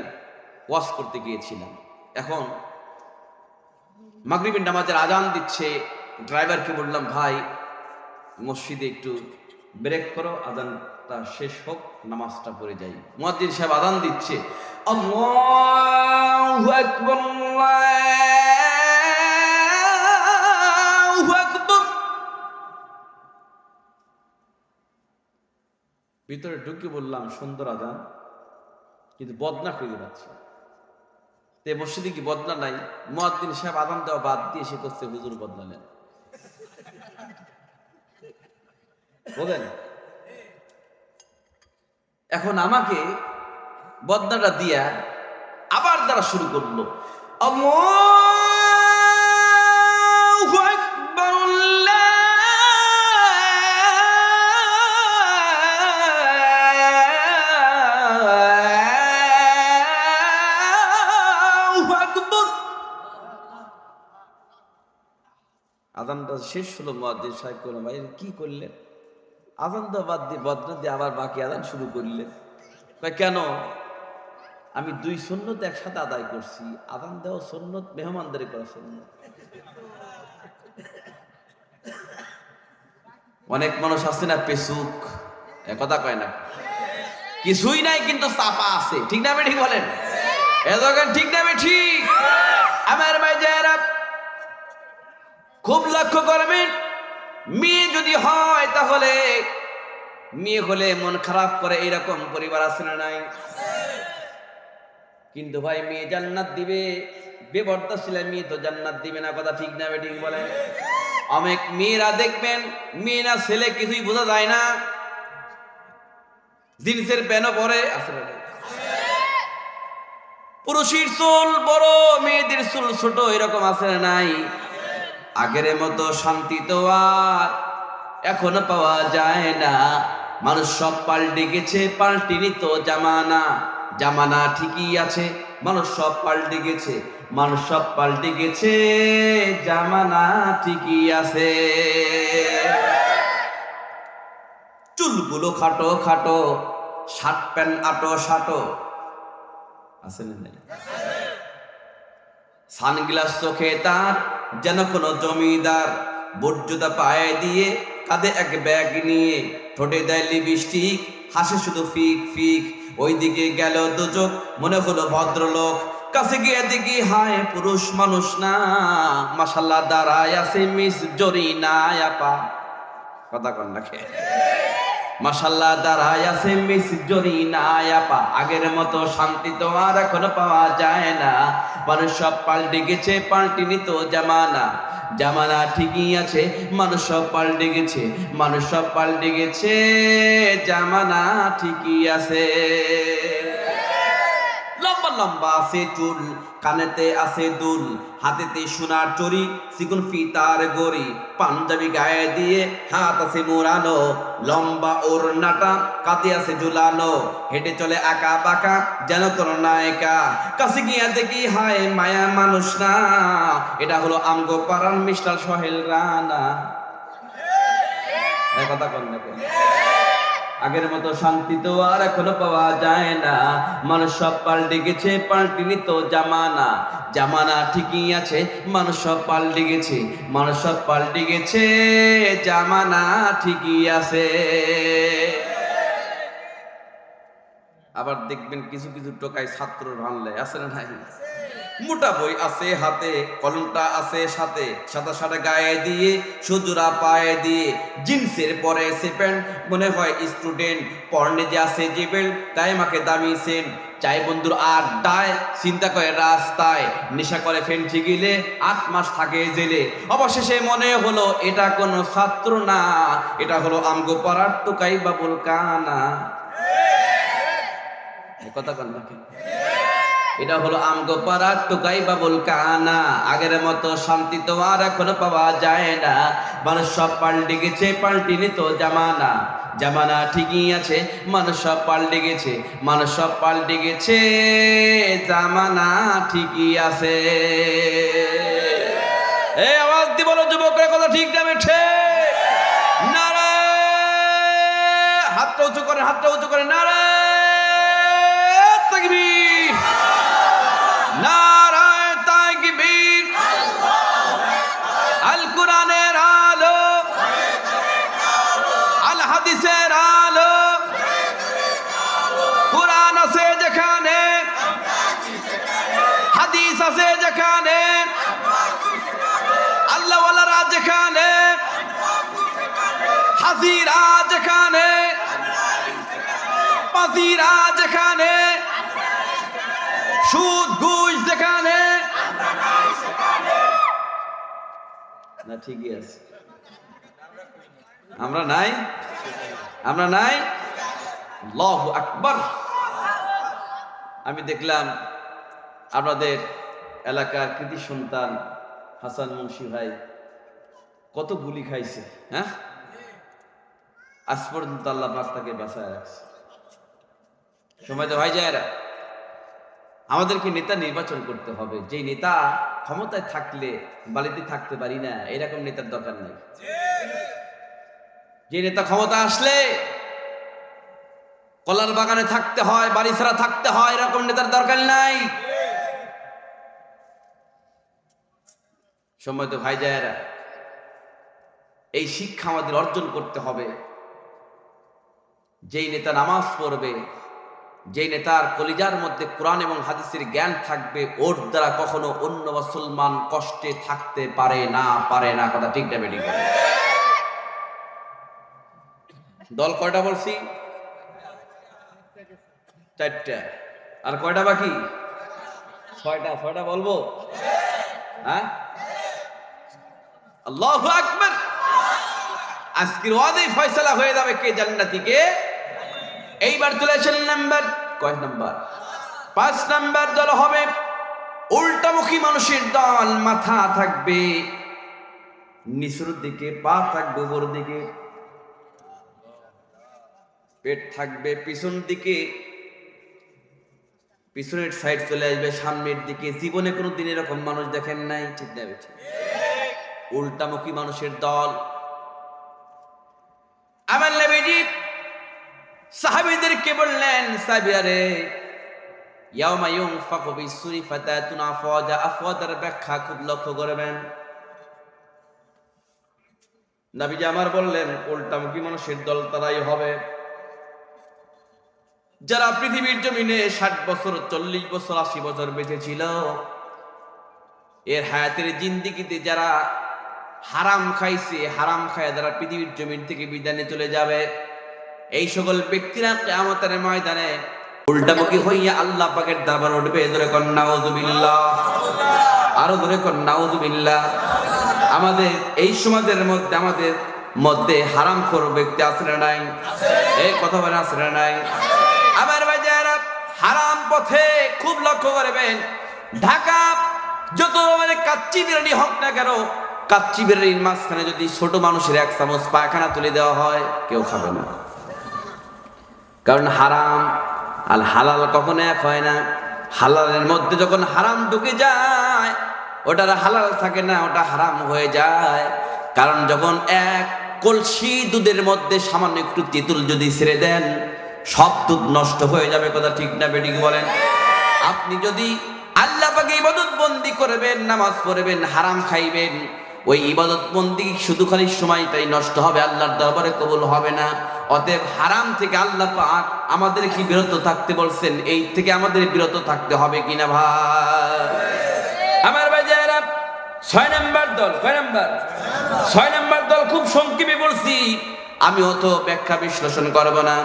ওয়াজ করতে গিয়েছিলাম। এখন মাগরিবের নামাজের আজান দিচ্ছে। ড্রাইভারকে বললাম, ভাই মসজিদে একটু ব্রেক করো, আজানটা শেষ হোক, নামাজটা পড়ে যাই। মুয়াজ্জিন সাহেব আজান দিচ্ছে, আল্লাহু আকবার, আল্লাহু আকবার। ভিতরে ঢুকে বললাম, সুন্দর আজান, কিন্তু বদনা খুঁজে পাচ্ছি। মসজিদে কি বদলা নাই? মুয়াজ্জিন সাহেব আযান দেওয়া বাদ দিয়ে সে করছে হুজুর বদলা নেন। বুঝলেন? এখন আমাকে বদনাটা দিয়া আবার দ্বারা শুরু করলো, আল্লাহু আকবার, আজানটা শেষ হলো। মুয়াজ্জিন সাহেব বললেন, ভাই কি করলেন? আজান তো বাদ দিয়ে বদনা দিয়ে আবার বাকি আজান শুরু করলেন। কেন? আমি 2 সুন্নত একসাথে আদায় করছি। আজান দেওয়া সুন্নত, মেহমানদারি করা সুন্নত। অনেক মানুষ আছে না পেসুক, কথা কয় না, কিছুই নাই কিন্তু চাপা আছে। ঠিক না ঠিক বলেন? এতক্ষণ ঠিক না ঠিক? আমার ভাই যারা খুব লক্ষ্য করবেন, মেয়ে যদি হয় তাহলে মেয়ে হলে মন খারাপ করে, এরকম পরিবার আছে না নাই? কিন্তু ভাই মেয়ে জান্নাত দিবে, বেপরদাশীল মেয়ে তো জান্নাত দিবে না। কথা ঠিক না ঠিক বলেন? অনেক মেয়েরা দেখবেন, মেয়ে না ছেলে কিছুই বোঝা যায় না, জিন্সের প্যান্টও পরে আছে না? পুরুষের চুল বড়, মেয়েদের চুল ছোট, এরকম আছে না নাই? আগের মতো শান্তি তো আর এখনো পাওয়া যায় না। মানুষ সব পাল্টে গেছে, পাল্টিনি তো জামানা। জামানা ঠিকই আছে, মানুষ সব পাল্টে গেছে, মানুষ সব পাল্টে গেছে, জামানা ঠিকই আছে। চুলগুলো খাটো খাটো, শার্ট প্যান্ট আটো শাটো, আছে না নাই? সানগ্লাস চোখে তার যেন কোনো জমিদার, বুট জুতা পায়ে দিয়ে, কাঁধে এক ব্যাগ নিয়ে, ঠোঁটে দেয় লিপস্টিক, হাসে শুধু ফিক ফিক। ওইদিকে গেল দুচোখ, মনে হলো ভদ্রলোক, কাছে গিয়ে দেখি হায় পুরুষ মানুষ না, মাশাআল্লাহ দাঁড়ায় আছে মিস জরিনা আপা। কথা কন না খেয়ে, মাশাআল্লাহ দাঁড়ায় আছে মিস জরিনা আপা। আগের মতো শান্তি তো আর এখন পাওয়া যায় না, মানুষ সব পাল্টে গেছে, পাল্টিনি তো জামানা। জামানা ঠিকই আছে, মানুষ সব পাল্টে গেছে, মানুষ সব পাল্টে গেছে, জামানা ঠিকই আছে। লম্বা লম্বা আছে চুল, কানেতে আছে দুল, হাতেতে সোনার চড়ি, চিকন ফিতার গড়ি, পাঞ্জাবি গায়ে দিয়ে হাত আছে মোড়ানো, লম্বা ওড়নাটা কাঁধে আছে ঝুলানো, হেঁটে চলে আঁকা বাঁকা যেন কোন নায়িকা। কাছে গিয়া দেখি হায় মায়া মানুষ না, এটা হলো আমগো পাড়ার মিস্টার সোহেল রানা। এই কথা কন না কেন? আগের মতো শান্তি তো আর এখনো পাওয়া যায় না, মানুষ সব পাল্টে গেছে, পাল্টিনি তো জামানা। জামানা ঠিকই আছে, মানুষ সব পাল্টে গেছে, মানুষ সব পাল্টে গেছে, জামানা ঠিকই আছে। আবার দেখবেন কিছু কিছু টোকাই ছাত্র ভাঙলে আছে না নাই? মোটা বই আছে হাতে, কলমটা আছে সাথে, সাদা সাদা গায়ে দিয়ে, সুজুরা পায়ে দিয়ে, জিন্সের পরে এসে প্যান্ট, মনে হয় স্টুডেন্ট। পর্নে যে আছে জিবেল, গায়ে মাকে দামি সেন্ট, চাই বন্ধুর আড্ডায়, চিন্তা করে রাস্তায়, নেশা করে ফেন্সি গিলে, 8 মাস থাকে জেলে। অবশেষে মনে হলো এটা কোনো ছাত্র না, এটা হলো আমগো পাড়ার টোকাই বাবুল কানা। কথা কন না কেন? এটা হলো আমগো পাড়ার টোকাই বাবুল কানা। আগের মতো শান্তি তো আর এখনো পাওয়া যায় না, মানুষ সব পাল্টে গেছে, পাল্টিনি তো জামানা। জামানা ঠিকই আছে, মানুষ সব পাল্টে গেছে, মানুষ সব পাল্টে গেছে, জামানা ঠিকই আছে। এই আওয়াজ দি বলো যুবকরা, কথা ঠিক না বেঠে? নারে হাতটা উঁচু করে, হাতটা উঁচু করে, নারে তাকবীর, নারায়ে তাকবীর। আল কোরআনের আলো, আল হাদিসের আলো, কোরআন আছে যেখানে, হাদিস আছে যেখানে, আল্লাহ ওয়ালারা যেখানে, হাজিরা যেখানে, পাজিরা যেখানে, সুদ ঘুষ যেখানে, না ঠিকই আছে। আমরা নাই, আমরা নাই। আল্লাহু আকবার। আমি দেখলাম আপনাদের এলাকার কৃতি সন্তান হাসান মুন্সি ভাই কত গুলি খাইছে, হ্যাঁ? আজ পর্যন্ত আল্লাহ পাক তাকে বাঁচায় রাখছে। সময় তো ভাই যায়রা, আমাদেরকে নেতা নির্বাচন করতে হবে, যে নেতা ক্ষমতায় থাকলে বাড়িতে থাকতে পারি না, এরকম নেতার দরকার নেই। যে নেতা ক্ষমতা আসলে কলার বাগানে থাকতে হয়, বাড়ি ছাড়া থাকতে হয়, এরকম নেতার দরকার নাই। সময় তো ভাই যায়রা, এই শিক্ষা আমাদের অর্জন করতে হবে। যেই নেতা নামাজ পড়বে, যেই নেতার কলিজার মধ্যে কোরআন এবং হাদিসের জ্ঞান থাকবে, ওর দ্বারা কখনো অন্য মুসলমান কষ্টে থাকতে পারে না, পারে না। কথা ঠিক না বেঠিক? দল কয়টা বলছি? 4টা। আর কয়টা বাকি? 6টা। 6টা বলবো? হ্যাঁ, আল্লাহু আকবার। আজকের ওয়াদাই ফয়সালা হয়ে যাবে কে জান্নাতি কে। এইবার চলেছেন নাম্বার কয় নাম্বার? 5 নাম্বার দল হবে উল্টামুখী মানুষের দল। মাথা থাকবে নিচের দিকে, পা থাকবে উপর দিকে, পেট থাকবে পিছন দিকে, পিছনের সাইড চলে আসবে সামনের দিকে। জীবনে কোনোদিন এরকম মানুষ দেখেন নাই, ঠিক না বেঠিক? উল্টামুখী মানুষের দল। আমার নবীজি সাহাবীদেরকে বললেন, সাহাবীরা ইয়াউমা ইউনফাকু বিসসুরি ফাতাতুন আফওয়াজা। আফওয়াজার ব্যাখ্যা খুব লক্ষ্য করবেন। নবীজি আমার বললেন উল্টামুখী মানুষের দল তারাই হবে যারা পৃথিবীর জমিনে 60 বছর 40 বছর 80 বছর বেঁচে ছিল, এর হায়াতের জিন্দেগিতে যারা হারাম খাইছে, হারাম খায় যারা পৃথিবীর জমিন থেকে বিদায় নিয়ে চলে যাবে, এই সকল ব্যক্তিরা কিয়ামতের ময়দানে উল্টামুখী হইয়া আল্লাহ পাকের দরবারে উঠবে। ধরে কন নাউযুবিল্লাহ, আরো ধরে কন নাউযুবিল্লাহ। আমাদের এই সমাজের মধ্যে আমাদের মধ্যে হারামখোর ব্যক্তি আছে না নাই? এই কথা বলে আছে না নাই? আমার ভাই যারা হারাম পথে খুব লক্ষ্য করবেন, ঢাকা যত মানে কাচ্চি বিরিয়ানি হোক না কেন, কাচ্চি বিরিয়ানির মাঝখানে যদি ছোট মানুষের 1 চামচ পায়খানা তুলে দেওয়া হয়, কেউ খাবে না। কারণ হারাম আর হালাল কখনো এক হয় না। হালালের মধ্যে যখন হারাম ঢুকে যায়, ওটার হালাল থাকে না, ওটা হারাম হয়ে যায়। কারণ যখন এক কলসি দুধের মধ্যে সামান্য একটু তেঁতুল যদি ছেড়ে দেন, সব দুধ নষ্ট হয়ে যাবে। কথা ঠিক না বেঠিক বলেন? আপনি যদি আল্লাহ পাকে ইবাদত বন্দি করবেন, নামাজ পড়বেন, হারাম খাইবেন, ওই ইবাদত বন্দি শুধু খালি সময়টাই নষ্ট হবে, আল্লাহর দরবারে কবুল হবে না। অতএব হারাম থেকে আল্লাহ পাক আমাদের কি বিরত থাকতে বলছেন, এই থেকে আমাদের বিরত থাকতে হবে কিনা ভাই? আমার ভাই যারা 6 নম্বর দল, কয় নম্বর? 6 নম্বর দল খুব সংক্ষেপে বলছি, আমি অত ব্যাখ্যা বিশ্লেষণ করব না।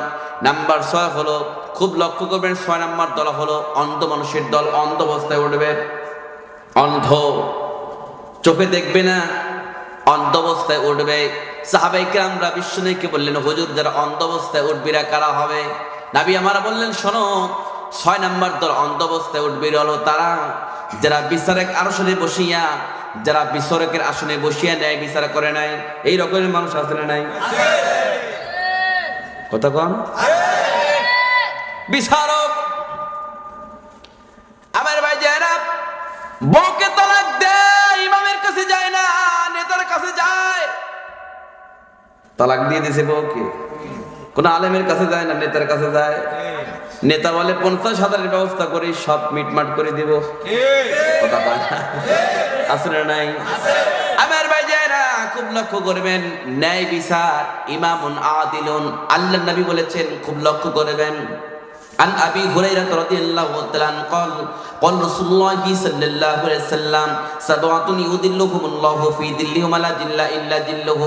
নাম্বার 6 হলো, খুব লক্ষ্য করবেন, 6 নম্বর দল হলো অন্ধ মানুষের দল। অন্ধ অবস্থায় উঠবে, অন্ধ, চোখে দেখবে না, অন্ধ অবস্থায় উঠবে। সাহাবায়ে কেরামরা বিশ্বনবীকে বললেন, হুজুর যারা অন্ধ অবস্থায় উঠবে এরা কারা হবে? নবী আমার বললেন, শোনো, 6 নম্বর দল অন্ধ অবস্থায় উঠবে হলো তারা যারা বিচারক আসনে বসিয়া, যারা বিচারকের আসনে বসিয়া ন্যায় বিচার করে নাই। এই রকমের মানুষ আছে না নাই? কথা কন? বিচারক আমার ভাই যারা বউকে তালাক দেয়, ইমামের কাছে যায় না, নেতার কাছে যায়। তালাক দিয়ে দিছে বউকে, কোন আলেমের কাছে যায় না, নেতার কাছে যায়। নেতা বলে 50,000-এর ব্যবস্থা করি, সব মিটমাট করে দিব। কথা বলে আছে না নাই? আমার ভাই যারা খুব লক্ষ্য করবেন, ন্যায় বিচার ইমামুন আদিলুন, আল্লাহর নবী বলেছেন, খুব লক্ষ্য করবেন। عن أبي هريرة رضي الله تعالى عنه قال قال رسول الله صلى الله عليه وسلم 7 يظلهم الله في ظله ولا ظل إلا ظله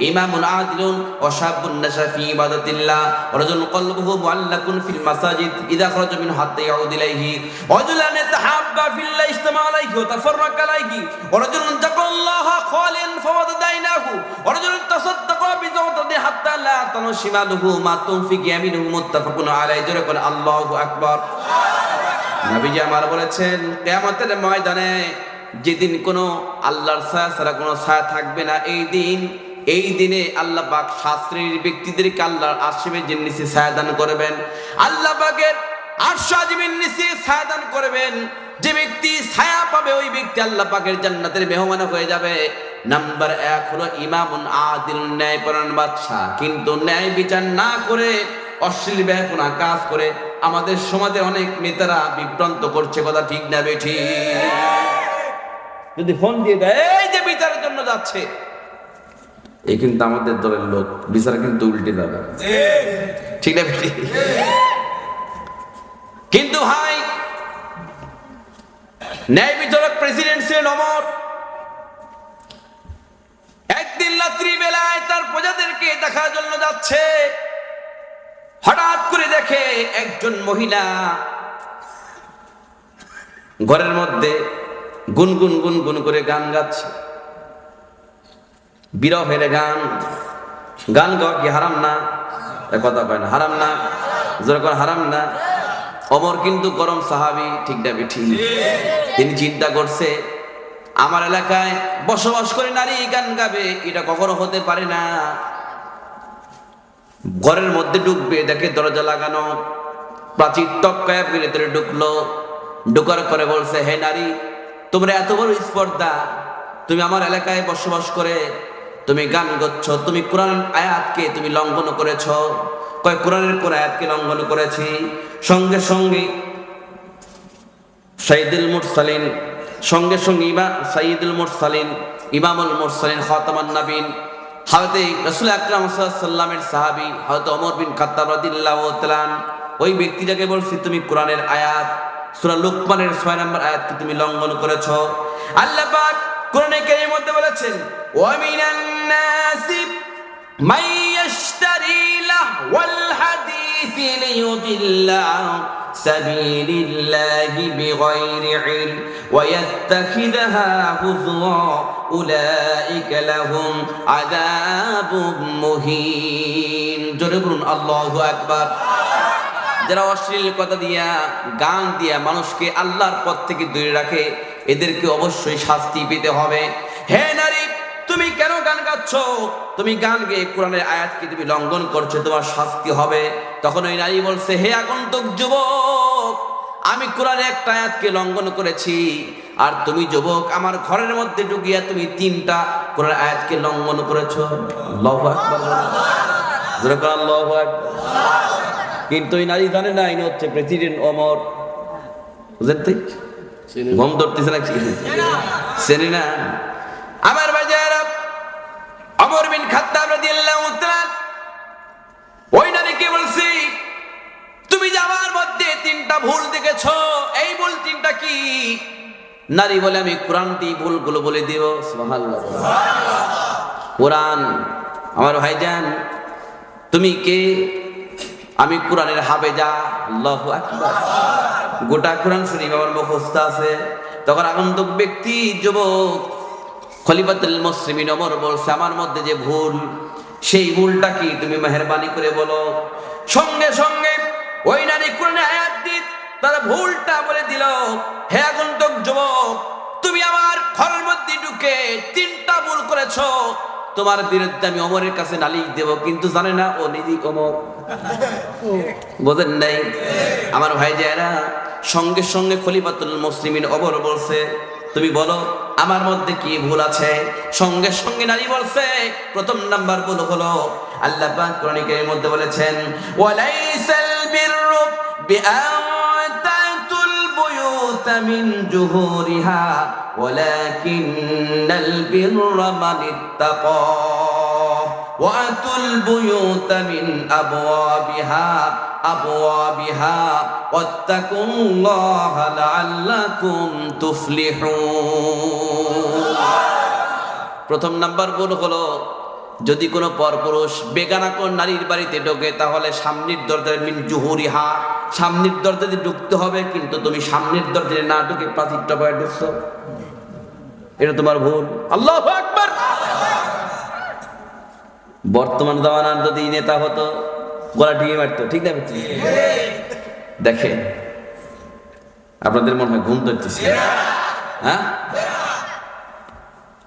إمام عادل وشاب نشأ في عبادة الله ورجل قلبه معلق في المساجد إذا خرج منه حتى يعود إليه ورجلان يتحابا في الله اجتمع عليه وتفرق عليه ورجل ذكر الله خاليا فوضع عيناه ورجل تصدق بزوجته حتى لا تنو شماله ما تنفق يمينه متفق عليه جركن আল্লাহু আকবার। নবীজি আমার বলেছেন, কিয়ামতের ময়দানে যেদিন কোনো আল্লাহর ছায়া ছাড়া কোনো ছায়া থাকবে না, এই দিনে আল্লাহ পাক 7 শ্রেণীর ব্যক্তিদেরকে আল্লাহর আরশের নিচে ছায়া দান করবেন। আল্লাহ পাকের আরশ আজিমের নিচে ছায়া দান করবেন। যে ব্যক্তি ছায়া পাবে, ওই ব্যক্তি আল্লাহ পাকের জান্নাতের মেহমান হয়ে যাবে। নাম্বার 1 হলো ইমামুন আদিল, ন্যায়পরায়ণ বাদশা। কিন্তু ন্যায় বিচার না করে অশ্লীল বেহায়া কাজ করে আমাদের সমাজে অনেক নেতারা বিভ্রান্ত করছে। কথা ঠিক না বেঠি? যদি ফোন দিয়ে দেয়, এই যে বিচারের জন্য যাচ্ছে, এই কিন্তু আমাদের দলের লোক, বিচার কিন্তু উল্টে যাবে। ঠিক না বেঠি? কিন্তু ভাই, ন্যায় বিচারক প্রেসিডেন্ট ছিলেন ওমর। একদিন রাত্রি বেলায় তার প্রজাদেরকে দেখার জন্য যাচ্ছে, হঠাৎ করে দেখে একজন মহিলা ঘরের মধ্যে গুনগুন গুনগুন করে গান গাচ্ছে। বিরহের গান। গান গাওয়া কি হারাম না? কথা কয় না, হারাম না? যেরকম হারাম না। ওমর কিন্তু গরম সাহাবী, ঠিক না বেঠি? তিনি চিন্তা করছে, আমার এলাকায় বসবাস করে নারী গান গাবে, এটা কখনো হতে পারে না। ঘরের মধ্যে ঢুকবে, দেখে দরজা লাগানো, প্রাচীর টপকায় ভিতরে ঢুকলো। ঢুকার করে বলছে, হে নারী, তোমরা এত বড় স্পর্ধা, তুমি আমার এলাকায় বসবাস করে তুমি গান গাচ্ছ, তুমি কোরআন আয়াতকে তুমি লঙ্ঘন করেছ। কয়, কোরআনের কোন আয়াতকে লঙ্ঘন করেছি? সঙ্গে সঙ্গে সাইয়্যিদুল মুরসালিন, সঙ্গে সঙ্গে সাইয়্যিদুল মুরসালিন, ইমামুল মুরসালিন, খাতামুন নবীন, হযরত রাসূল আকরাম সাল্লাল্লাহু আলাইহি ওয়াসাল্লামের সাহাবী হযরত ওমর বিন খাত্তাব রাদিয়াল্লাহু তাআলা ওই ব্যক্তিটাকে বলছি তুমি কোরআনের আয়াত সূরা লুকমানের 6 নম্বর আয়াতকে তুমি লঙ্ঘন করেছো। আল্লাহ পাক কোরআনে কারীমের মধ্যে বলেছেন ওয়া মিনান নাসি মান ইয়াশতারি লাহওয়াল হাদিসি লিয়ুদিল্লা আন সাবিলিল্লাহি বিগাইরি ইলম ওয়া ইয়াত্তাখিযহা হুজওয়া উলাইকা লাহুম আযাবুম মুহিন। জোরে বলুন আল্লাহু আকবার। যারা অশ্লীল কথা দিয়া গান দিয়া মানুষকে আল্লাহর পথ থেকে দূরে রাখে এদেরকে অবশ্যই শাস্তি পেতে হবে। হে নারী, তুমি কেন গান গাচ্ছ? তুমি গান গেয়ে কোরআনের আয়াতকে তুমি লঙ্ঘন করছো, তোমার শাস্তি হবে। তখন ওই নারী বলছে, হে আগন্তুক যুবক, আমি কোরআনের একটা আয়াতকে লঙ্ঘন করেছি, আর তুমি যুবক আমার ঘরের মধ্যে ঢুকিয়া তুমি 3টা কোরআনের আয়াতকে লঙ্ঘন করেছো। আল্লাহু আকবার, জোরে বলুন আল্লাহু আকবার। কিন্তু ওই নারী জানে না ইনি হচ্ছে প্রেসিডেন্ট ওমর। বুঝলেন তো? ঘুম ধরতেছে না কি? চেনে না? আমার বাজার ওমর বিন খাত্তাব রাদিয়াল্লাহু তাআলা ওই নারীকে বলছি, তুমি যে আমার মধ্যে 3টা ভুল দেখেছো, এই ভুল 3টা কি? নারী বলে, আমি কোরআনটি ভুলগুলো বলে দিব। সুবহানাল্লাহ, কোরআন। আমার ভাইজান, তুমি কে? আমি কোরআনের হাফেজা। আল্লাহু আকবার। গোটা কোরআন শরীফ আমার মুখস্থ আছে। তখন আগন্তুক ব্যক্তি যুবক খলিফাতুল মুসলিমিন ওমর বলছে, আমার মধ্যে যে ভুল, সেই ভুলটা কি তুমি মেহেরবানি করে বলো। সঙ্গে সঙ্গে ওই নারী কোরআনের আয়াত দিয়ে তার ভুলটা বলে দিল। হে আগন্তুক যুবক, তুমি আমার ঘরের মধ্যে ঢুকে 3টা ভুল করেছো, তোমার বিরুদ্ধে আমি ওমরের কাছে নালিশ দেব। কিন্তু জানে না ও নিজেই ওমর। বোঝেন নাই? আমার ভাই যারা সঙ্গে সঙ্গে খলিফাতুল মুসলিমিন ওমর বলছে, তুমি বলো আমার মধ্যে কি ভুল আছে। সঙ্গে সঙ্গে নারী বলছে, প্রথম নাম্বার ভুল হলো আল্লাহ পাক কোরআনের মধ্যে বলেছেন ওয়ালাইসাল বিররু বিআন তাতুল বুয়ুতা মিন জুহুরিহা ওয়ালাকিন্নাল বিররা মান ইত্তাকা ওয়াতুল বুয়ুতা মিন আবওয়াবিহা ওয়াত্তাকুল্লাহা লাআল্লাকুম তুফলিহুন। প্রথম নাম্বার ভুল হলো, যদি কোনো পরপুরুষ বেগানা কোন নারীর বাড়িতে ঢোকে তাহলে সামনের দরজায় মিন জুহুরিহা, সামনের দরজাতে ঢুকতে হবে। কিন্তু তুমি সামনের দরজায় না ঢুকে প্রাচীরটা বয়ে ঢুকছো, এটা তোমার ভুল। আল্লাহু আকবার। বর্তমান জামানার যদি নেতা হতো গলা ঢিয়ে মারতো, ঠিক না? দেখেন আপনাদের মনে হয় ঘুম ধরতেছে, হ্যাঁ?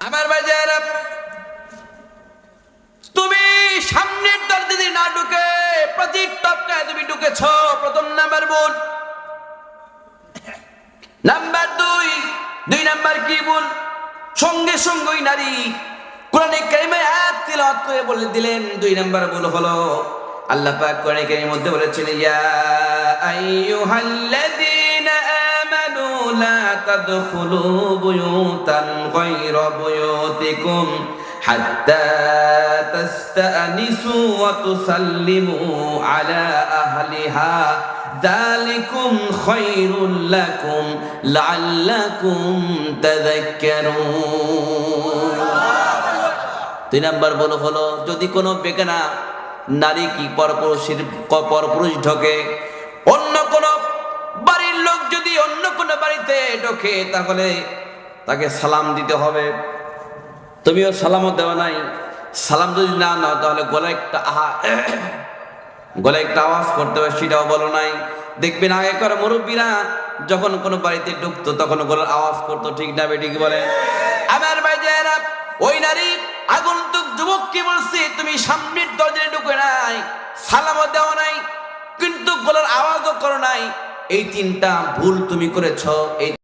আমার বাজার, তুমি সামনের দরজা দিয়ে না ঢুকে প্রাচীর টপকায় তুমি ঢুকেছ, প্রথম নাম্বার ভুল। নাম্বার 2 নাম্বার কি ভুল? সঙ্গে সঙ্গে ওই নারী কোরআনে কারিমে আয়াত তিলাওয়াত করে বলে দিলেন। 2 নাম্বার ভুল হলো আল্লাহ পাক কোরআনে কারিমের মধ্যে বলেছেন, ইয়া আইয়ুহাল্লাযীনা আমানু লা তাদখুলু বুয়ুতান গায়রা বুয়ুতিকুম হাত্তা তাস্তানিসু ওয়া তুসাল্লিমু আলা আহলিহা যালিকুম খায়রুল লাকুম লাআল্লাকুম তাযাক্কারুন। 2 নাম্বার বলো হলো, যদি কোনো বেগানা নারী কি পরপুরুষ ঢোকে, অন্য কোনো বাড়ির লোক যদি অন্য কোনো বাড়িতে ঢোকে তাহলে তাকে সালাম দিতে হবে। তুমিও সালামও দেওয়া নাই। সালাম যদি না নাও তাহলে গলায় একটা আওয়াজ করতে হবে, সেটাও বলো নাই। দেখবেন আগেকার মুরব্বীরা যখন কোনো বাড়িতে ঢুকতো তখন গলার আওয়াজ করতো, ঠিক না বেঠিক বলে? আমার ভাইজানেরা, ওই নারী আগন্তুক যুবক কি বলছে, তুমি সামনের দরজায় ঢুকে নাই, সালামও দেওয়া নাই, কিন্তু গলার আওয়াজও করো নাই। এই 3টা ভুল তুমি করেছো। এই